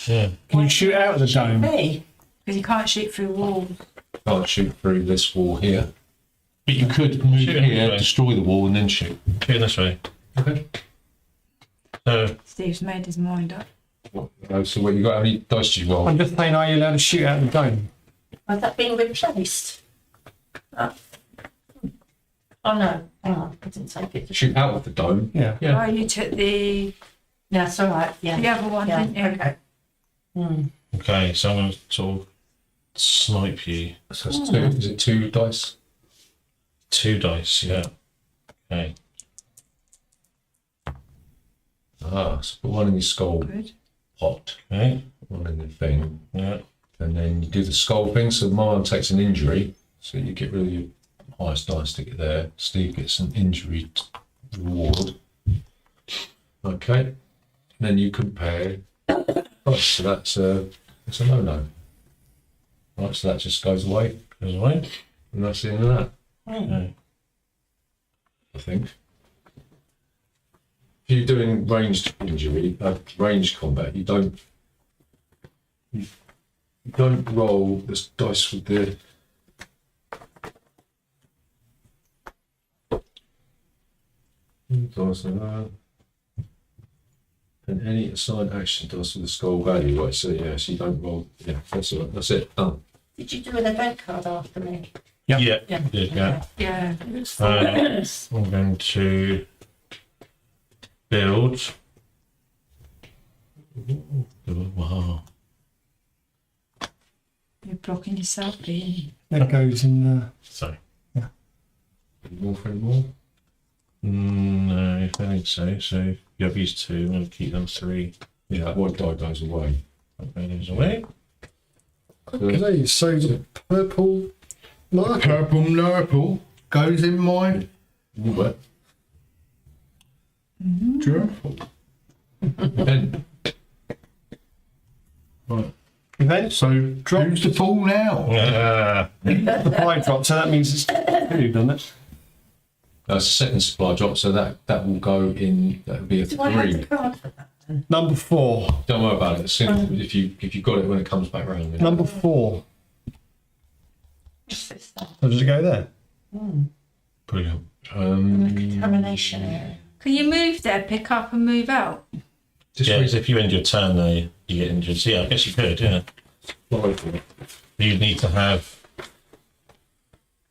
Yeah. Can you shoot out of the dome? me. Because you can't shoot through walls. Can't shoot through this wall here. But you could move Shoot here, destroy the wall, and then shoot. Shoot this way. Okay. So Steve's made his mind up. So what you got? How many dice do you roll? I'm just saying, are you allowed to shoot out of the dome? Has that been replaced? Oh no, hang on, I didn't take it. Shoot out of the dome. Yeah. Yeah. Oh, you took the Yeah, it's all right. Yeah. other one, Yeah. didn't you? Okay. okay, so I'm going to sort of snipe you. So it's two. Is it 2 dice? 2 dice. Yeah. Okay. So put one in your skull Good. pot, Okay. one in the thing, Yeah. and then you do the skull thing. So mine takes an injury, so you get rid of your highest dice, stick it there. Steve gets an injury reward. Okay. And then you compare. Right, so that's a no-no. Right, so that just goes away, Goes away. and that's the end of that. Okay. I think. If you're doing ranged injury, ranged combat, you don't roll this dice with the dice like that. And any assigned action dice with the skull value, right? So yeah, so you don't roll. Yeah, that's all right. That's it. Done. Did you do an event card after me? Yep. Yeah. Yeah. Did, yeah. Yeah. I'm going to build. Wow. You're blocking yourself in. That goes in the. Sorry. Any more for any more? No, I think so. So you have these 2. I'm going to keep them 3. Yeah, that one die goes away. Okay, those away. Okay, so the purple marker. Purple goes in my What? journal. Then Right. Event. So who's the pool now? The pie drop, so that means it's 2, doesn't it? that's a second supply drop, so that will go in. That will be a Do I have 3. the card for that? Number 4. Don't worry about it. As soon if you got it when it comes back round. Number 4. Just this stuff. So does it go there? Brilliant. Contamination area. Can you move there, pick up and move out? Just Yeah, read so if you end your turn there, you get injured. So, yeah, I guess you could, yeah. You'd need to have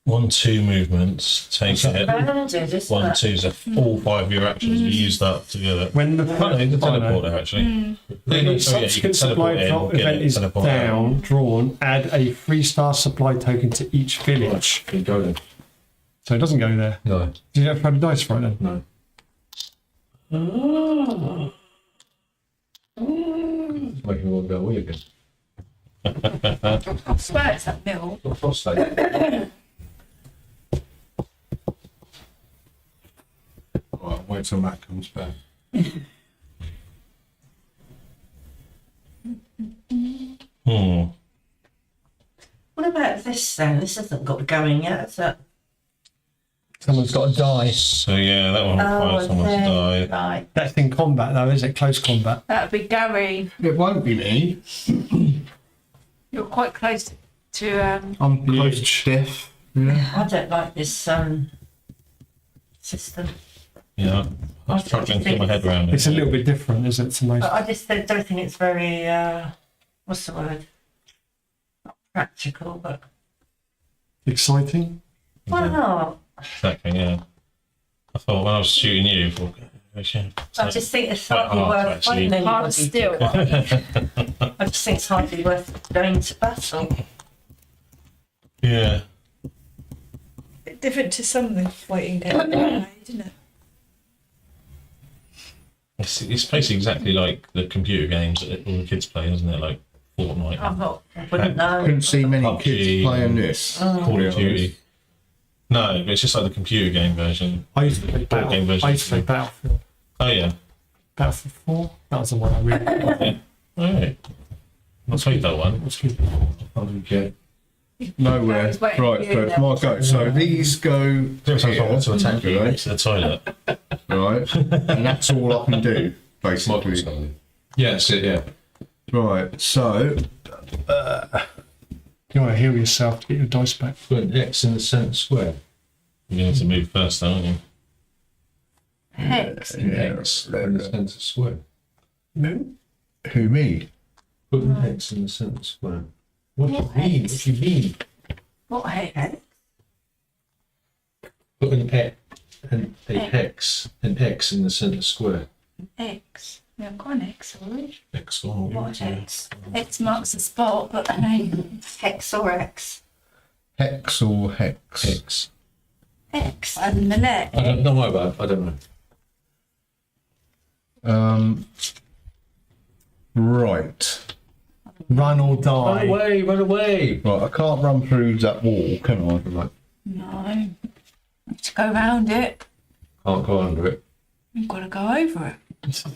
1-2 movements, take it. Rounded, isn't 1, it? 2, so all 5 of your actions, you use that together. When the Oh, no, the teleporter, actually. When the So, yeah, you can subsequent supply teleport in, drop get event it, is teleport out. down, drawn, add a 3-star supply token to each village. Can you go then? So it doesn't go there. No. Do you have to have a dice for it then? No. It's making me want to go away again. I swear it's that mill. Got prostate. Right, wait till Matt comes back. Hmm. What about this then? This hasn't got going yet, has it? Someone's got to die. So, yeah, that one requires someone to die. Right. That's in combat though, is it? Close combat. That'd be Gary. It won't be me. You're quite close to. I'm close to death. Yeah. I don't like this system. Yeah, I'm struggling to get my head around it. It's a little bit different, isn't it? To most. But I just don't think it's very, what's the word? Not practical, but Exciting. why not? Exactly, yeah. I thought when I was shooting you, I thought, oh, shit. I just think it's quite hardly hard, worth actually. fighting Hard anybody. still. I just think it's hardly worth going to battle. Yeah. Bit different to some of the fighting games, isn't it? It's basically exactly like the computer games that all the kids play, isn't it? Like Fortnite, I'm not, I wouldn't know. Couldn't see many PUBG, kids playing this. Call of Duty. No, but it's just like the computer game version. I used to play Board game version. I used to play Battlefield. Oh, yeah. Battlefield 4. That was the one I really liked. Alright. I'll take that one. That's good. Okay. Nowhere. Gary's Right, waiting for you so it's my go. So these go Every time I want to attack you, here, it's to the toilet. right? And that's all I can do, basically. Yeah, that's it, yeah. Right, so You want to heal yourself to get your dice back. Put an X in the centre square. You need to move first, though, don't you? Hex. An X in the centre square. who me? Put an X in the centre square. What do you What mean? X? What do you mean? What hex? Put a hex, an X in the centre square. X. We haven't got an X, have we? X or What X? X marks the spot, but hey, Hex or X? Hex or hex? X. X. And the neck. Don't worry about it. I don't know. Right. Run or Run die. away, run away. Right, I can't run through that wall, can I? Right. No. To go round it, Can't go under it. you've got to go over it.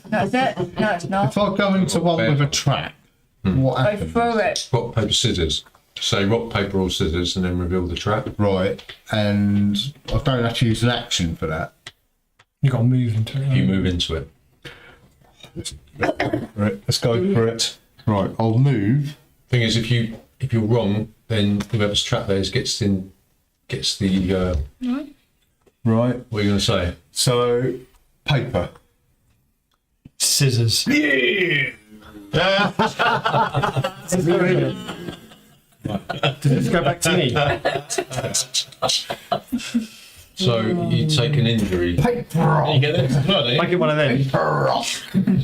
That's it. No, it's not. If I go into one with a trap, what Go happens? through it. Rock, paper, scissors. Say rock, paper, or scissors and then reveal the trap. Right, and I don't have to use an action for that. You got to move into it. You move into it. Right, let's go for it. Right, I'll move. Thing is, if you're wrong, then whoever's trapped there gets the Right, what are you going to say? so paper. Scissors. Does this go back to me? So you take an injury. You get it? No, don't you? I get one of them.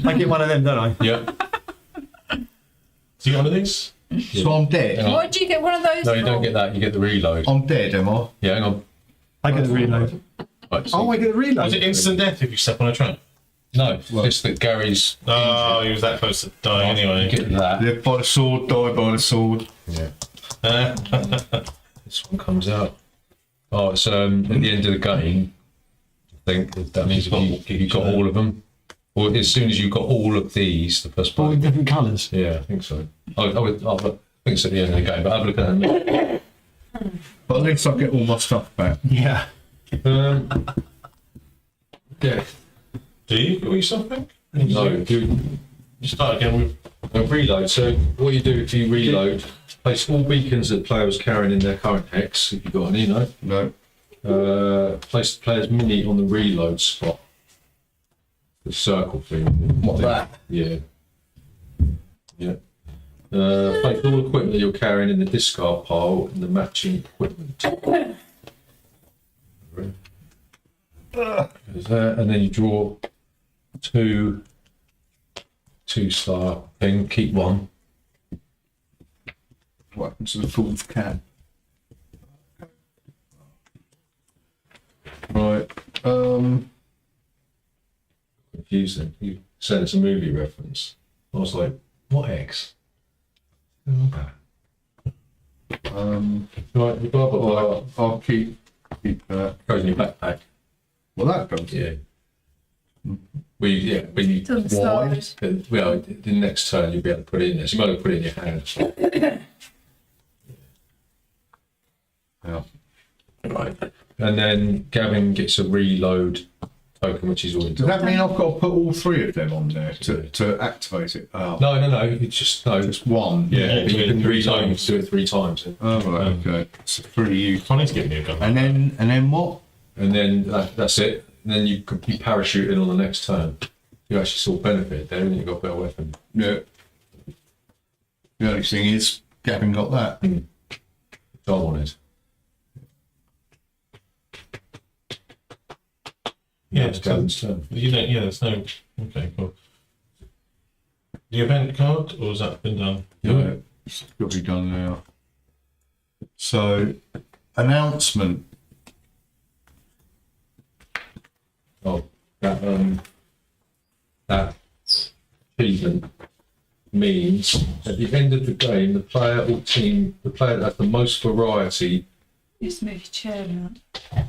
I get one of them, don't I? Yeah. Do you get one of these? So I'm dead. Hang on. Why did you get one of those? No, you don't for? get that. You get the reload. I'm dead, am I? Yeah, hang on. I get the reload. Right, so- Oh, I get the reload. Was it instant death if you step on a trap? no, just that Gary's. Oh, he was that close to dying anyway. Get that. Live by the sword, die by the sword. Yeah. This one comes out. Oh, it's at the end of the game. I think that means if you got all of them, or as soon as you got all of these, the first All part. in different colours. Yeah, I think so. I think it's at the end of the game, but have a look at that. But at least I get all my stuff back. Yeah. Yeah. Do you get something? No, you Start again with. reload. So what you do if you reload, place all beacons that players carrying in their current hex. If you've got any, No. place the player's mini on the reload spot. The circle thing. What, that? Yeah. Yeah. Place all equipment that you're carrying in the discard pile in the matching equipment. There's that, and then you draw two-star thing. Keep one. What happens to the fourth can? Right. Confusing. You said it's a movie reference. I was like, what X? Right. Blah blah blah. I'll keep that. Goes in your backpack. Well, that goes. Yeah. When you It's on the Why? slide. well, the next turn you'll be able to put it in there. So you might as well put it in your hand. Yeah. Right. And then Gavin gets a reload token, which is already Does done. that mean I've got to put all three of them on there to activate it? Oh, No. It's just no. just one. Yeah, Yeah, but do you it can three reload times. do it 3 times. Oh, right, okay. So 3 you. I need to get me a gun. And then what? And then that's it. And then you parachute in on the next turn. You actually saw benefit there, and you got a better weapon. Yeah. The only thing is, Gavin got that. I wanted. Yeah, It's Gavin's turn. You don't. Yeah, there's no. Okay, cool. The event card, or has that been done? Yeah, it's got to be done now. So, announcement. Oh, that achievement means at the end of the game, the player or team, the player that has the most variety Just move your chair around.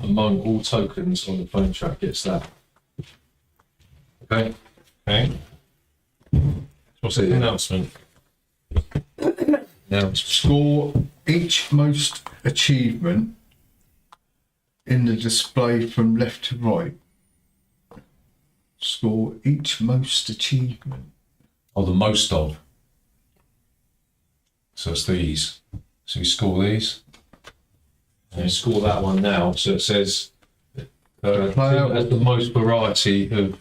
among all tokens on the phone track gets that. Okay. Okay. What's the announcement? Now Score each most achievement in the display from left to right. Score each most achievement. the most of. So it's these. So you score these. And you score that one now. So it says team that has the most variety of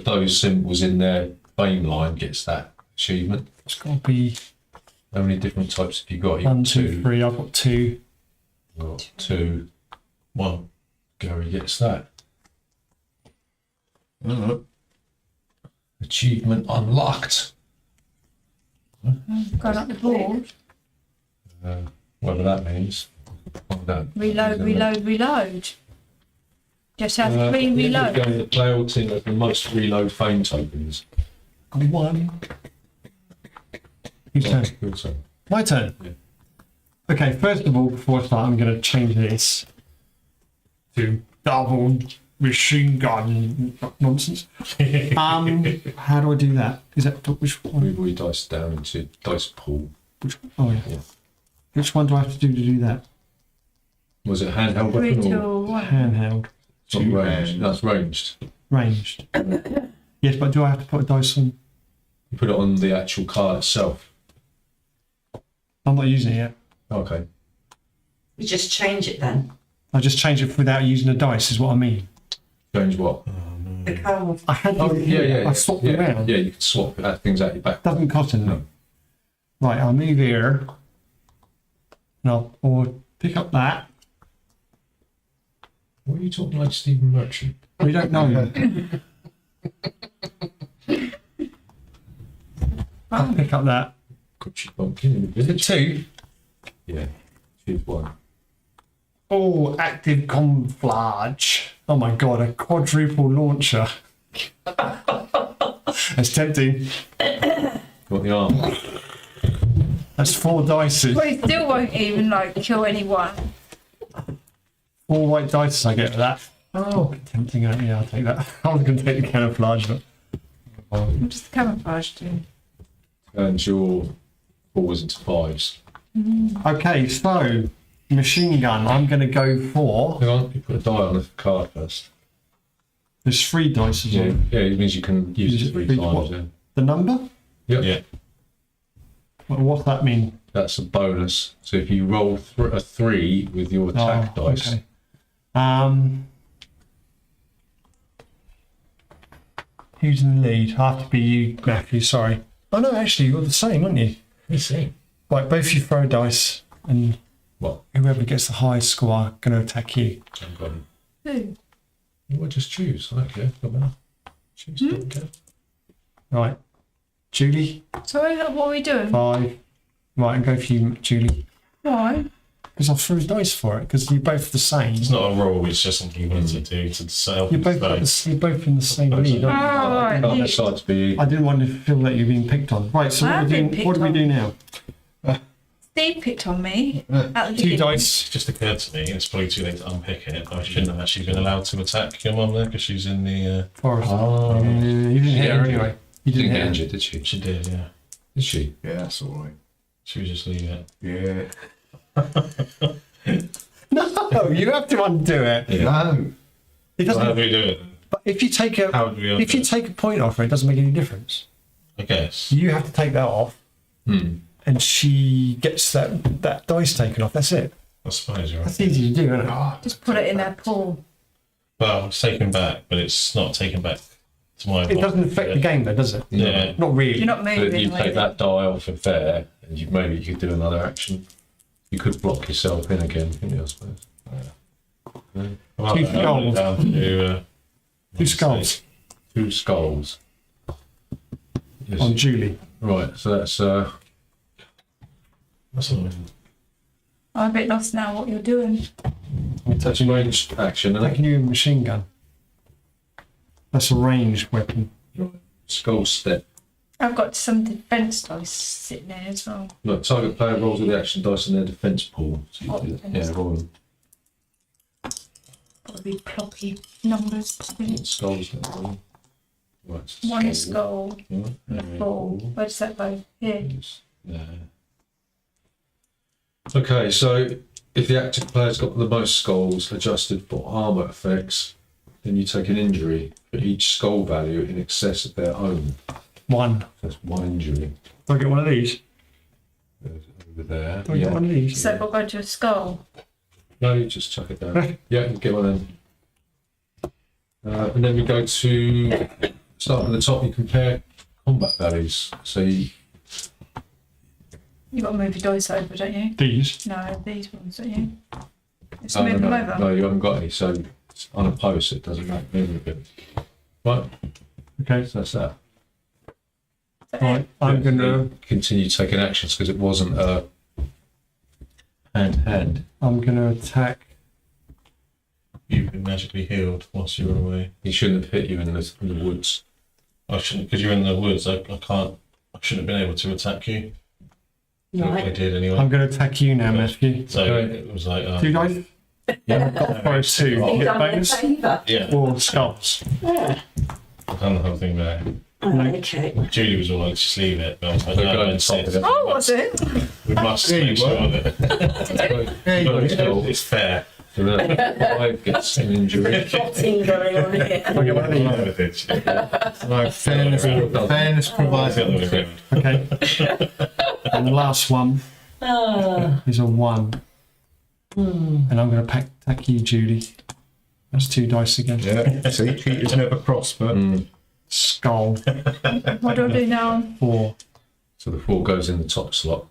those symbols in their fame line gets that achievement. It's got to be How many different types have you got? You've 1, got 2, 3. I've got 2. You've got 2. 1. Gary gets that. Alright. Achievement unlocked. Going up the board. Whatever that means. Find out. Reload. Just have 3 At the end of the reload. game, the player or team has the most reload fame tokens. Got 1. Whose turn? Your turn. My turn. Yeah. Okay, first of all, before I start, I'm going to change this to double machine gun nonsense. How do I do that? Is that which one? Move all your dice down into dice pool. Which, oh yeah. Yeah. Which one do I have to do that? Was it handheld 3, weapon 2, or 1. Handheld, it's not ranged? That's ranged. ranged. Yes, but do I have to put a dice on? You put it on the actual card itself. I'm not using it yet. Okay. You just change it then. I just change it without using a dice, is what I mean. Change what? The card. I had Oh, yeah. I swapped yeah, around. Yeah, you can swap things out your back. Doesn't cost anything. Right, I'll move here. No, or pick up that. What are you talking like Stephen Merchant? We don't know. I'll pick up that. Coochie bumpkin in the village. 2. Yeah. Choose 1. Oh, active camouflage. Oh my god, a quadruple launcher. That's tempting. Got the arm. That's 4 dice. But it still won't even kill anyone. 4 white dice I get with that. Oh, tempting. Yeah, I'll take that. I was going to take the camouflage, but What does the camouflage do? And your 4s into 5s. okay. So machine gun. I'm going to go for. Hang on, you put a die on the card first. There's 3 dice as Yeah, well. yeah, it means you can use it 3 What? times. Yeah. The number. Yep. Yeah. What's that mean? That's a bonus. So if you roll a 3 with your attack dice, Okay. Who's in the lead? I have to be you, Matthew. Sorry. Oh no, actually, you're the same, aren't you? You see. Like both you throw dice, and What? whoever gets the highest score are going to attack you. I've got him. Who? Well, just choose. I don't care. Don't matter. Choose. Don't care. Right, Julie, Sorry, what are we doing? 5. Right, and go for you, Julie. Why? Because I threw dice for it. Because you're both the same. It's not a roll, it's just something you wanted to do to sell. You're both you're both in the same lead. Aren't you? Oh, right. Can't You- decide to be. I didn't want to feel that you're being picked on. Right, so I what, have been picked what do we on. do now? Steve picked on me at the 2 beginning. dice. It just occurred to me, it's probably too late to unpick it, but I shouldn't have actually been allowed to attack your mum there because she's in the. Forest. Oh. You didn't hit her Yeah. anyway. You Didn't didn't get hit her. injured, did she? She did, yeah. Did she? Yeah, that's all right. She was just leave it. Yeah. No, you have to undo it. No. It How doesn't. do we do it? But if you take a How do we undo if you it? take a point off her, it doesn't make any difference. I guess. You have to take that off, Hmm. and she gets that dice taken off. That's it. I suppose you're That's right. easy to do, isn't it? Ah, Just put it in their pool. Well, it's taken back, but it's not taken back to my. It doesn't affect the game, though, does it? Yeah. Not really. You're not But moving. you like take that die off of there, and maybe you could do another action. You could block yourself in again, couldn't you, I suppose? Well, Two I went skulls. down to, 2 skulls 2 skulls. Yes. on Julie. Right, so that's That's all. I'm a bit lost now what you're doing. that's a ranged action, and Taking you a machine gun. That's a ranged weapon. skull step. I've got some defence dice sitting there as well. Look, target player rolls with the action dice in their defence pool. So you Oh, do that. defence. Yeah, roll them. Probably ploppy numbers. Skulls. Right, so One skull Yeah, and a there we 4. go. Where does that go? Here. There. Okay, so if the active player's got the most skulls adjusted for armour effects, then you take an injury for each skull value in excess of their own. 1. That's 1 injury. Do I get one of these? Over there. Do I get one of these? So we'll go to a skull. No, you just chuck it down. Yeah, you get one then. And then we go to start at the top. You compare combat values. So you, You've got to move your dice over, don't you? These. No, these ones, don't you? Just oh, move them no, over. no, you haven't got any. So it's unopposed. So it doesn't matter. Move a bit. Right. Okay. So that's that. Right. I'm Yeah, gonna. you continue taking actions because it wasn't hand. I'm gonna attack. You've been magically healed whilst you were away. He shouldn't have hit you in the woods. I shouldn't, because you're in the woods. I can't. I shouldn't have been able to attack you. I Right. did anyway. I'm gonna attack you now, Matthew. So Okay. it was like. 2 dice. Yeah, I've got throw 2. You You've get done me a bonus favour. Yeah, or skulls. Yeah. I've done the whole thing there. Oh, okay. Julie was all like, just leave it. But I was like, We're no, going insist. top of it. Oh, was it? We must There you make sure go. that There you But go. it's fair. So that 5 gets an injury. Plotting going on here. I get one of these. Right, fairness provided. Okay. And the last one Ah. is a 1. And I'm gonna attack you, Judy. That's 2 dice again. Yeah, see, cheaters never prosper. Mm. Skull. What do I do now? 4. So the 4 goes in the top slot.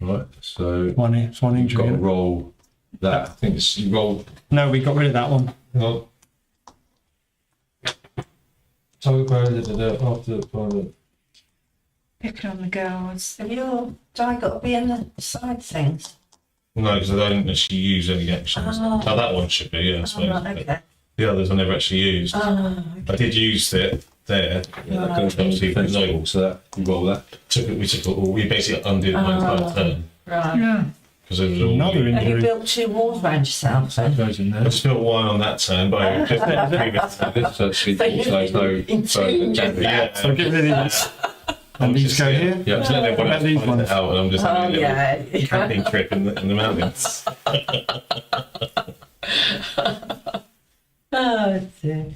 Right. So It's one you've got to injury. roll that. I think it's you roll. No, we got rid of that one. Well, after Picking on the girls. Have your die got to be in the side things? No, because I didn't actually use any actions. Oh. Oh, that one should be, yeah, I Oh, suppose. right, But okay. the others I never actually used. Oh, I did use it there. yeah, that goes on the defense roll. So that you roll that. We took it all. We basically undid my entire turn right. Yeah. because it was all. Another Have you injury. built 2 walls around yourself That then? goes in I there. just built one on that turn, but I just previous turn. This actually So you- also has no in further tune. damage. Yeah. So get rid of these. And these go here. Yeah. Just let everyone What else about these find it ones? out, and I'm just Oh, having a little yeah. camping trip in the mountains. Oh, dear.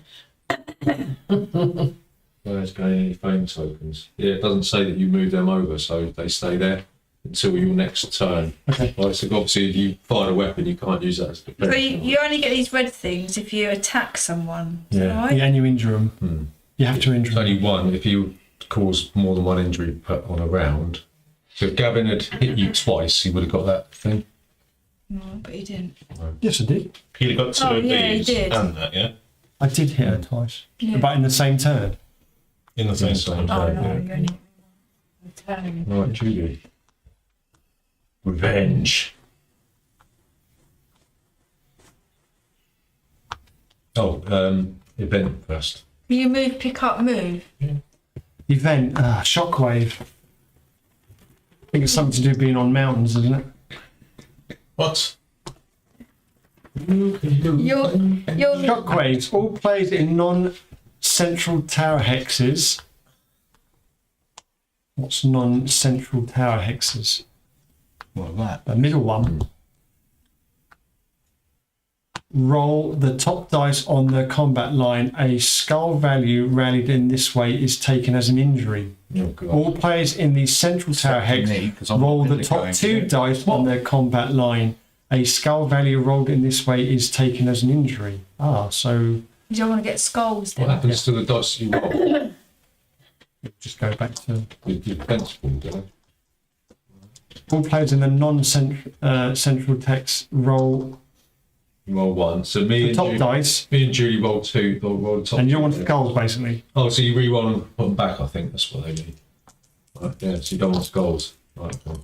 Where's going any fame tokens? Yeah, it doesn't say that you move them over, so they stay there until your next turn. Okay. Right, so obviously if you fire a weapon, you can't use that as defense. So you only get these red things if you attack someone. Yeah. Right? Yeah, and you injure them. Hmm. You have to injure It's only them. one. If you cause more than one injury on a round. So if Gavin had hit you twice, he would have got that thing. No, but he didn't. Yes, I did. He'd have got two Oh, of yeah, he these did. and that, yeah? I did hit her twice, Yeah. but in the same turn. In the same same time. Oh, Okay, no, yeah. you only turn. Right, Julie. Revenge. Oh, event first. Can you move, pick up, move? Event, shockwave. I think it's something to do with being on mountains, isn't it? What? You're Shockwaves, all played in non-central tower hexes. What's non-central tower hexes? What that? The middle one. Roll the top dice on the combat line. A skull value rallied in this way is taken as an injury. Oh, God. All players in the central tower hex me, 'cause I'm roll the not top going two to. dice on their combat line. A skull value rolled in this way is taken as an injury. So You don't want to get skulls What then. happens to the dice you roll? just go back to With your defense ball, do they? all players in the non-central text roll You roll one. So me the and top Julie, dice, me and Julie roll two. They'll roll the top. and you two. want skulls basically. Oh, so you re-roll and put them back. I think that's what they mean. Right, yeah. So you don't want skulls. Right. Cool.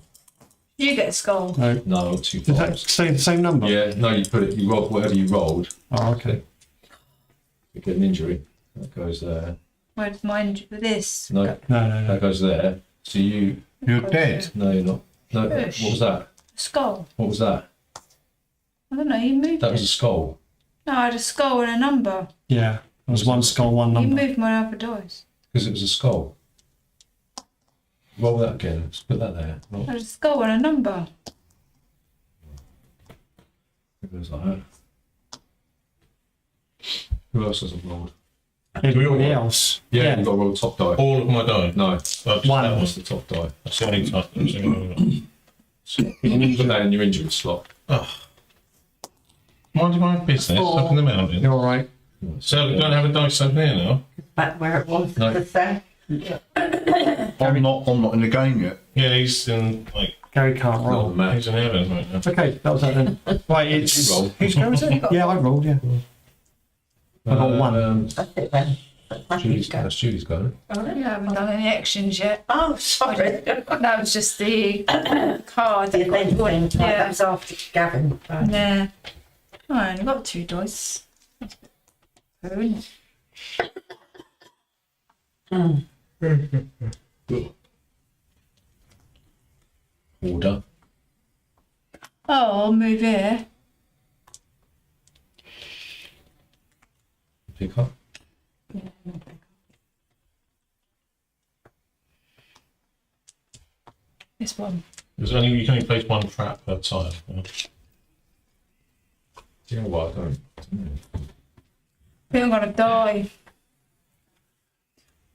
You get a skull. No, No, two does that fives. stay the same number? Yeah. No, you put it. You roll whatever you rolled. Oh, okay. You get an injury. That goes there. Where's mine with this? No, No, no, no. that goes there. So you. You're dead. No, you're not. No. Push. What was that? Skull. What was that? I don't know, you moved That was a it. skull. No, I had a skull and a number. Yeah, there was one skull, one You number. moved my other dice. Because it was a skull. Roll that again. Let's put that there. Roll. I had a skull and a number. It goes like that. Who else hasn't rolled? Everybody else. Yeah, you've got to roll top die. All of my die. No, Oh, just One. that that's the top die. That's the only time. That's the only one. Put that in your injury slot. Mind my business. Up in the mountain. You're all right. So we don't have a dice over here now. Back where it was. No. The same. I'm not in the game yet. Yeah, he's in like Gary can't Not roll. the map. he's in heaven right now. Okay, that was that then. Right, it's You roll. whose go is it? Yeah, I rolled. Yeah, I got one. That's it then. That's my Julie's, go. that's Julie's going. You haven't done any actions yet. Oh, sorry. That was just the card. The that got event put. thing. That Yeah. was after Gavin. Right. Yeah. Oh, I only got two dice. That's a bit isn't it? Order. Oh, I'll move here. Pick up. This one. There's only you can only place one trap per time. Yeah. Do you know what? I don't. I think I'm gonna die.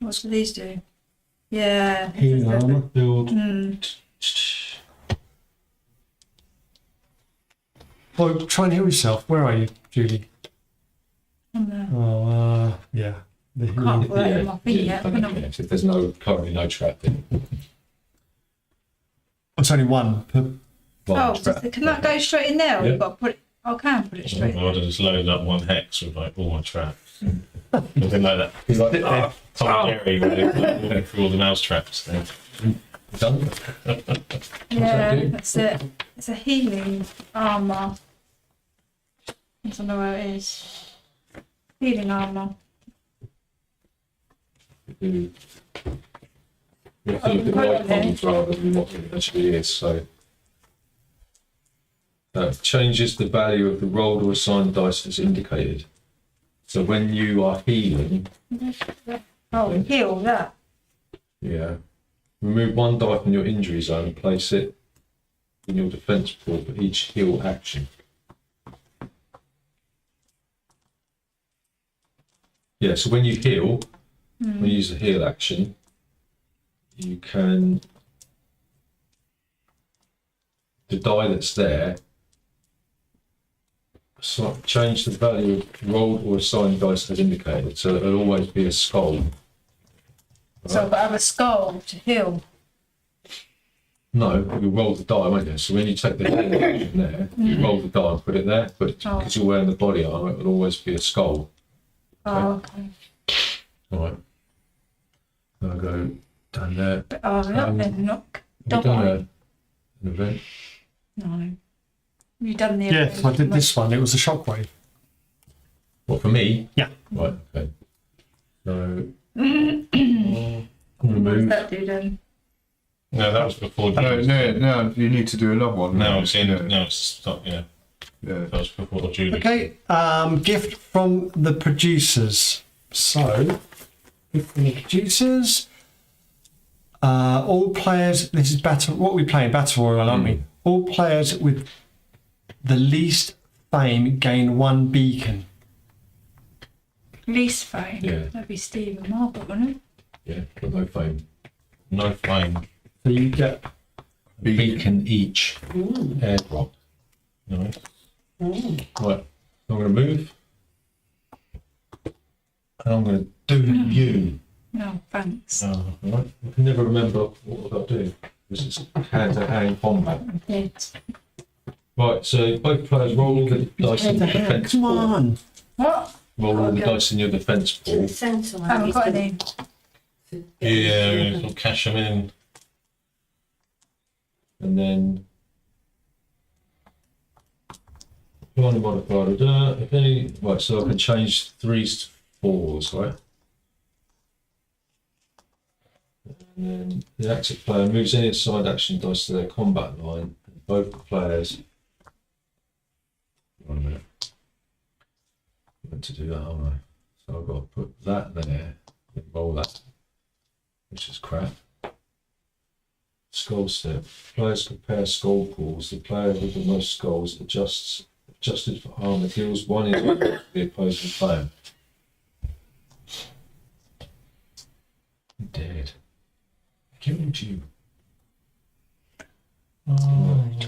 What's do these do? Yeah. Healing armor. Build. Well, try and heal yourself. Where are you, Julie? I'm there. Oh, yeah. The Can't healing. work with my feet yet. I don't care. If there's currently no trap, then It's only one per. one Oh, trap. can that go straight in there? Or Yeah. you've got to put it. I can put it I straight. would have just loaded up one hex with like all my traps. Something like that. He's like, Tom and Jerry walking through all the mouse traps. There. done. Yeah, do? that's it. It's a healing armor. I don't know where it is. Healing armor. You have to look at the icons rather than what it actually is. So that changes the value of the rolled or assigned dice as indicated. So when you are healing, Oh, heal that. yeah, remove one die from your injury zone and place it in your defense pool for each heal action. Yeah, so when you heal, when you use the heal action, you can, the die that's there, so change the value of rolled or assigned dice as indicated, so it'll always be a skull. So I've got to have a skull to heal. No, you roll the die, won't you? So when you take the healing from there, you roll the die and put it there. But Oh. because you're wearing the body armor, it will always be a skull. Oh, okay. All right. I'll go down there. But, oh, then not. Have you done an event? No. Have you done the Yes, I did this one. It was a shockwave. What, for me? Yeah. Right, okay. So, I'm going to What does move. that do then? No, that was before. No, Julie's. no, you need to do another one. Now it's in. Yeah. Now it's stop. Yeah, Yeah. that was before Julie. Okay, gift from the producers. So, gift from the producers. All players. This is battle. What are we playing? Battle Royale, aren't we? All players with the least fame gain 1 beacon. Least fame. Yeah. That'd be Steve and Margaret, wouldn't it? Yeah, but no fame. No flame. So you get. Beacon each. Airdrop. No. Right, I'm going to move. And I'm going to do you. No, thanks. Oh, Right? I can never remember what I've got to do. This is hand-to-hand combat. I'm dead. Right, so both players roll all the dice in the defence Come pool. on. What? Roll all the Okay. dice in your defence To the pool. centre one. I haven't got any. yeah, we'll cash them in. And then one modifier. If any, right, so I can change 3s to 4s, right? And then the active player moves any side action dice to their combat line, and both the players. One minute. I meant to do that, aren't I? So I've got to put that there, and roll that, which is crap. Skull step. Players compare skull pools. The player with the most skulls adjusted for armor deals 1 injury to the opposing player. I'm dead. I killed you. When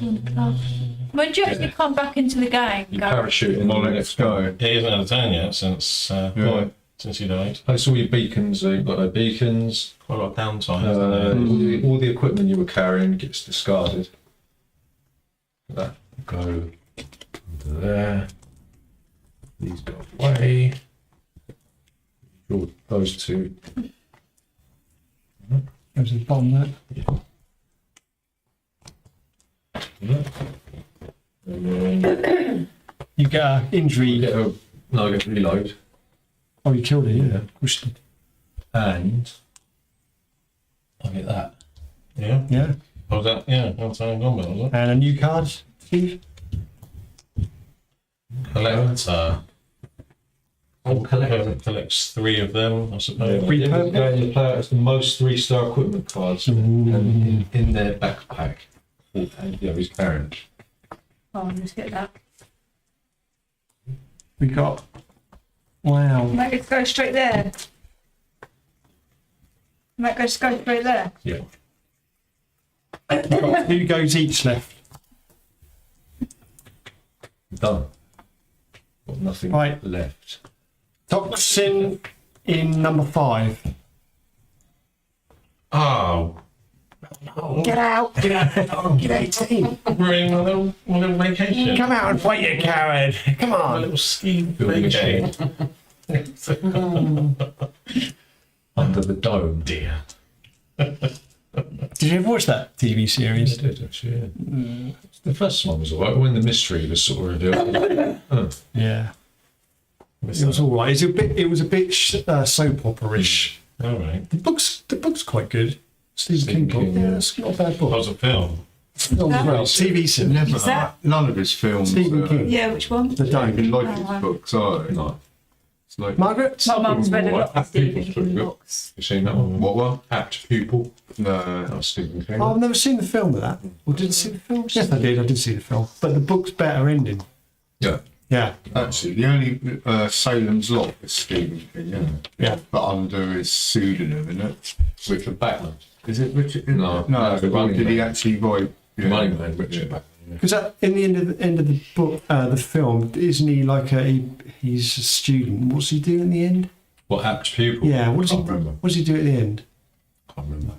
do you actually come back into the game? You Go. parachute in Well, the let's next go. He hasn't had a turn yet since Yeah. since you died. Place all your beacons. So you've got no beacons. Quite a lot of downtime. isn't there? All the equipment you were carrying gets discarded. That go into there. These go away. Draw those two. There's a bomb there. And then You get an injury. you get a no, I get reload. Oh, you killed it, yeah. Yeah. Of course you did. And I get that. Yeah. Yeah. Was that? Yeah. Downtime combat. Was it? And a new card, Steve. Collector. Oh, collector. Collects 3 of them, I suppose. Free Every permit. game the player has the most 3-star equipment cards and in their backpack. And yeah, he's carrying. Oh, let's get that. We got. Wow. Make it go straight there. Make it go straight there. Yeah. We've got 2 goes each left. Done. Got nothing Right. left. Toxin in number 5. Oh, Get out! Get out! Get 18! we're in my little vacation. Come out and fight, you coward! Come My on! little ski Building a vacation. Under the dome. Dear. Did you ever watch that TV I series? did actually, yeah. The first one was alright when the mystery was sort of revealed. Oh, Yeah. It was all right. It was a bit soap opera-ish. All right. The book's quite good. Stephen King book. King, Yeah, yeah. it's not a bad That book. was a film. Film as well. TV series. Never, Is that- none of his films Stephen King. Yeah, which one? The I Dome. even like Oh, his wow. books, are they? no. It's like, Margaret? My mum's read a lot Apt of Stephen Pupil's King pretty good. books. You seen that one? what one? Apt Pupil. No. That was Stephen King. Oh, I've never seen the film of that. Or did I see the film? Yes, I did. I did see the film. But the book's better ending. Yeah. Yeah. Actually, the only Salem's Lot is Stephen King, yeah. Yeah. But under his pseudonym, isn't it? Richard Bachman. Is it Richard? No, no. the Or Running did he Man. actually write? Yeah. Running Man, Richard Bachman. Yeah. Because in the end of the book, the film, isn't he like he's a student? What's he do in the end? What, Apt Pupil? Yeah. What does Can't remember. What does he do at the end? can't remember.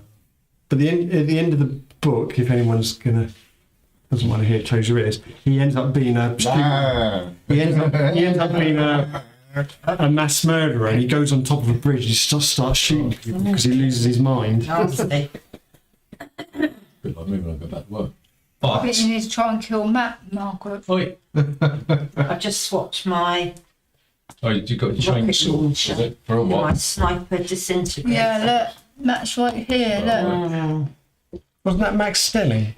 But at the end of the book, if anyone's doesn't want to hear close your ears, he ends up being a he ends up being a mass murderer, and he goes on top of a bridge and just starts shooting people because he loses his mind. Nasty. Bit like moving, I go back to work. I think But you need to try and kill Matt, Margaret. oi, I just swapped my oh, you got your rocket chainsaw, launcher is it? For a and my what? sniper disintegrator. Yeah, look, Matt's right here. Look. Wasn't that Max Stelling?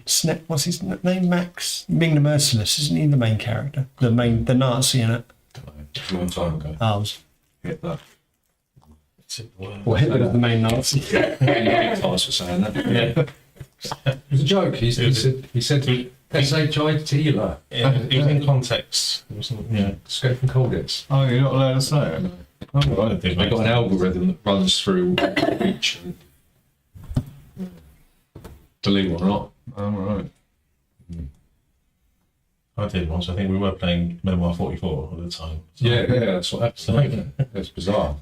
What's his name? Max Ming the Merciless, isn't he the main character? The Nazi in it. A long time ago. Ours. Hitler. Well, Hitler was the main Nazi. Thanks for saying that. Yeah. It was a joke. He said S-H-I Hitler. Yeah, it was in context. It wasn't, yeah. Escape from Colditz. Oh, you're not allowed to say it? Oh, right. They've got an algorithm that runs through each and believe it or not. Oh, right. I did once. I think we were playing Memoir 44 at the time. So- Yeah, that's what happened. That's bizarre.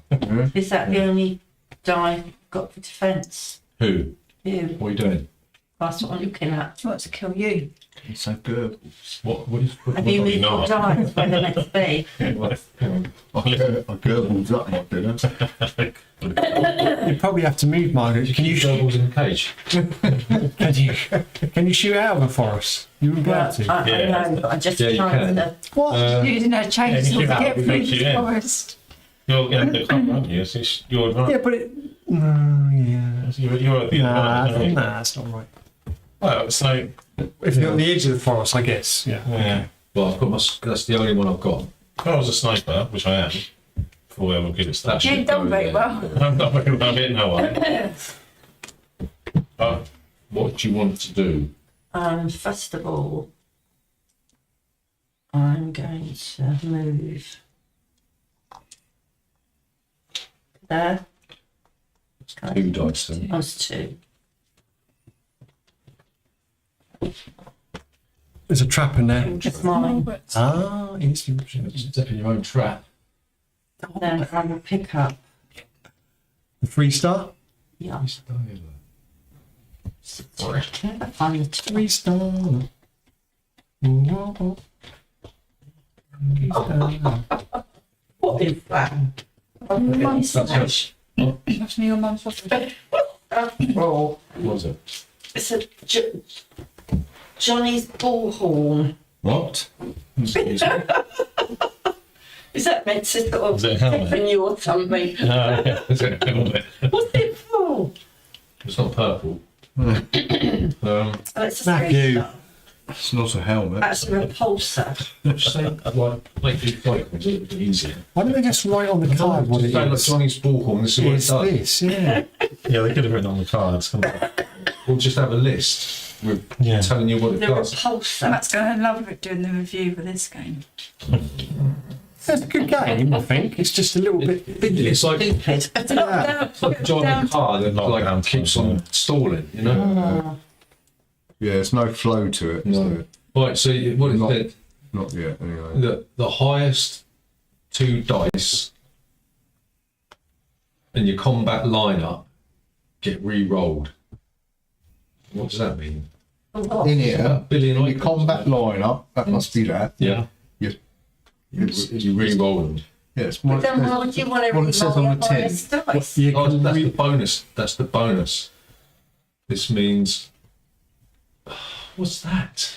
Is that the only die you've got for defence? Who? You. What are you doing? That's what I'm looking at. He wants to kill you. It's so good. What Have you moved your dice where the next be? I gurgled up my dinner. You probably have to move, Margaret. Can you Gerbils in the cage? can you shoot out of a forest? You wouldn't be able to. I know, but I just Yeah, you tried can. to. What? Using her chainsaw to you get have, through because the you- forest. You're the club, aren't you? It's your advantage. Yeah, but yeah. You're at the advantage. Nah, that's not right. Well, it's like, If you're at the edge of the forest, I guess. Yeah. yeah. Well, I've got that's the only one I've got. If I was a sniper, which I am, for whatever good it's That that. You should ain't done go very there. well. I'm not very well hit, no one. But What do you want to do? First of all, I'm going to move there. Two dice then. That's two. There's a trap in there. Just mine. Ah, instant. Step in your own trap. Then I will pick up. The 3-star? Yeah. Sorry. Find the two. 3-star. What is that? Mum's That's sausage. That's me, your mum's sausage. Oh, What was it? it's a Johnny's bullhorn. What? Excuse me. Is that meant to sort of Is it a helmet? pepper you or something? Yeah. Is it a helmet? What's it for? It's not purple. Oh, it's a Thank you. three-star. It's not a helmet. That's a repulsor. Say like you fight it's a bit easier. Why don't they just write on the card what it Say like is? Johnny's bullhorn. This is what it It's does. this, yeah. Yeah, they could have written on the cards. couldn't they? We'll just have a list with Yeah. telling you what it The does. repulsor. Matt's going to love it doing the review for this game. It's a good game, I think. It's just a little bit. It's like Stupid. it's like driving a car that like Lockdown keeps times, on stalling. You know. Yeah, there's no flow to it. No. Right. So what it Not- said. Not yet, anyway. The highest two dice in your combat lineup get re-rolled. What does that mean? In here, A billion in your items. combat lineup, that must be that. Yeah. You, You re-roll them. yeah, it's But then why would you want to what it says on the tin. dice? You Oh, can that's the re- bonus. That's the bonus. This means. What's that?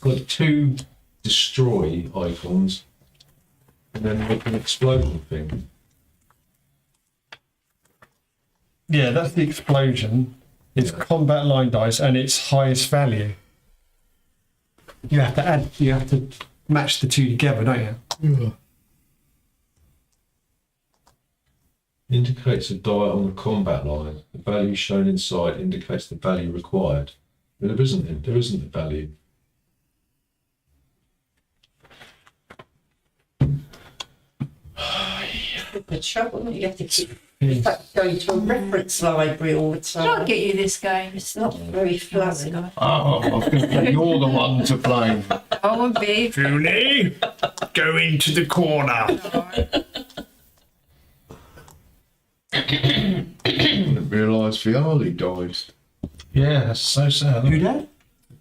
Got two destroy icons, and then like an explosion thing. yeah, that's the explosion. It's combat line dice and it's highest value. You have to add. You have to match the two together, don't you? Indicates a die on the combat line. The value shown inside indicates the value required. But there isn't it. There isn't the value. The trouble, you have to keep going to a reference library all the I don't time. get you this game. It's not very flowing. Oh, I was going to say, you're the one to blame. I would be. Julie, go into the corner. Didn't realise Otherwise, Viali dies. Yeah, that's so sad. Who that?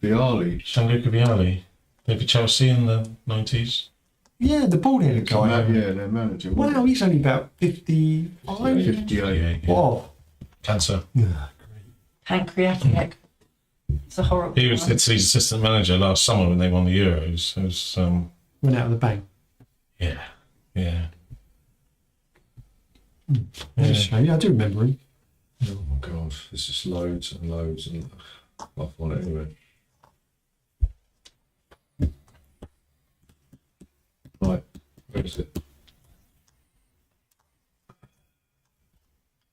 Viali. Gianluca Vialli. Played for Chelsea in the 90s. Yeah, the bald-headed guy. Yeah, their manager. Wow, he's only about 55. 58. Yeah. Wow. Cancer. Pancreatic. It's a horrible. He was one. Italy's assistant manager last summer when they won the Euros. It was, Went out of the bank. yeah. That's a shame. Yeah, I do remember him. Oh my god, there's just loads and loads and stuff on it anyway. Right, where is it?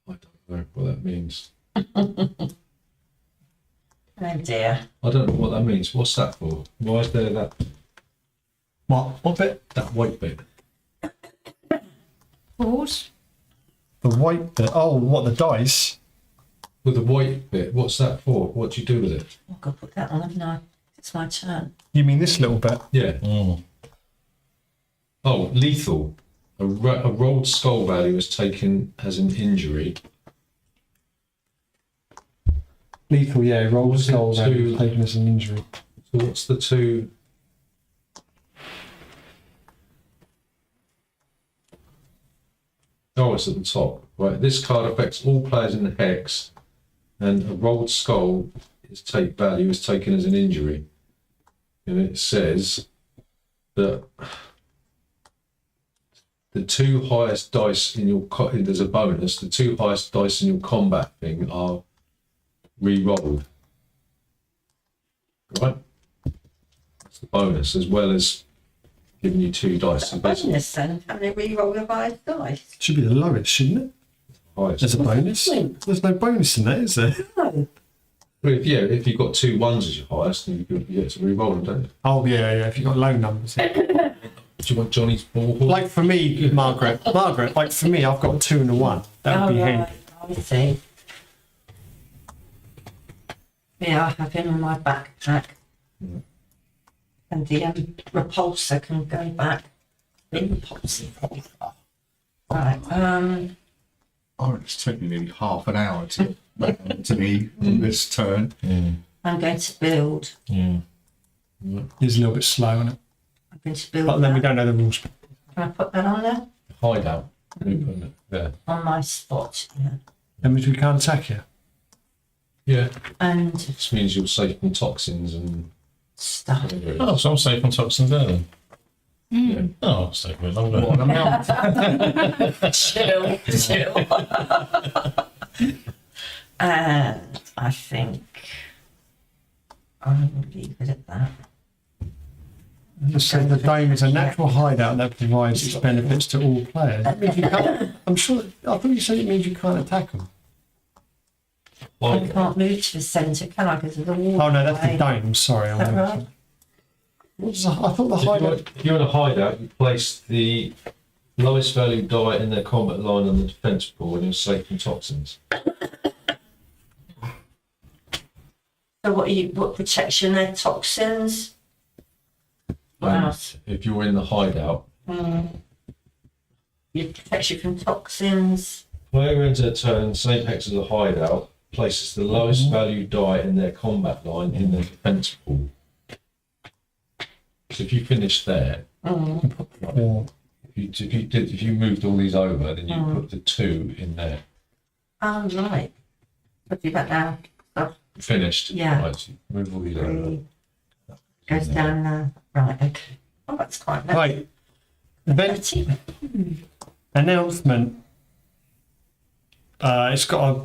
I don't know what that means. Oh dear. I don't know what that means. What's that for? Why is there that What bit? that white bit? Pause. The white bit. Oh, what, the dice? With the white bit, what's that for? What do you do with it? I've got to put that on, haven't I? It's my turn. You mean this little bit? Yeah. Mm. Oh, lethal. A rolled skull value is taken as an injury. Lethal, yeah. Roll Was it skull two- taken as an injury. So what's the two? Oh, it's at the top. Right, this card affects all players in the hex, and a rolled skull value is taken as an injury. And it says that the two highest dice in your there's a bonus. The two highest dice in your combat thing are re-rolled. Right, that's the bonus, as well as giving you two dice. So basically, Bonus then, having to re-roll your highest dice. Should be the lowest, shouldn't it? highest. There's a bonus. There's no bonus in that, is there? No. Well, if you've got 2 1s as your highest, then you get to re-roll them, don't you? Oh, yeah. If you've got low numbers. Yeah. Do you want Johnny's ball? Like for me, Margaret, like for me, I've got a 2 and a 1. That would be handy. Right, I see. Yeah, I have him in my backpack. Mm. And the repulsor can go back. The repulsor. Right, Oh, it's taken nearly half an hour to round to me on this turn. I'm going to build. It's a little bit slow, isn't it? I'm going to build But then we that. don't know the rules. Can I put that on there? Hideout. There. On my spot, yeah. That means we can't attack you. Yeah. And This means you're safe from toxins and stuff. whatever it is. Oh, so I'm safe on toxins there then. Yeah. Oh, I'll stay a bit longer. What an amount. Chill. And I think I will leave it at that. Just say the dome is a natural hideout that provides its benefits to all players. That means you can't. I thought you said it means you can't attack them. I can't move to the centre, can I? Because of the wall. Oh no, that's the dome. Sorry, Is that right? I thought the hideout. If you're in a hideout, you place the lowest value die in their combat line on the defence pool and you're safe from toxins. So what protection? Their toxins? What And else? if you're in the hideout, It protects you from toxins. player ends their turn, same hex as a hideout, places the lowest value die in their combat line in their defence pool. So if you finish there, Or if you moved all these over, then you put the 2 in there. Oh, right. I'll do that now. Finished. Yeah. Right, so you move all these over. Goes down there. Right, okay. Oh, that's quite nice. right. Event announcement. It's got a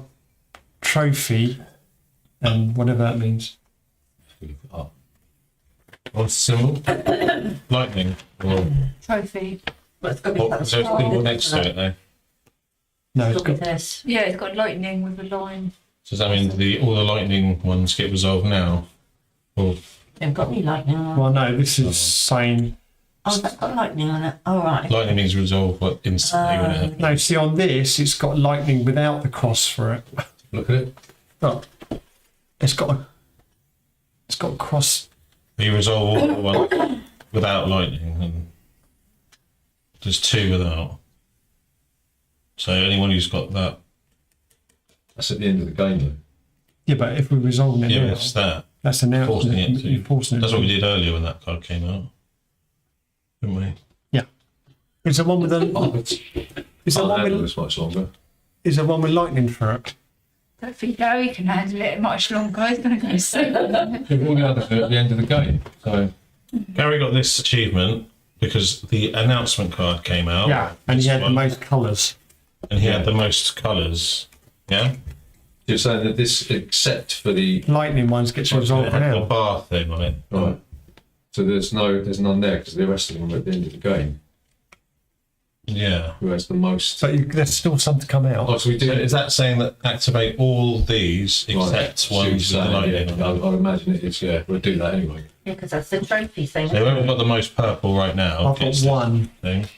trophy and whatever that means. Up. What's the symbol? Lightning. Or Trophy. But it's got to be what, is there a symbol next to it though? No, It's it's got to be got. this. Yeah, it's got lightning with a line. So does that mean all the lightning ones get resolved now? Or They've got any lightning on it. Well, no, this is saying. Oh, that's got lightning on it. Oh, right. lightning needs resolved instantly when it happens? No, see on this, it's got lightning without the cross for it. Look at it. Look, it's got a cross. You resolve all the ones without lightning, and there's 2 without. So anyone who's got that That's at the end of the game, though. Yeah, but if we're resolving it Yeah, now, it's that. that's announced. Forcing it to. You're forcing it That's to. what we did earlier when that card came out. Didn't we? Is there one with Oh, a? it's, Is there can't one handle with? this much longer. Is there one with lightning for it? Don't think Gary can handle it much longer. He's going to go soon. We've all the others are at the end of the game. So, Gary got this achievement because the announcement card came out. Yeah, and This he had the one, most colours. and he had the most colours. Yeah. you're saying that this, except for the. Lightning ones gets It resolved had the now. bar thing on it. Right. So there's none there because the rest of them are at the end of the game. Yeah. Who has the most? So there's still some to come out. Oh, so we do. So is that saying that activate all these except Right. ones with the lightning Yeah, on them? I'd imagine it is. Yeah, we'll do that anyway. Yeah, because that's the trophy thing. So whoever's got the most purple right now I've got gets this one. thing.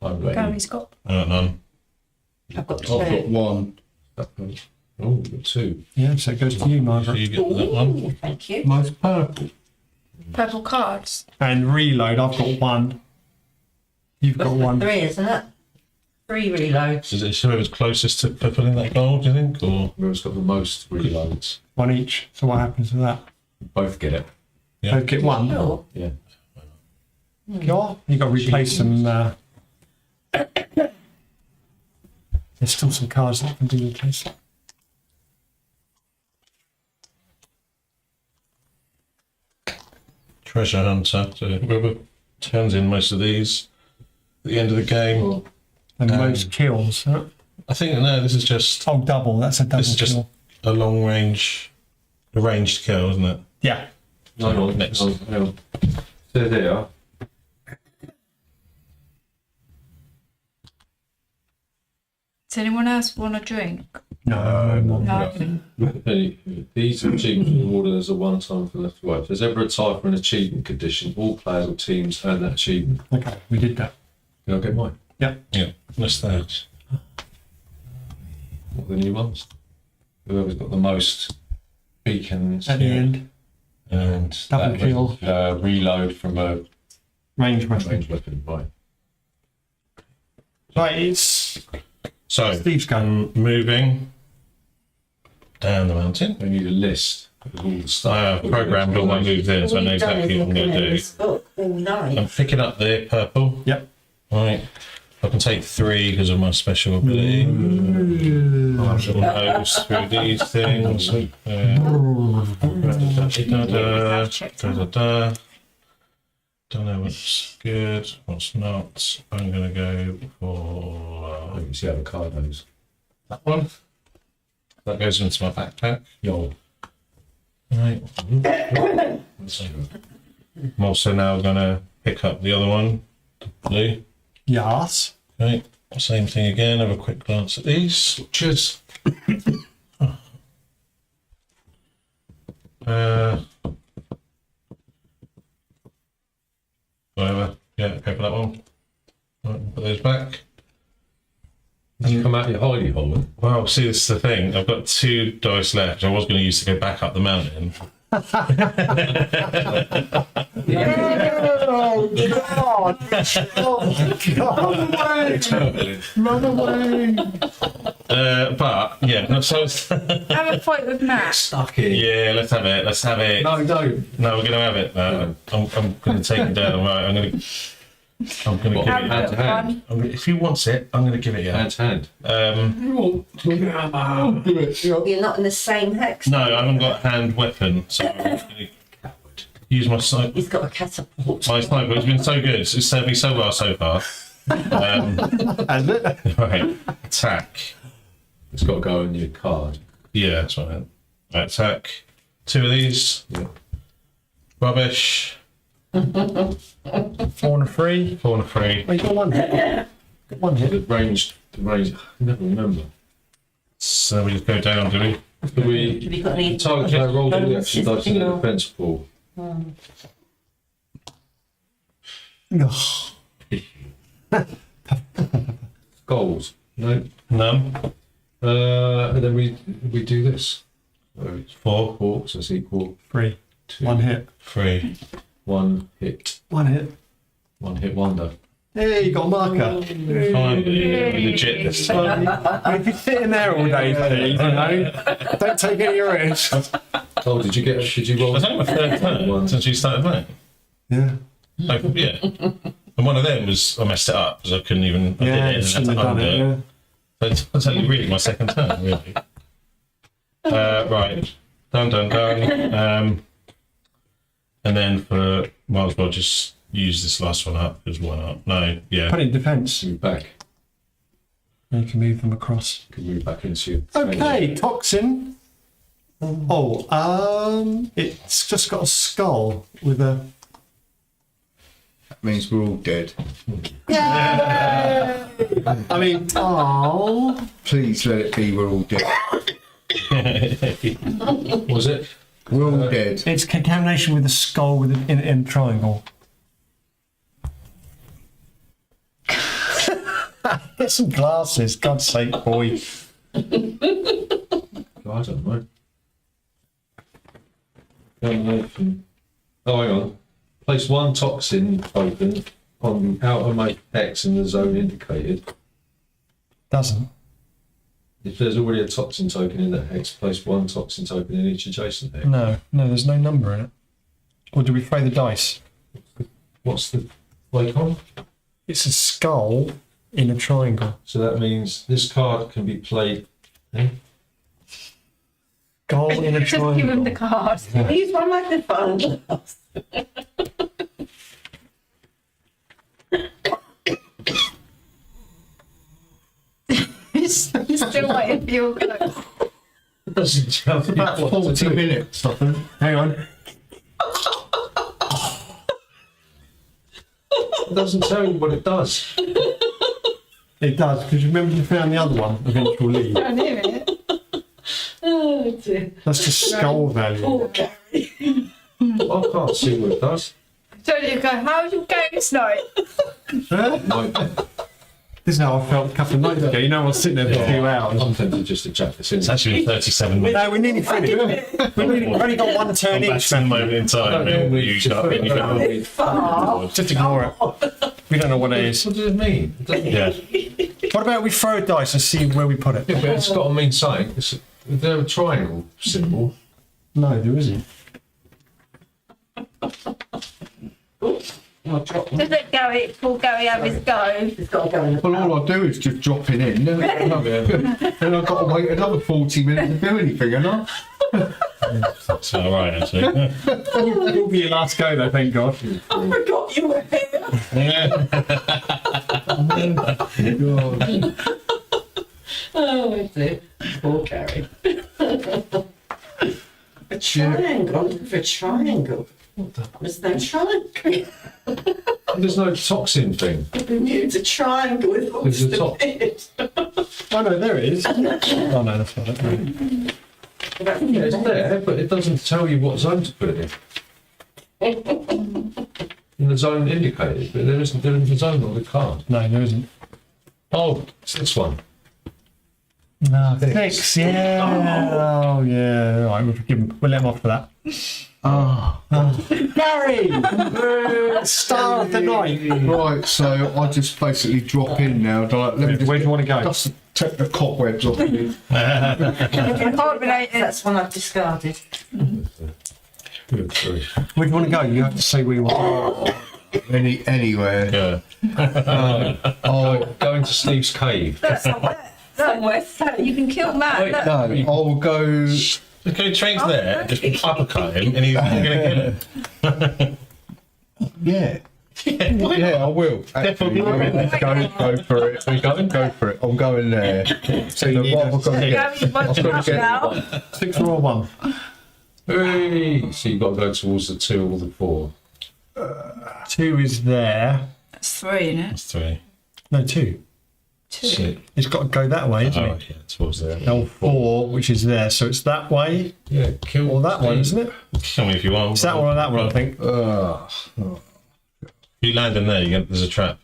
I'm ready. Gary's got. I got none. I've got I've got two. one. Oh, we've got two. Yeah, so it goes to you, So Margaret. you get that one. Ooh, thank you. Most purple. Purple cards. And reload, I've got one. You've got one. Three, isn't it? Three reloads. Is it whoever's closest to fulfilling that goal, do you think? Or Whoever's got the most reloads, One each. So what happens to that? both get it. Yeah. Both get one. Sure. Yeah. Yeah, you got to replace some. There's still some cards that can be replaced. treasure hunter. So whoever turns in most of these at the end of the game. And most kills. Huh? I think no, this is just Oh, double. That's a double this is just kill. a long range, a ranged kill, isn't it? Yeah. Hang on, Next. hang on. So there. Does anyone else want a drink? No, no more. No. These achievements are awarded as a one-time for left to right. If there's ever a tie for an achievement condition, all players or teams earn that achievement. Okay, we did that. Can I get mine? Yeah, that's that. What are the new ones? Whoever's got the most beacons At the end, and Double that kill. reload from a range weapon. ranged weapon. Right. Right, it's So Steve's going. moving down the mountain. We need a list of all the I stuff. have programmed all my moves in, so I know We've done exactly what I'm looking going at to do. this book all night. I'm picking up the purple. Yep. Right. I can take 3 because of my special ability. I shall nose through these things. Don't know what's good, what's not. I'm going to go for You can see how the card goes. that one. That goes into my backpack. Yo. Right. I'm also now going to pick up the other one, the blue. Yes. Okay, same thing again. Have a quick glance at these. Cheers. Whatever. Yeah, okay for that one. Right, put those back. Did you come out your hidey hole? Then? Well, see, this is the thing. I've got 2 dice left. Which I was going to use to go back up the mountain. Oh, God! Oh, God! Run away! But yeah, no, so Have a fight with Matt. Stuck in. yeah, let's have it. Let's have it. No, don't. No, we're going to have it. I'm going to take it down. Right, I'm going to What, give Have it. a hand bit to of hand? fun. If he wants it, I'm going to give it you. Hand to hand. You're not in the same hex. No, I haven't got hand weapon, so I'm just going to use my sniper. He's got a catapult. My sniper has been so good. It's served me so well so far. Has it? Right, attack. It's got to go on your card. Yeah, that's right. Right, attack. 2 of these. Yeah. Rubbish. 4 and a 3. 4 and a 3. Oh, you got one hit. Got one hit. The range. I never remember. So we just go down, do we? Do we Have you got any? target player roll all the action dice in the No. defense pool? Goals. No. None. And then we do this. So it's 4, 4, so it's equal 3. to 1 hit. 3. 1 hit. 1 hit. 1 hit wonder. Hey, you got a marker. Finally, legit this time. If you sit in there all day, please, don't take any risks. Oh, did you roll? I think my third turn since you started playing. Yeah. Like, yeah. And one of them was I messed it up because I couldn't even. I Yeah, did it shouldn't and have had to done it. undo Yeah. it. So it's only really my second turn, really. Right. Done. And then might as well just use this last one up because why not? No, yeah. Put it in defence. Move back. You can move them across. You can move back into your. Okay, toxin. Oh, it's just got a skull with a. That means we're all dead. I mean, oh. Please let it be. We're all dead. Was it? We're all dead. It's contamination with a skull with in a triangle. Get some glasses, God's sake, boy. I don't know. Oh, hang on. Place one toxin token on the outermost X in the zone indicated. Doesn't. If there's already a toxin token in that hex, place one toxin token in each adjacent hex. No, there's no number in it. Or do we throw the dice? What's the icon? It's a skull in a triangle. So that means this card can be played. Skull in a Just give him the triangle. card. Use my magnifying glass. He's still waiting for your go. It doesn't tell you About what to 40 do. minutes, I think. Hang on. It doesn't tell you what it does. It does, because remember you found the other one, eventual lead. I knew it. Oh dear. That's just skull value. Poor Gary. I can't see what it does. So you go, how's your game tonight? Like, This is how I felt a couple of nights ago. You know, I was sitting there for a few hours. I'm tempted just to chuck this in. It's actually 37 minutes. No, we're nearly finished. We've only got one turn I'm each. back in the moment in time. normally You just shut up and you put it go, out. Far. Just ignore it. We don't know what it is. What does it mean? It doesn't- yeah. What about we throw a dice and see where we put it? Yeah, but it's got to mean something. Is there a triangle symbol? No, there isn't. Just let Gary, before Gary have his go. It's got to go in the Well, all I do is just drop it in. Then I've got to wait another 40 minutes to do anything, and I. It's all right, actually. It'll be your last go, though, thank God. I forgot you were here. Oh dear. Poor Gary. A triangle. I'm looking for a triangle. There's no triangle. There's no toxin thing. It's a triangle with all There's a the top. bits. Oh, no, there it is. Oh, no, that's not it. Yeah, it's there, but it doesn't tell you what zone to put it in. In the zone indicated, but there isn't a zone on the card. No, there isn't. Oh, it's this one. No, 6, yeah. Oh, yeah. All right, we'll forgive him. We'll let him off for that. Ah. Gary! Star of the night. Right, so I just basically drop in now. Like, let me just Where do you want to go? just take the cobwebs off me. Carbonated. That's one I've discarded. Good grief. Where do you want to go? You have to say where you want. Anywhere. Yeah. Go into Steve's cave. Look, somewhere. You can kill Matt. Wait, Look. No, I'll go. Okay, train's there. Just uppercut him and he's going to kill him. Yeah. Yeah, I will. Actually, go for it. Go for it. I'm going there. So what have I got to get? Gary's won't I've got come to get. now. 6 or 1? Hey! So you've got to go towards the 2 or the 4. 2 is there. That's 3, isn't it? That's 3. No, 2. 2. Six. It's got to go that way, isn't Oh, it? yeah, towards there. L4, which is there. So it's that way Yeah, kill or that one, Steve. isn't it? Show me if you want. It's that one or that one, I think. You land in there, there's a trap.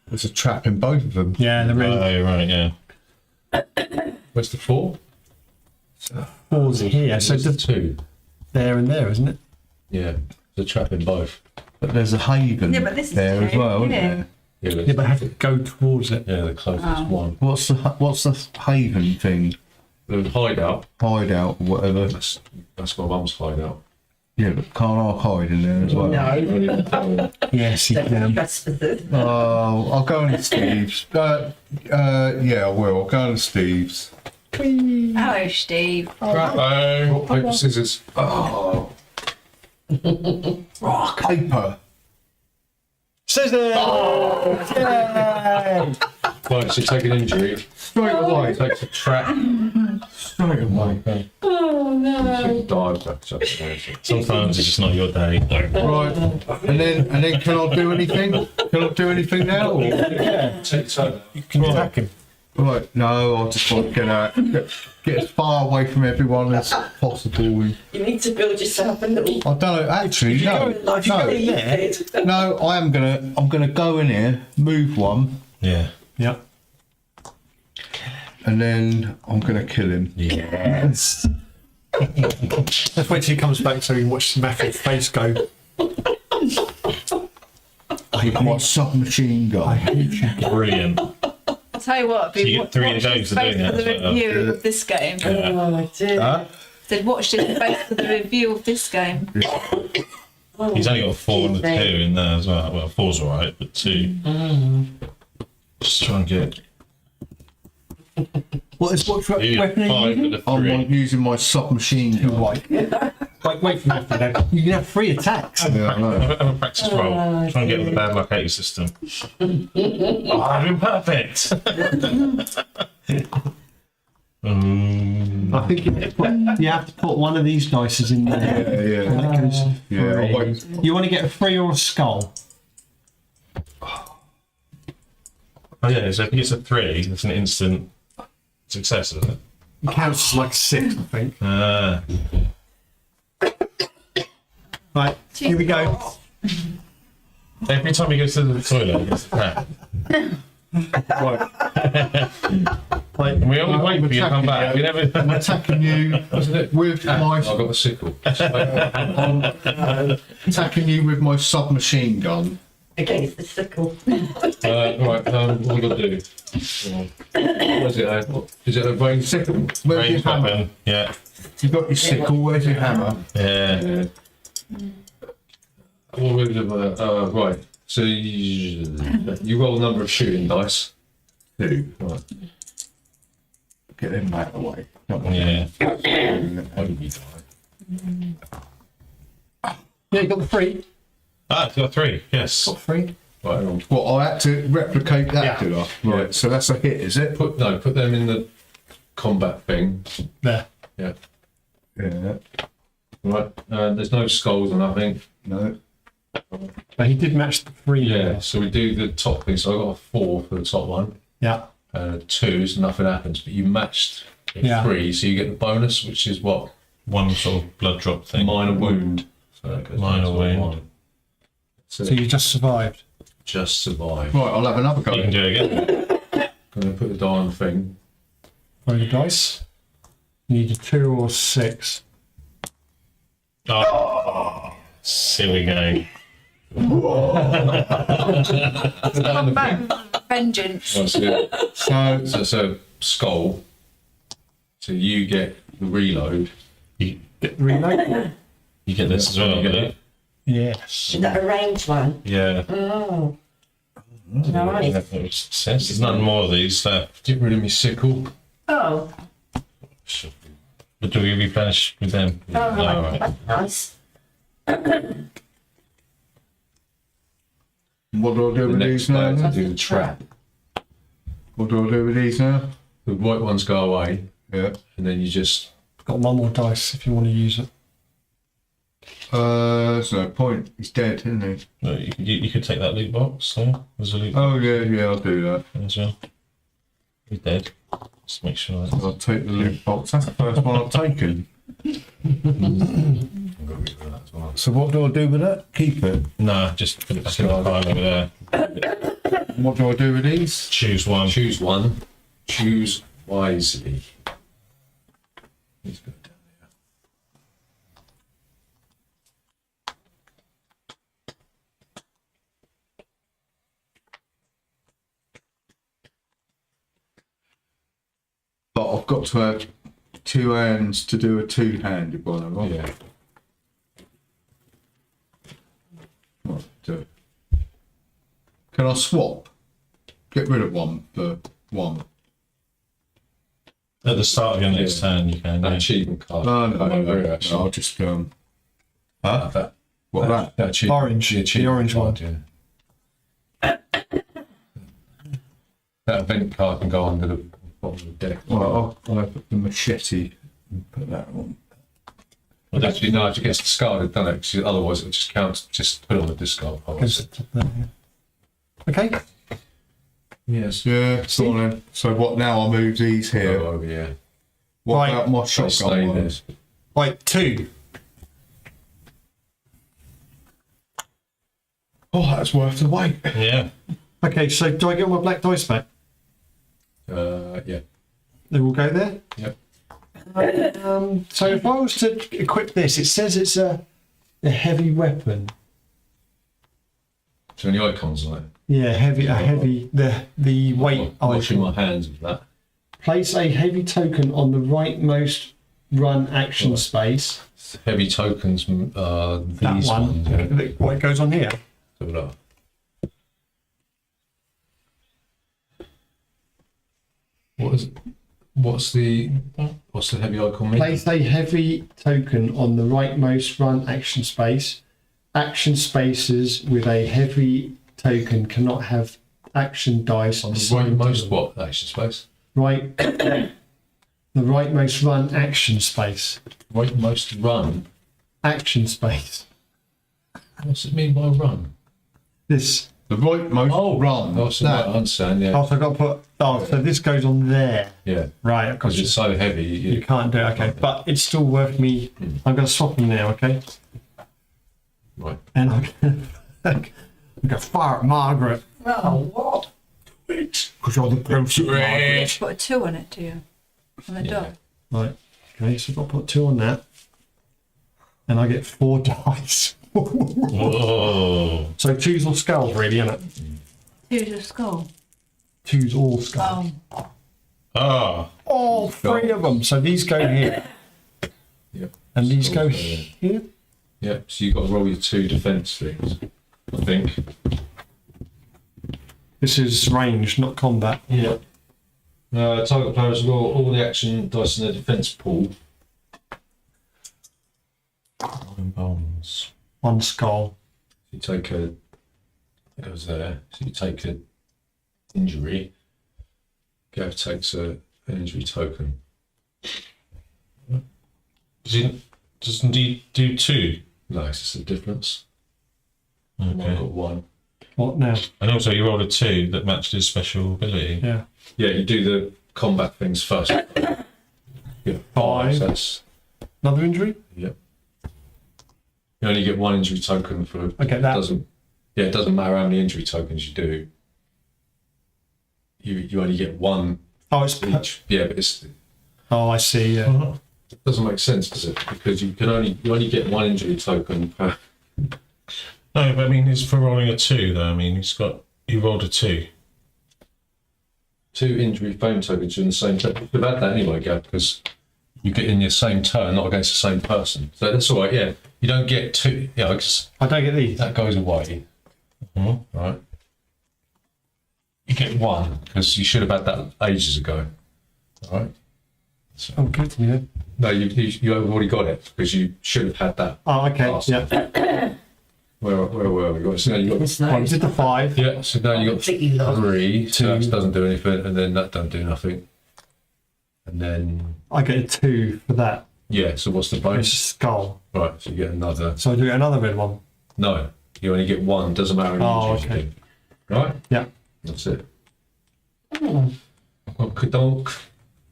There's a trap in both of them. Yeah, the ring. Oh, right, yeah. Where's the 4? 4's here. So Where's the it's 2? there and there, isn't it? Yeah, there's a trap in both. But there's a haven Yeah, but this is there as two, well, isn't isn't it? there? Yeah, but have to go towards it. Yeah, the closest one. What's the haven thing? The hideout. Hideout or whatever. That's my mum's hideout. Yeah, but can't I hide in there as well? No. Yes, you can. Trespassers. Oh, I'll go into Steve's. Yeah, I will. I'll go into Steve's. Hello, Steve. Rock, paper, scissors. Oh, Paper. Scissors! Yay! right, so take an injury. Straight away. Takes a trap. Straight away. Oh no. Dive back up. Sometimes it's just not your day. Right. And then can I do anything? Can I do anything now? Or? Take so. You can attack him. Right. No, I just want to get as far away from everyone as possible. And You need to build yourself a little. I don't know. Actually, no. No, I'm gonna go in here, move one, Yeah. Yep. and then I'm gonna kill him. Yes. Let's wait till he comes back so we can watch Matthew's face go. With my submachine gun. Brilliant. I'll tell you what, So you get 3 days of doing that for the as well. review of this game. Oh dear. Said watch this space for the review of this game. He's only got 4 and a 2 in there as well. Well, 4's alright, but 2. Just try and get. What You get weapon are you 5 using? and a I'm 3. using my submachine gun. Wait for Matthew then. You can have 3 attacks. Yeah, I know. Have a practice roll. Try and get the bad luck out your system. Oh, I've been perfect. I think you have to put one of these dices in there. Yeah, And that goes yeah. three. I'll wait. You want to get a 3 or a skull? Oh yeah, so if he gets a 3, it's an instant success, isn't it? It counts as like 6, I think. Ah. Right, here we go. Every time he goes to the toilet, he gets a tap. Right. We only wait for you to come back. We never. I'm attacking you with I've my got the sickle. attacking you with my submachine gun. Against the sickle. Right, what have I got to do? What is it? Is it a range sickle? Where's your Range hammer? weapon. Yeah. You've got your sickle. Where's your hammer? Yeah. What was it? Right. So you roll a number of shooting dice. 2. Right. Get them out of the way. Yeah. Hope you die. Yeah, you got the 3. Ah, it's got 3. Yes. Got 3. Right, hang on. Well, I had to replicate that, Yeah. did I? Right. So that's a hit, is it? Put them in the combat thing. There. Yeah. Yeah. Right. There's no skulls or nothing. No. But he did match the 3. Yeah. So we do the top thing. So I got a 4 for the top one. Yeah. 2, so nothing happens. But you matched a Yeah. 3, so you get the bonus, which is what? One sort of blood drop thing. Minor wound. So that goes Minor down to wound. 1. So So you just survived. just survive. Right. I'll have another go. You can do it again. Gonna put the die on the thing. Roll the dice. You need a 2 or 6. Oh, silly game. Combat vengeance. Right, so So it's a skull. So you get the reload. You, Get the reload. you get this as well, You get don't it. Yes. Is that a ranged one? you? Yeah. Oh. Yeah, Nice. that makes sense. There's none more of these left. Get rid of my sickle. Oh. But do we replenish with them? Oh, No, right. that's nice. what do I do The with next these now? player to then? do the trap. What do I do with these now? The white ones go away, Yeah. and then you just Got one more dice if you want to use it. There's no point. He's dead, isn't he? No, you could take that loot box. So there's a loot box Oh yeah, I'll do that. as well. He's dead. Just make sure. That's... I'll take the loot box. That's the first one I've taken. So what do I do with that? Keep it. No, just put it back in the pile over there. What do I do with these? Choose one. choose one. Choose wisely. Let's go down there. got to have 2 hands to do a 2-handed one, have I? Yeah. What do? Can I swap? Get rid of one for one. At the start of your next turn, you can. That Yeah. achievement card. No, I'll just Huh? That, what that? that achievement, Orange, the achievement orange card, yeah. That event card can go under the bottom of the deck. Well, I'll put the machete and put that on. Well, actually, no, it gets discarded, doesn't it? 'Cause otherwise, it just counts. Just put it on the discard pile. Goes to the top there, yeah. Okay. Yes. Yeah, so then. So what now? I move these here. Oh, yeah. What Right. about my They stay shotgun there. ones? Right, 2. Oh, that's worth the wait. Yeah. Okay, so do I get my black dice back? Yeah. They will go there. Yep. So if I was to equip this, it says it's a heavy weapon. So any icons on it? Yeah, heavy. The weight Washing my icon. hands with that. Place a heavy token on the rightmost run action space. Heavy tokens. These That one. ones. Yeah. What goes on here? Have a look. What's the heavy icon mean? Place a heavy token on the rightmost run action space. Action spaces with a heavy token cannot have action dice On the assigned to rightmost them. what action space? Right. The rightmost run action space. Rightmost run. Action space. What's it mean by run? This. The rightmost run. Oh, so That. I understand. Yeah. Oh, so I've got to put. Oh, so this goes on there. Yeah. Right, I've got Because it's you. so heavy. You can't do it. Okay, but it's still worth me. I'm going to swap them now. Okay. Right. And I'm going to fire at Margaret. Oh, what? Because you're the closest. Margaret. You put a 2 on it, do you? On the dog. Right. Okay, so I've got to put 2 on that. And I get 4 dice. Oh. So 2's all skulls, really, isn't it? 2's a skull. 2's all skulls. Ah. All 3 of them. So these go here. Yep. And these go Skulls go there. here. Yeah. So you've got to roll your 2 defense things. I think. This is range, not combat. Yeah. Target players will roll all the action dice in their defense pool. Bones. 1 skull. You take a. It goes there. So you take a injury. Gav takes an injury token. Doesn't he do 2? No, it's just a difference. I've Okay. got 1. What now? And also, you rolled a 2 that matched his special ability. Yeah. Yeah, you do the combat things first. Yeah, 5. So that's, Another injury? yep. You only get 1 injury token for. Okay, that. It doesn't matter how many injury tokens you do. You only get 1 Oh, it's. each. Yeah, but Oh, I see. Yeah. it doesn't make sense, does it? Because you only get 1 injury token per. No, but I mean, it's for rolling a 2, though. I mean, he rolled a 2. 2 injury fame tokens in the same turn. You've had that anyway, Gav, because you get in your same turn, not against the same person. So that's all right. Yeah, you don't get 2. Yeah, I don't get these. that goes away. Right. You get 1 because you should have had that ages ago. All right. Oh, give it to me then. No, you have already got it because you should have had that. Oh, okay. last Yeah. time. Where were we? So now you got. It's Well, I nice. did the 5. Yeah. So now you got Completely lost. 3. So 2. that doesn't do anything, and then that don't do nothing. And then I get a 2 for that. yeah. So what's the It's a bonus? skull. Right. So you get another. So I do another red one. No, you only get 1. Doesn't matter how many Oh, injuries you okay. do. Right. Yeah. That's it. Okay, donk.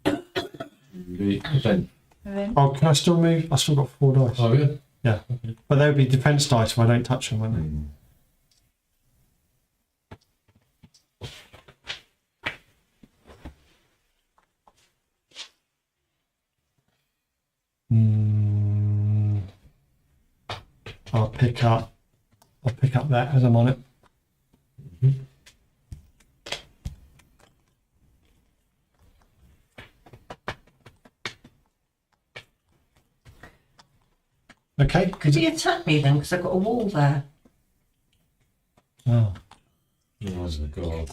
The event. And then Oh, can I still move? I still got 4 dice. Oh yeah. Yeah. But they would be defense dice if I don't touch them, wouldn't they? I'll pick up that as I'm on it. Okay. Could he attack me then? Because I've got a wall there. Oh. Oh, God.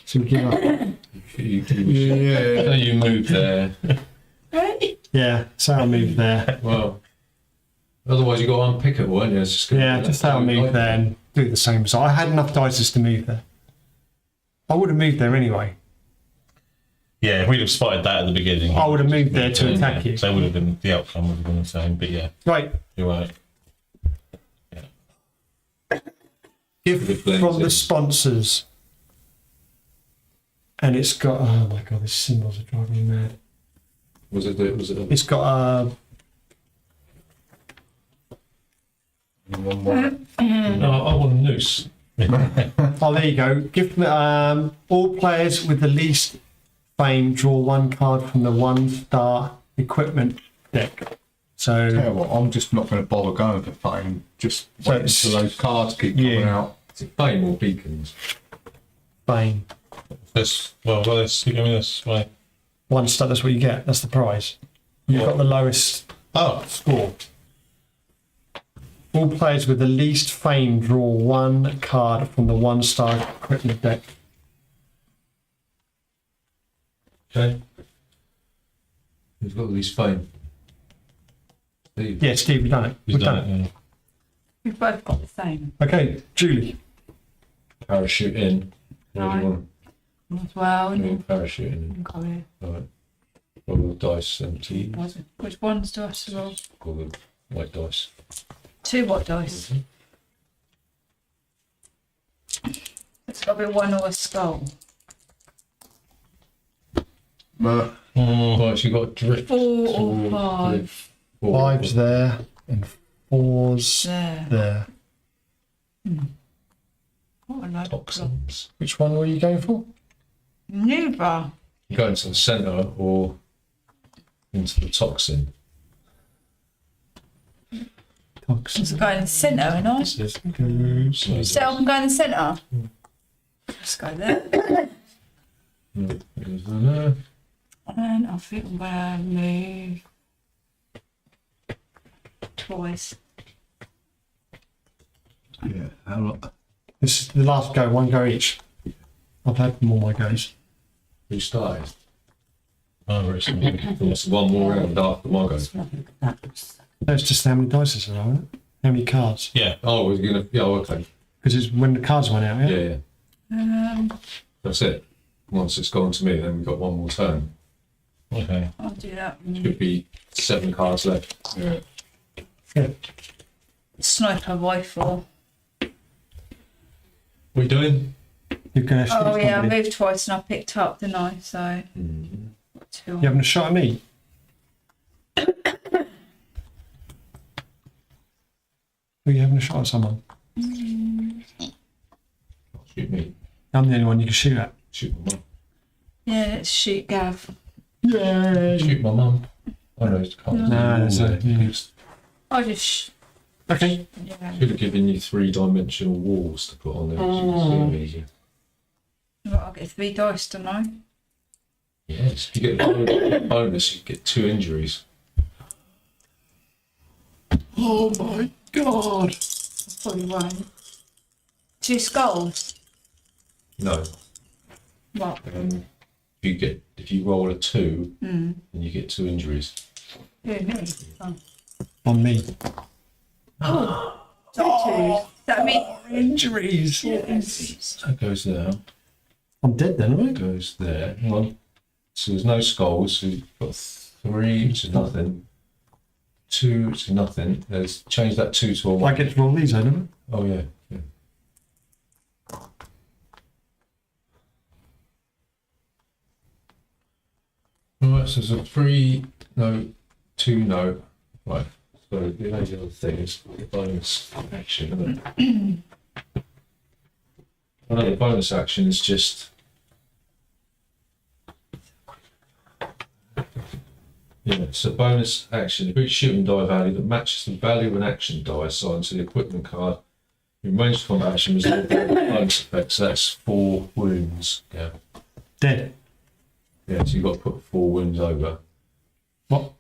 So we give up. Yeah. You move there. Right? Yeah, so I'll move there. Well, otherwise you got to unpick it, won't you? It's just gonna Yeah, be just like- I'll move there and do the same. So I had enough dice just to move there. I would have moved there anyway. Yeah, if we'd have spotted that at the beginning. I would have moved there to Yeah, attack you. So would have been the outcome would have been the same. But yeah, Right. you're right. Gift from the sponsors. And it's got, oh my god, these symbols are driving me mad. Was it? It's got a No, I want a noose. oh, there you go. Gift all players with the least fame draw one card from the 1-star equipment deck. So Tell you what, I'm just not going to bother going for fame. Just So wait it's- until those cards keep coming Yeah. out. Is it fame or beacons? fame. This well, let's give me this way. 1-star, that's what you get. That's the prize. You've got the lowest Oh, score. All players with the least fame draw one card from the 1-star equipment deck. Okay. Who's got the least fame? Steve. Yeah, Steve, we've done it. he's We've done done it. it. Yeah. We've both got the same Okay, Julie. Parachute in. Where do you Right. want as well. to And parachute in? go here. Alright. Roll the dice empty. Which ones do I have to roll? Roll the white dice. 2 what dice? It's got to be 1 or a skull. Uh, Right, so you got drift. 4 or toward 5. drift, 4. 5's there and 4's There. there. What a load of blocks. Toxins. Which one were you going for? Neither. You go into the centre or into the toxin. Let's go in the centre, and I. So So I can go in the centre. Let's go there. And I think I'm going to move twice. yeah. How long? This is the last go, 1 go each. I've had more my goes. Who started? Oh, very small. That's one more round after my go. No, it's just how many dice there are, isn't it? How many cards? Yeah. Oh, we're gonna. Yeah, okay. Because it's when the cards went out, yeah? Yeah, yeah. That's it. Once it's gone to me, then we've got one more turn. Okay. I'll do that. Should be 7 cards left. Yeah. Yeah. Sniper rifle. What are you doing? You're going to shoot Oh yeah, I somebody. moved twice and I picked up, didn't I? So 2. You having a shot at me? Are you having a shot at someone? Shoot me. I'm the only one you can shoot at. Shoot my mum. Yeah, let's shoot Gav. Yay! Shoot my mum. Oh no, it's can't. No, that's it, yeah. I just. Okay. Yeah. Should have given you 3-dimensional walls to put on there. So you can see them easier. Right, I'll get 3 dice, don't I? Yes. If you get a bonus, you get 2 injuries. Oh my god! Probably 1. 2 skulls. No. What? If you roll a 2, Hmm. then you get 2 injuries. Who, me? Oh. On me. So 2. That means. Injuries! That goes there. I'm dead then, am I? Goes there. Hang on. So there's no skulls. So you've got 3, which is nothing. 2, which is nothing. Let's change that 2 to a 1. I get to roll these, I don't Oh yeah. Yeah. Right, so there's a 3, no, 2, no. Right, so the only other thing is the bonus action, isn't it? I know the bonus action is just. Yeah, so bonus action. If each shooting die value that matches the value of an action die assigned to the equipment card in ranged combat action was the bonus effect. So that's 4 wounds. Yeah. Dead. Yeah, so you've got to put 4 wounds over. What?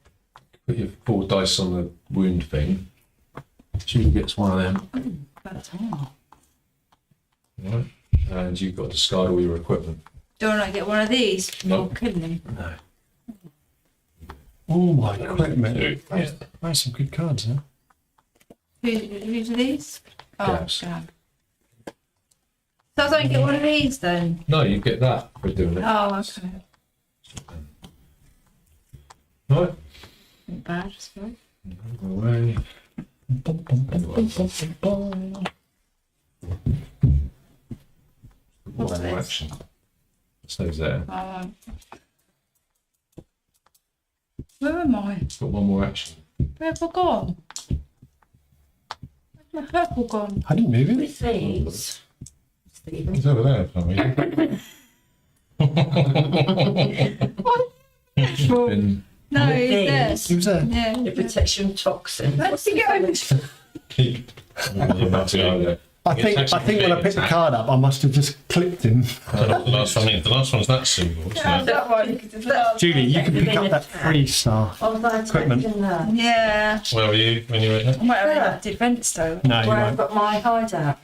put your 4 dice on the wound thing. She gets one of them. That's hard. Right. And you've got to discard all your equipment. Don't I get one of these? Nope. Killing him. No. Oh my equipment. Yeah. That's some good cards, huh? Whose are these? Oh, Gabs. Gab. So I don't get one of these then? No, you get that for doing it. Oh, okay. Right. Not bad, I suppose. Away. What's One more this? action. Stays there. Oh. Where am I? It's got one more action. Where have I gone? Where's my purple gone? I didn't move it. With these, Stephen. It's over there for some reason. Been No, With it's there. these, It was there. Yeah. it protects you from toxins. Let's get over. keep. I think when I picked the card up, I must have just clipped him. The last one's that symbol, isn't it? That one. 'Cause it's last. Julie, you can pick up that 3-star. Oh, that's Equipment. there. Yeah. Where were you when you were here? I might have had defence though. No, you Where I've won't. got my hideout.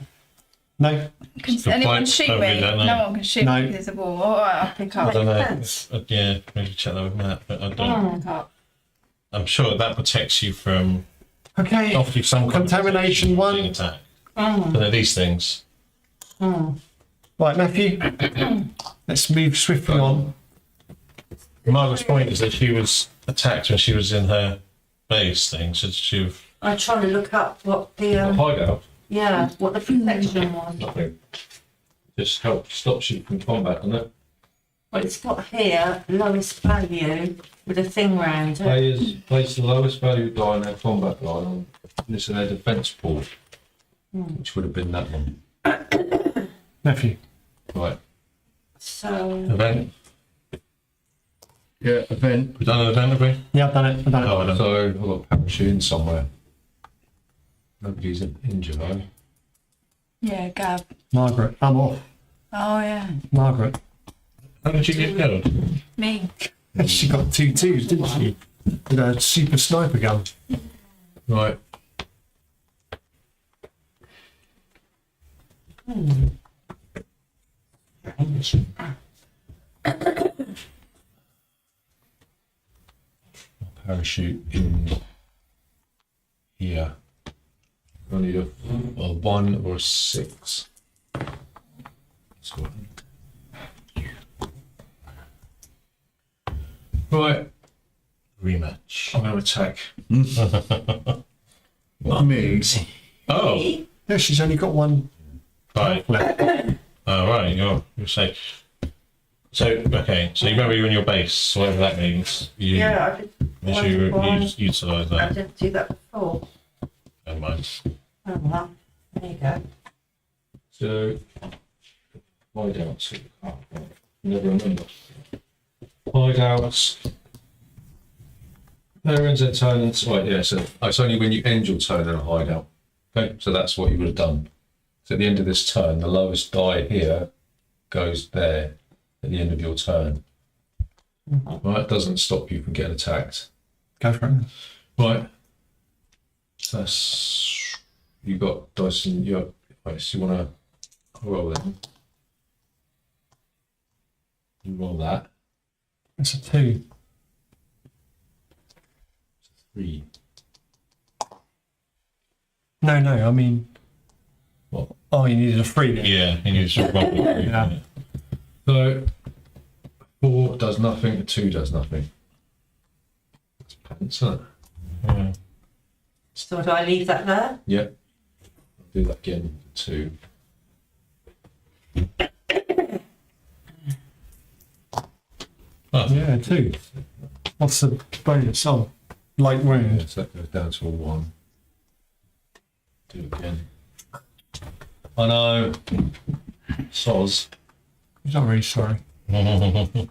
No. Can Good anyone point. shoot Don't me? read that, no. No one can shoot No. me. There's a wall. All right, I'll pick I up. don't know. Defence. Yeah, maybe check that with Matt, but I don't. Pick up. I'm sure that protects you from Okay. after some kind of Contamination protection being 1. attacked. Mm. But they're these things. Mm. Right, Matthew. Let's move swiftly on. Margaret's point is that she was attacked when she was in her base thing, so she was I'm trying to look up what the Hideout. what the protection was. Nothing. Just stops you from combat, doesn't it? Well, it's got here lowest value with a thing round it. Place the lowest value die on their combat line. And it's in their defence pool, which would have been that one. Matthew. Right. So event. Yeah, event. We've done an event, have we? Yeah, I've done it. I've done it. Oh, I don't. So I've got parachuting somewhere. Nobody's injured, though. Yeah, Gab. Margaret. I'm off. Oh yeah, Margaret. How did you get killed? me. She got 2 2s, didn't she? With a super sniper gun. Right. Parachute in here. I need a 1 or a 6. That's what. Right. Rematch. I'm going to attack. Me. Oh, No, she's only got 1 right. left. Oh, right. You're safe. So, okay. So you remember you're in your base, whatever that means. You, yeah, I did. You one utilise I that. didn't do that before. Never mind. Oh well, there you go. So, hideouts. Never remember. Hideouts. Parents and turns. Right, yeah, so it's only when you end your turn in a hideout. Okay, so that's what you would have done. So at the end of this turn, the lowest die here goes there at the end of your turn. Right, it doesn't stop you from getting attacked. Go for it. Right. So that's you got dice and you have, right, so you wanna roll it. You roll that. It's a 2. 3. No, I mean. What? Oh, you needed a 3 then. Yeah, and you just roll it. Yeah. So 4 does nothing, 2 does nothing. That's pants, isn't it? Yeah. So do I leave that there? Yep. I'll do that again. 2. Oh, Yeah, 2. What's the bonus? Oh, light wound. So that goes down to a 1. Do it again. I know. Soz. He's not really sorry. Ooh,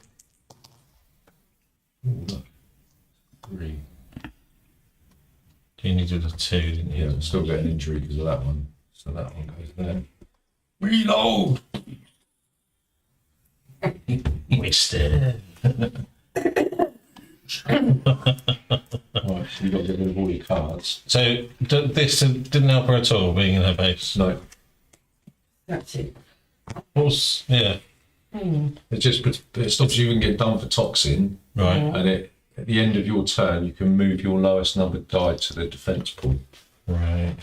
look. 3. you needed a 2, didn't Yeah, you? I'm still getting injury because of that one. So that one goes there. Reload! Wasted. Right. you've got to get rid of all your cards. So this didn't help her at all, being in her base. No, That's it. What was, yeah, it stops you even getting done for toxin, right. and at the end of your turn, you can move your lowest numbered die to the defence pool. Right.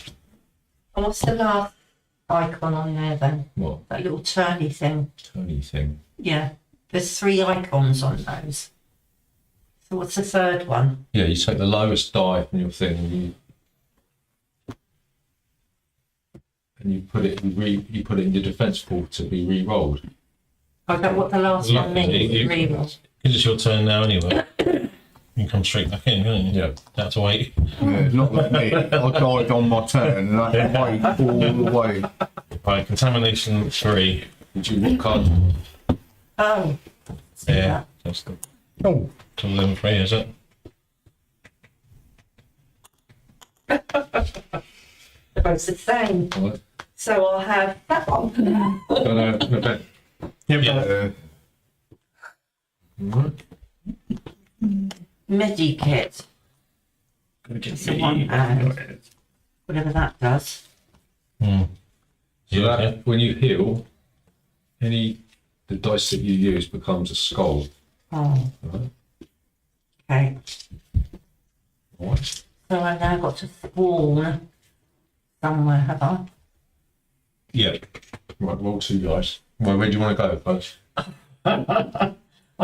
And what's the last icon on there then? What? That little turny thing. Tony thing. Yeah. There's 3 icons on those. So what's the third one? Yeah, you take the lowest die from your thing and you put it in your defence pool to be re-rolled. I don't know what the last one means. You- Reroll. Because it's your turn now anyway. You can come straight back in, can't you? Yeah. Don't have to wait. Yeah, not like me. I died on my turn and I had to wait all the way. Right, contamination 3. Did you what card? Oh. See Yeah. That's the Oh, to level 3, is it? that? They're both the same. What? So I'll have that one. No. Yeah. Medikit. It's the one hand. Whatever that does. Hmm. So Yeah, okay. that when you heal, the dice that you use becomes a skull. Oh. Right? Okay. Right. So I've now got to spawn somewhere, have I? Yeah. Right, roll 2 dice. Well, where do you want to go first? Well,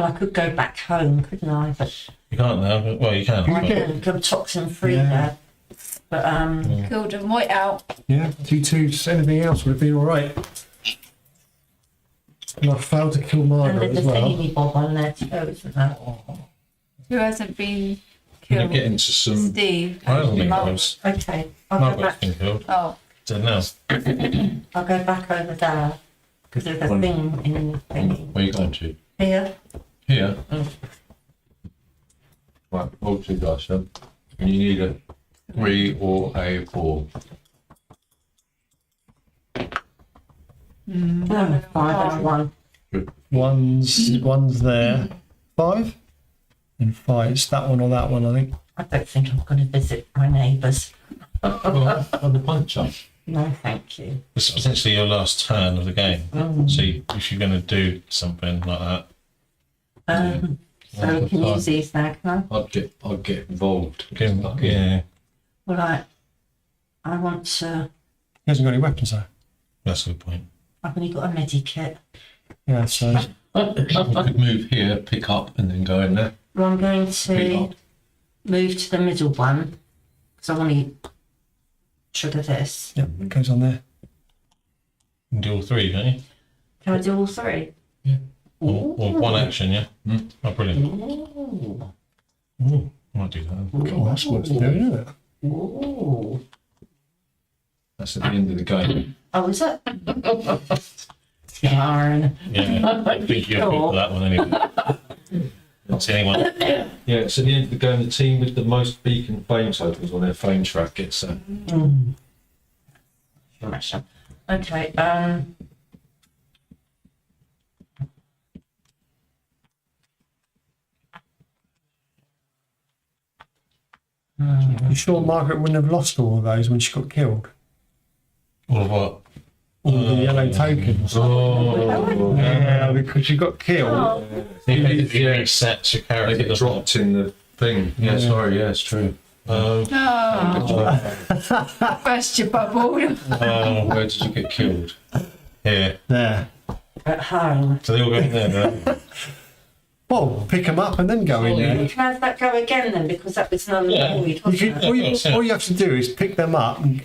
I could go back home, couldn't I? But You can't now. Well, you can. I but- can go toxin free Yeah. there. But Killed them right out. yeah, 2-2, just anything else would have been alright. And I failed to kill and Margaret there's as a well. thingy bob on there too, isn't there? Who hasn't been You killed? get into some. Steve. I haven't been Margaret. close. Okay, I'll go Margaret's back. been killed. Oh, Dead now. I'll go back over there because there's a One. thing in the thingy Where are you going to? here. Here. Mm. Right, roll 2 dice then. And you need a 3 or a 4. Oh, 5 and 1. One's there. 5? And 5. It's that one or that one, I think. I don't think I'm going to visit my neighbours. Well, on the puncher. No, thank you. This is potentially your last turn of the game. So if you're going to do something like that, So we can use these now, can I? I'd get involved. give, Stuck in. yeah, Well, I want to. He hasn't got any weapons though. that's a good point. I've only got a medikit. Yeah, so You could move here, pick up, and then go in there. Well, I'm going Pick to up. move to the middle one because I want to trigger this. yeah, it goes on there. You can do all 3, can't you? Can I do all 3? Or 1 action, yeah? Mm. Oh, brilliant. Ooh. Ooh, I might do that. God, that's what it's doing, isn't it? Ooh. That's at the end of the game. Oh, is it? Darn. Yeah, I think you're good for that one anyway. Not see anyone. Yeah, it's at the end of the game. The team with the most beacon flame tokens on their flame track gets Okay, You sure Margaret wouldn't have lost all of those when she got killed? All of what? All the yellow tokens. Oh, Yeah, because she got killed. It resets your they character. get doesn't it? dropped in the thing. Yeah, sorry. Yeah, it's true. no. Burst your bubble. Where did you get killed? Here. There. at home. So they all go in there, no? Well, pick them up and then go in there. You can have that go again then, because that was null and void, You wasn't can, it? all you have to do is pick them up. And,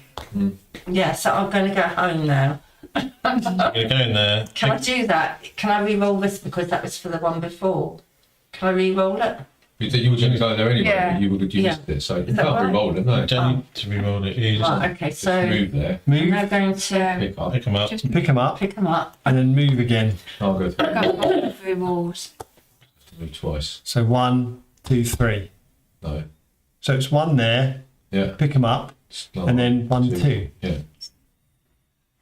Yeah, so I'm going to go home now. You're going to go in there. Can I do that? Can I re-roll this because that was for the one before? Can I re-roll it? You were going to go there anyway, Yeah. but you would have used Yeah. it, so you Is that can't right? re-roll it, no. You don't need to re-roll it. You just Right, okay, so Move there, I'm move, now going to pick up. pick them up. Just pick them up, pick them up. and then move again. I'll go through walls. through twice. So 1, 2, 3. No. So it's one there, Yeah. pick them up, No. and then 1, 2. Yeah.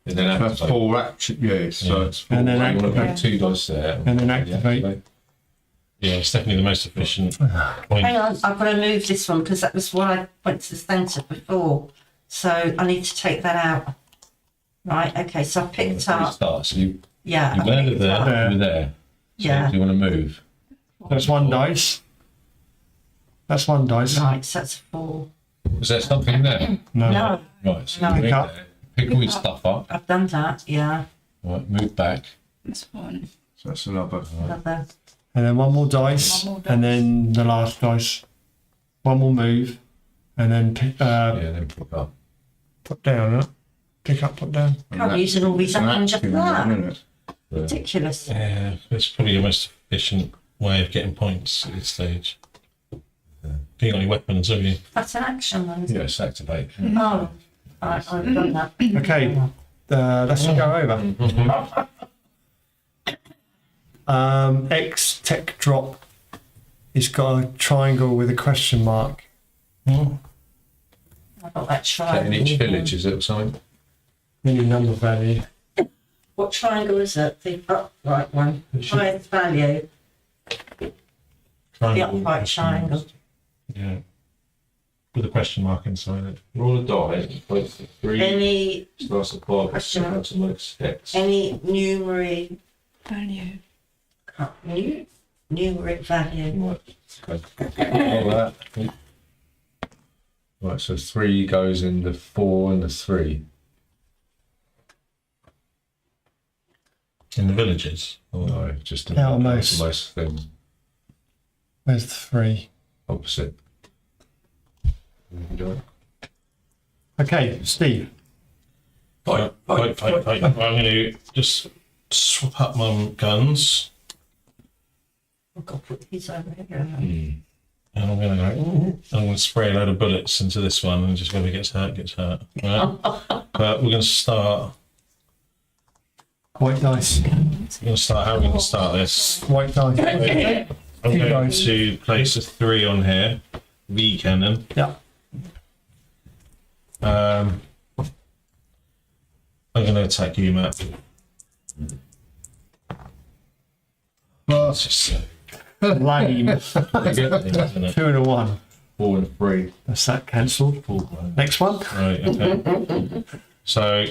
And then That's activate. 4 action. Yeah, so Yeah. it's 4. And then You want to activate. put 2 dice there. And then activate. Yeah, it's definitely the most efficient point. Hang on, I've got to move this one because that was what I went to the centre before. So I need to take that out. Right, okay, so I picked up. Restart. So you Yeah. I landed picked there, up. you were there. So Yeah. do you want to move? That's one dice. That's one dice. Right, so that's 4. Was there something there? No. No, Right, so No. you Pick move up. there. Pick all your stuff up. I've done that, yeah. Right, move back. That's one. So that's another. Another. And then one more dice. One more dice. And then the last dice. One more move. And then Yeah, then pick up. put down. Huh? Pick up, put down. Can't use all these up and just that. Minute. Ridiculous. Yeah, it's probably the most efficient way of getting points at this stage. You got any weapons, have you? That's an action one, isn't it? Yes, activate. Oh, I've done that. Okay. Let's go over. X tech drop. It's got a triangle with a question mark. I've got that Is that triangle. in each village, is it, or something? Any number value. What triangle is it? The upright one. Highest value. The upright triangle. Yeah. With a question mark inside it. Roll a die. Wait for 3. Any Starts at 5. Question mark. Starts at most X. any numeric Value. numeric value. Right. Okay. Roll that. Right, so 3 goes in the 4 and the 3. In the villages? Or No, just in Outermost. most things. Where's the 3? Opposite. You can do it. Okay, Steve. Fight. I'm going to just swap up my guns. I've got to put these over here. And I'm going to I'm going to spray a load of bullets into this one, and just whoever gets hurt gets hurt. Right? But we're going to start. White dice. We're going to start. How are we going to start this? White dice. I'm Two going dice. to place a 3 on here. V cannon. Yeah. I'm going to attack you, Matt. It's just Lame. isn't it? 2 and a 1. 4 and 3. That's that cancelled. Next one. Right. Okay. So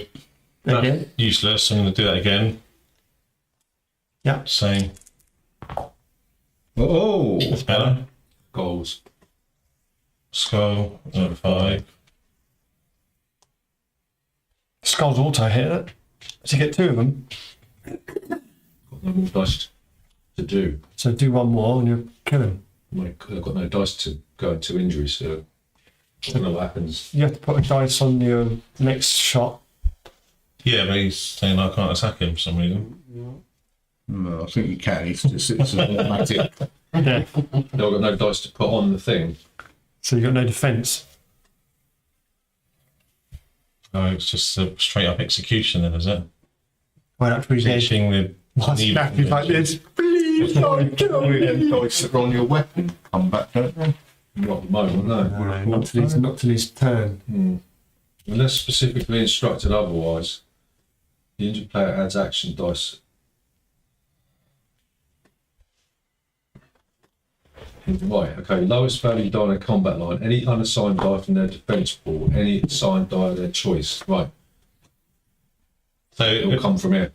that's Again. useless. I'm going to do that again. Yeah. Same. Oh, That's better. Goals. Skull. 5. Skull's auto hit it. So you get 2 of them. Got no more dice to do. So do one more and you'll kill him. I've got no dice to go into injury, so I don't know what happens. You have to put a dice on your next shot. Yeah, but he's saying I can't attack him for some reason. no, I think you can. It's an automatic. Yeah. I've got no dice to put on the thing. So you got no defence. Oh, it's just a straight up execution then, is it? Right up to his head. Teaching the. Snap you like this. Please don't kill me. Them dice that are on your weapon come back, don't they? Not at the moment, no. Not till his turn. Unless specifically instructed otherwise, the injured player adds action dice. Right, okay. Lowest value die on a combat line. Any unassigned die from their defence pool. Any assigned die of their choice. Right, So it'll come from here.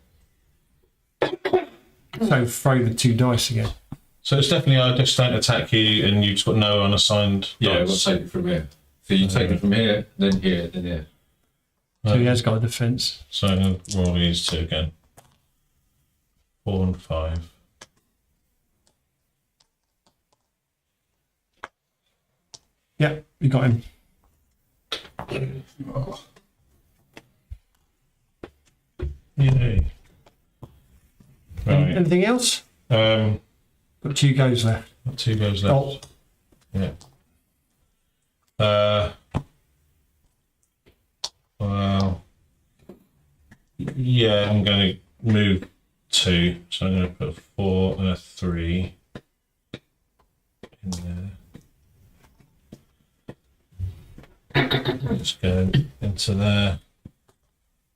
So throw the 2 dice again. So it's definitely I just don't attack you, and you've got no unassigned. Yeah, we'll dice. take it from here. So you take it from here, then here, then here. So he has got a defence. So I'm going to roll these 2 again. 4 and 5. Yeah, you got him. Yay. Right. Anything else? Got 2 goes left. 2 goes Oh, left. Yeah. Well. Yeah, I'm going to move 2. So I'm going to put a 4 and a 3 in there. Just go into there.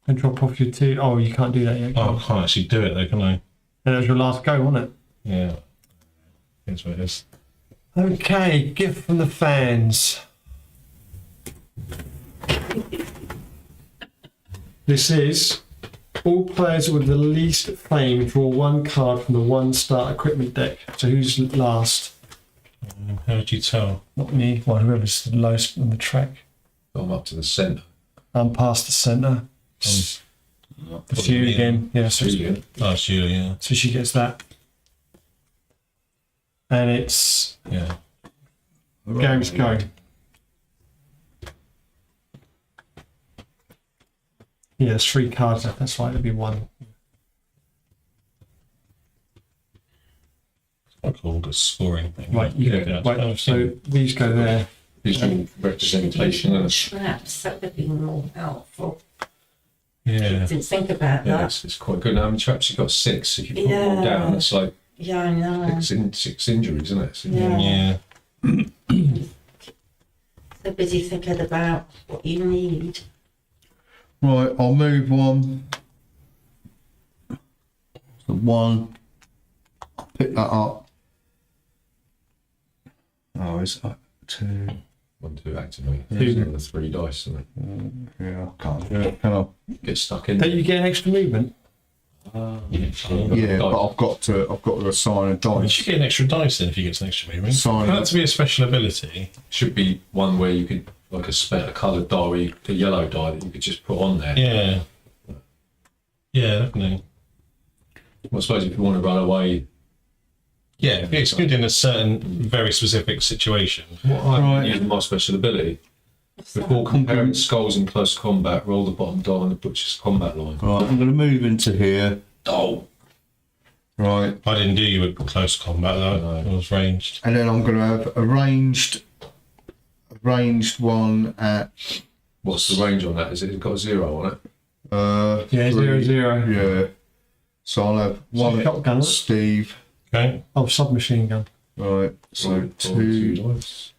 and drop off your 2. Oh, you can't do that yet. Oh, I can't actually do it though, can I? And that was your last go, wasn't it? Yeah. Here's what it is. Okay, gift from the fans. This is all players with the least fame draw one card from the 1-star equipment deck. So who's last? How did you tell? Not me. Well, whoever's the lowest on the track. I'm up to the centre. I'm past the centre. The feud me. again. Yeah, so, Julian. Oh, it's you, yeah. so she gets that. And it's Yeah. games go. Yeah, there's 3 cards left. That's right, there'll be 1. I called a scoring thing. Right, you Yeah, go. Right, so these go there. Visual representation. And Traps, that would be more helpful. Yeah. Didn't think about yeah, that. it's quite good. How many traps? You've got 6. If you put them all Yeah. down, it's like Yeah, I know. 6 injuries, isn't it? So, Yeah. Yeah. So busy thinking about what you need. Right, I'll move one. So 1. Pick that up. Oh, it's 2. 1, 2, activate. Two. There's another 3 dice, isn't it? Yeah, I can't do it. Can I? Get stuck in. Don't you get an extra movement? Yeah, but I've got to assign a You dice. should get an extra dice then if you get an extra movement. Sign For it. that to be a special ability. Should be one where you could, like a coloured die, where you, a yellow die that you could just put on there. Yeah. Yeah, definitely. Well, I suppose if you want to run away, Yeah, it's good in a certain, very specific situation. what I'm Right. using my special ability. Before comparing skulls in close combat, roll the bottom die on the butcher's combat line. Right, I'm going to move into here. Oh, Right, I didn't do you with close combat though. No. It was ranged. and then I'm going to have a ranged one at what's the range on that? Is it got a 0 on it? Yeah, 3. 0, 0. Yeah. So I'll have one shotgun. at Steve. Okay. Oh, submachine gun. Right, so Roll 2. dice.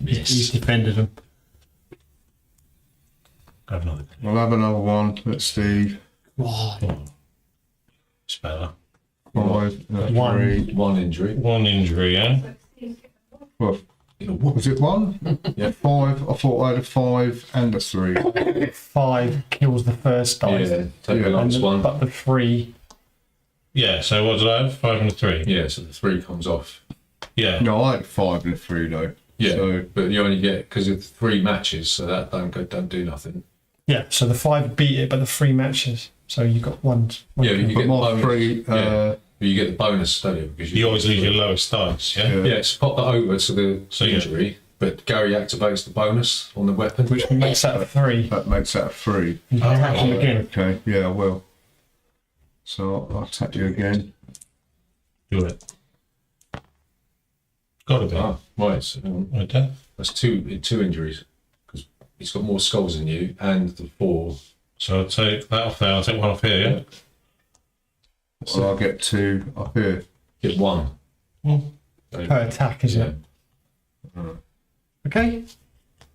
He's defended them. Have another. I'll have another one at Steve. Oh, It's better. 5 at One. 3. 1 injury. One injury, yeah? Well, was it 1? Yeah. 5. I thought I had a 5 and a 3. 5 kills the first dice. Yeah, take the Yeah. last one. But the 3. Yeah, so what did I have? 5 and a 3. Yeah, so the 3 comes off. Yeah. No, I had a 5 and a 3 though. Yeah, So, but you only get, because it's 3 matches, so that don't do nothing. Yeah, so the 5 beat it, but the 3 matches. So you got one. Yeah, but you but get the my bonus. 3, Yeah. But you get the bonus, don't you? Because You always lose your lowest dice, yeah? Yeah. Yeah, so pop that over to the So, yeah. injury, but Gary activates the bonus on the weapon. Which makes that a 3. that makes that a 3. You can attack him again. Okay, yeah, I will. So I'll attack you again. Do it. Gotta be. Ah, right. So Right there. that's two injuries because he's got more skulls than you, and the 4. So I'll take that off there. I'll take one off here, yeah? So I'll get 2 up here. Get 1 Mm. Per attack, isn't it? Okay.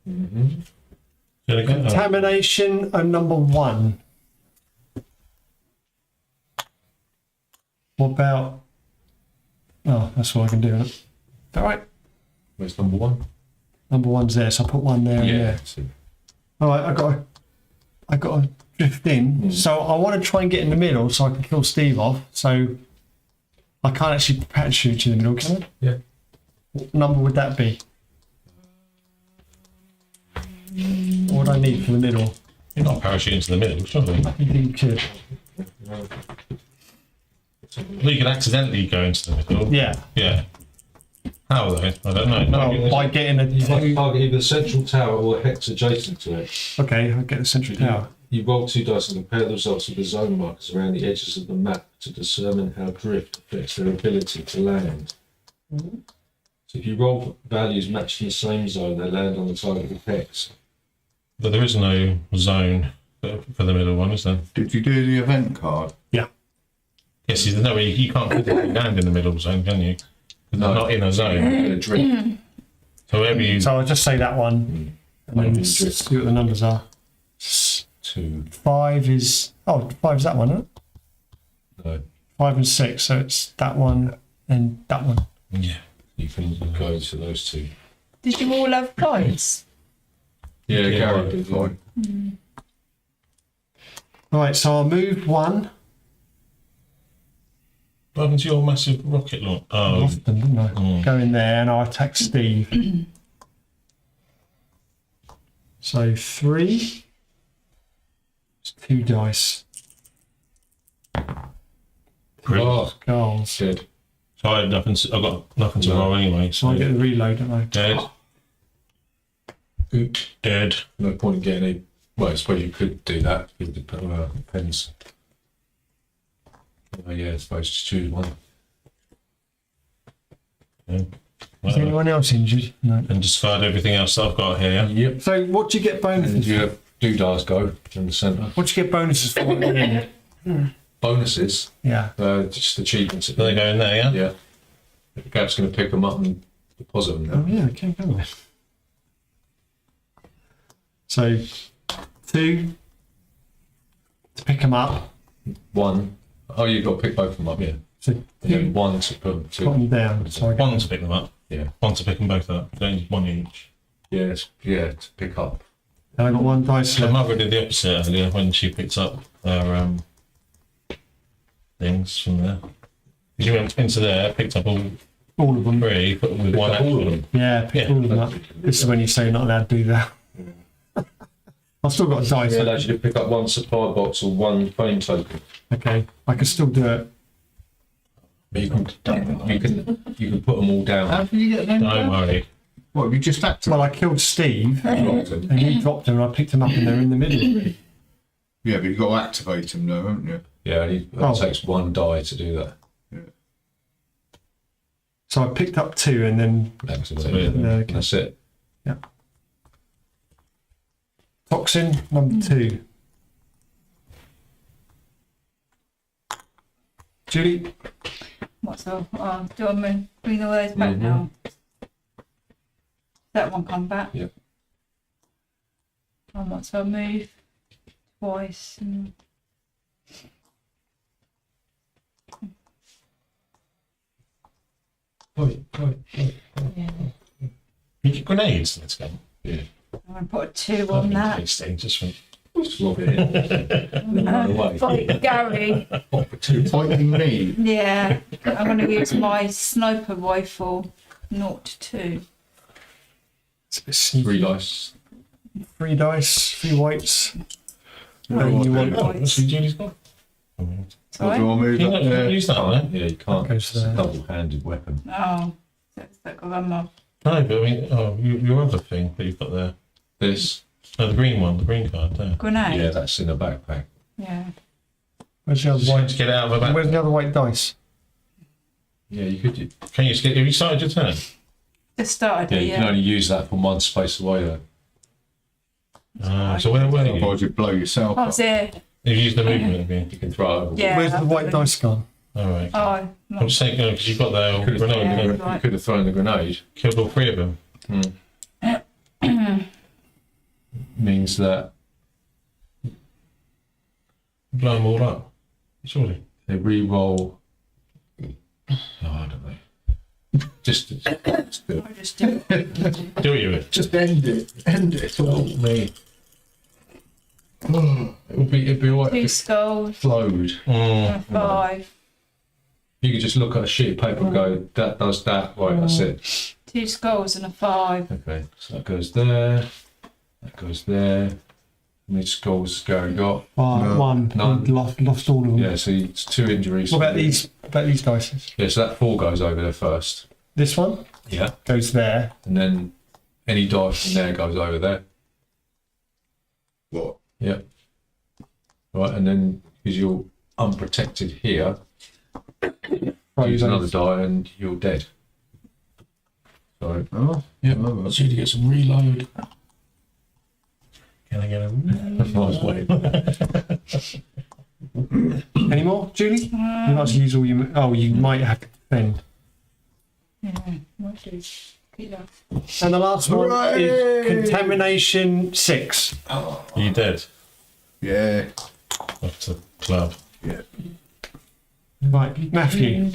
There we go. Contamination of number 1. What about? Oh, that's all I can do. Isn't it? All right. Where's number 1? Number 1's there, so I put 1 there. And there. So All right, I got to drift in. So I want to try and get in the middle so I can kill Steve off. So I can't actually parachute in the middle, can I? yeah. What number would that be? What would I need for the middle? You're not parachuting into the middle, surely. You think you could? Well, you could accidentally go into the middle. Yeah. Yeah. How though? I don't know. No, Well, by getting a You must two. target either the central tower or a hex adjacent to it. Okay, I get the central tower. You roll 2 dice and compare the results of the zone markers around the edges of the map to determine how drift affects their ability to land. So if you roll values matching the same zone, they land on the targeted hex. but there is no zone for the middle one, is there? Did you do the event card? Yes, there's no way you can't physically land in the middle zone, can you? 'Cause No. they're not in a zone. A drift. So wherever you So I'll just say that one and then see what the numbers are. 2, 2. 5 is... Oh, 5 is that one, isn't it? No, 5 and 6, so it's that one and that one. Yeah. you can go to those 2. Did you all have fives? Yeah, Yeah, Gary right. did fine. Right, so I'll move 1. What happened to your massive rocket launch? Oh, Lost them, didn't I? Mm. Go in there and I'll attack Steve. So 3. It's 2 dice. brilliant. Oh, Skulls. good. So I had nothing. I've got nothing to No. roll anyway. So So I get the reload, don't I? dead. Dead. No point in getting any. Well, I suppose you could do that. It depends. Oh, yeah, I suppose just choose one. Yeah. Is Well, anyone else injured? No. and discard everything else that I've got here. Yep. So what do you get And bonuses? you have doodahs go in the centre. What do you get bonuses for? at the end? Bonuses, Yeah. just achievements. So they go in there, yeah? Yeah. Gav's going to pick them up and deposit them. Oh yeah, okay, go on. So 2 to pick them up. 1. Oh, you've got to pick both of them up, yeah. So And then 2 1 to put them put to. them down. So I get One to pick them up. Yeah. One to pick them both up. Then one each. Yeah, to pick up. and I got 1 dice So left. mother did the opposite earlier when she picked up her things from there. She went into there, picked up all All of them. 3, put them with Pick one up all of action. them. Yeah, pick Yeah. all of them up. This is when you say you're not allowed to do that. I've still got a dice. Yeah, allows you to pick up 1 supply box or 1 fame token. Okay, I can still do it. But you can put them all down. How did you get them? Don't worry. What, have you just acted? Well, I killed Steve Dropped them. and he dropped them and I picked them up and they're in the middle. Yeah, but you've got to activate them though, haven't you? Yeah, it Oh. takes 1 die to do that. So I picked up 2 and then Activate. Yeah, okay. That's it. toxin number 2. Julie, What's up? Do I bring all those back now? That one come back? Yep. And what's I move? Twice. And... Yeah. You get grenades. Let's go. Yeah. I'm going to put a 2 on that. These things just from Just lob it in. Run away. Fight Gary. Fighting me. Yeah. I'm going to use my sniper rifle 0 to 2. it's a bit sneaky. 3 dice. 3 dice, 3 whites. No, And you three want Oh, whites. see Julie's got. What Sorry? do I move Can you up not there? use that on it? Yeah, you can't. Goes It's a there. double-handed weapon. Oh. That's that got ammo. No, but I mean, your other thing that you've got there. This. No, the green one, the green card there. Grenade? Yeah, that's in a backpack. Yeah. Where's the other Just white? to get it out of the Where's back. the other white dice? Yeah, you could. Can you just get? Have you started your turn? Just started Yeah, it, you can yeah. only use that from 1 space away though. So where are you? Otherwise you'd blow yourself Oh, up. it's here. You've used the movement, have you? You can throw it over. Yeah. Where's the I've white got dice gone? All right. Oh, I'm no. just saying, because you've got the Could have grenade. thrown, haven't the, you? right. you could have thrown the grenade. Killed all 3 of them. Means that Blow them all up. Surely. they re-roll. Oh, I don't know. Just do it. I just do it. Do what you would. Just end it. End it. Oh, me. It'd be alright 2 if it skulls flowed. and a 5. You could just look at a sheet of paper and go, that does that. Right, that's it. 2 skulls and a 5. Okay, so that goes there. That goes there. How many skulls Gary got? No. 1. None. Lost all of them. Yeah, so it's 2 injuries. What about these? About these dice? Yeah, so that 4 goes over there first. This one Yeah. goes there. And then any die from there goes over there. What? Yeah. Right, and then because you're unprotected here, Right, use those. another die and you're dead. So, Oh, yeah, oh, let's see to get some reload. Can I get a... Nice way. Any more, Julie? You might use all your. Oh, you might have to defend. Yeah, might do. Keep that. And the last one is Hooray! contamination 6. Are you dead? Yeah. Off to club. Yeah. Right, Matthew.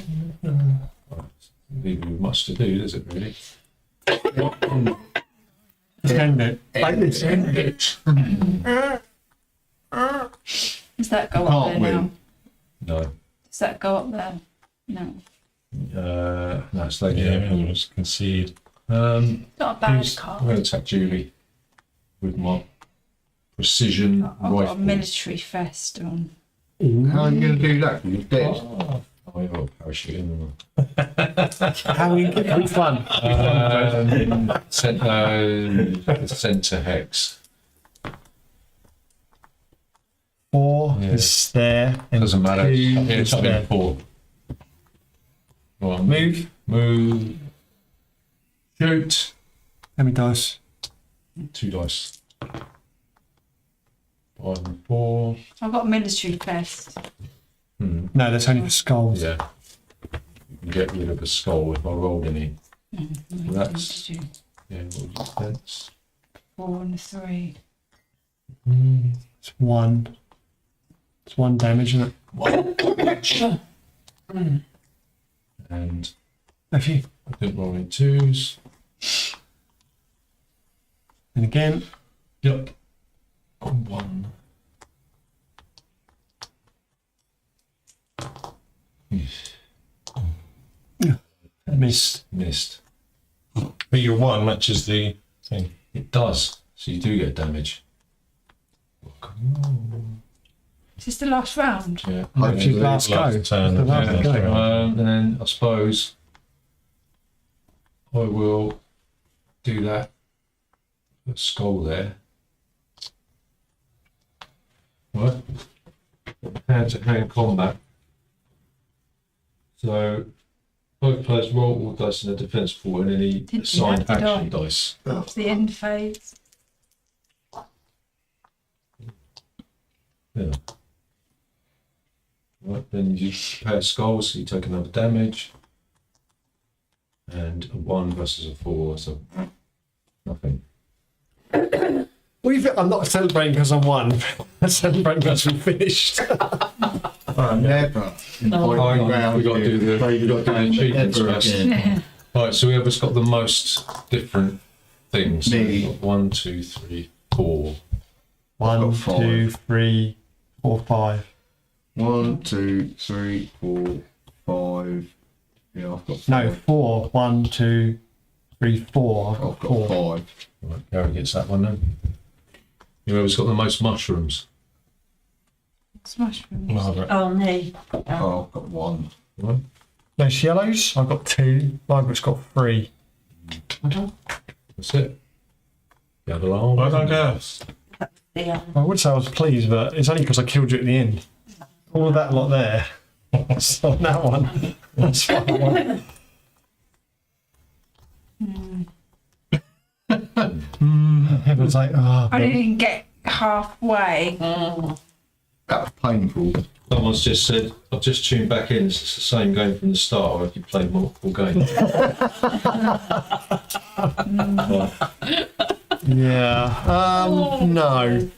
Leaving you much to do, does it really? End it. Like this. End it. Does that go up Can't there win. now? No. Does that go up there? No. No, it's like Yeah, we'll just concede. Not a bad I'm card. going to attack Julie with my precision I've got a rifle. military vest on. How are you going to do that? You're dead. Oh, you've got a parachute in. How we get which one? Centre hex. 4 Yeah. is there. And Doesn't matter. 2 Yeah, is it's up there. in 4. Right, Move. Move. Shoot. How many dice? 2 dice. 5 and 4. I've got a military vest. Hmm. No, that's only for skulls. Yeah. You can get rid of a skull if I rolled any. That's- Two, Yeah, what was defense? 4 and 3. It's 1. It's 1 damage, isn't it? And Matthew. I didn't roll any 2s. And again. Yep. On 1. Missed. Missed. But your 1 matches the thing. It does. So you do get damage. Is this the last round? Yeah. Matthew's Yeah. last go. Last turn. The last Yeah, go. that's right. And then I suppose I will do that. Put a skull there. Right. Hand to hand combat. So both players roll all dice in a defense pool and any Didn't you assigned have to action die? dice. After the end phase. Yeah. Right, then you prepare skulls, so you take another damage. And a 1 versus a 4, so nothing. What do you think? I'm not celebrating because I'm 1. I'm celebrating because we finished. Never. Hang on, we got to do the achievements Ever first. again. Right, so whoever's got the most different things. So Me. we've got 1, 2, 3, 4. 1, got 5. 2, 3, 4, 5. 1, 2, 3, 4, 5. Yeah, I've got 5. No, 4. 1, 2, 3, 4. I've I've got got 4. 5. Right, Gary gets that one then. Whoever's got the most mushrooms. It's mushrooms. Margaret. Oh, me. Oh, I've got 1. Right? Those yellows, I've got 2. Margaret's got 3. That's it. The other alarm. Well done, girls. The, I would say I was pleased, but it's only because I killed you at the end. All of that lot there. So on that one. That's fine. Everyone's like, oh, I didn't even get halfway. That was painful. Someone's just said, I've just tuned back in. It's the same game from the start, or if you played multiple games. yeah. No.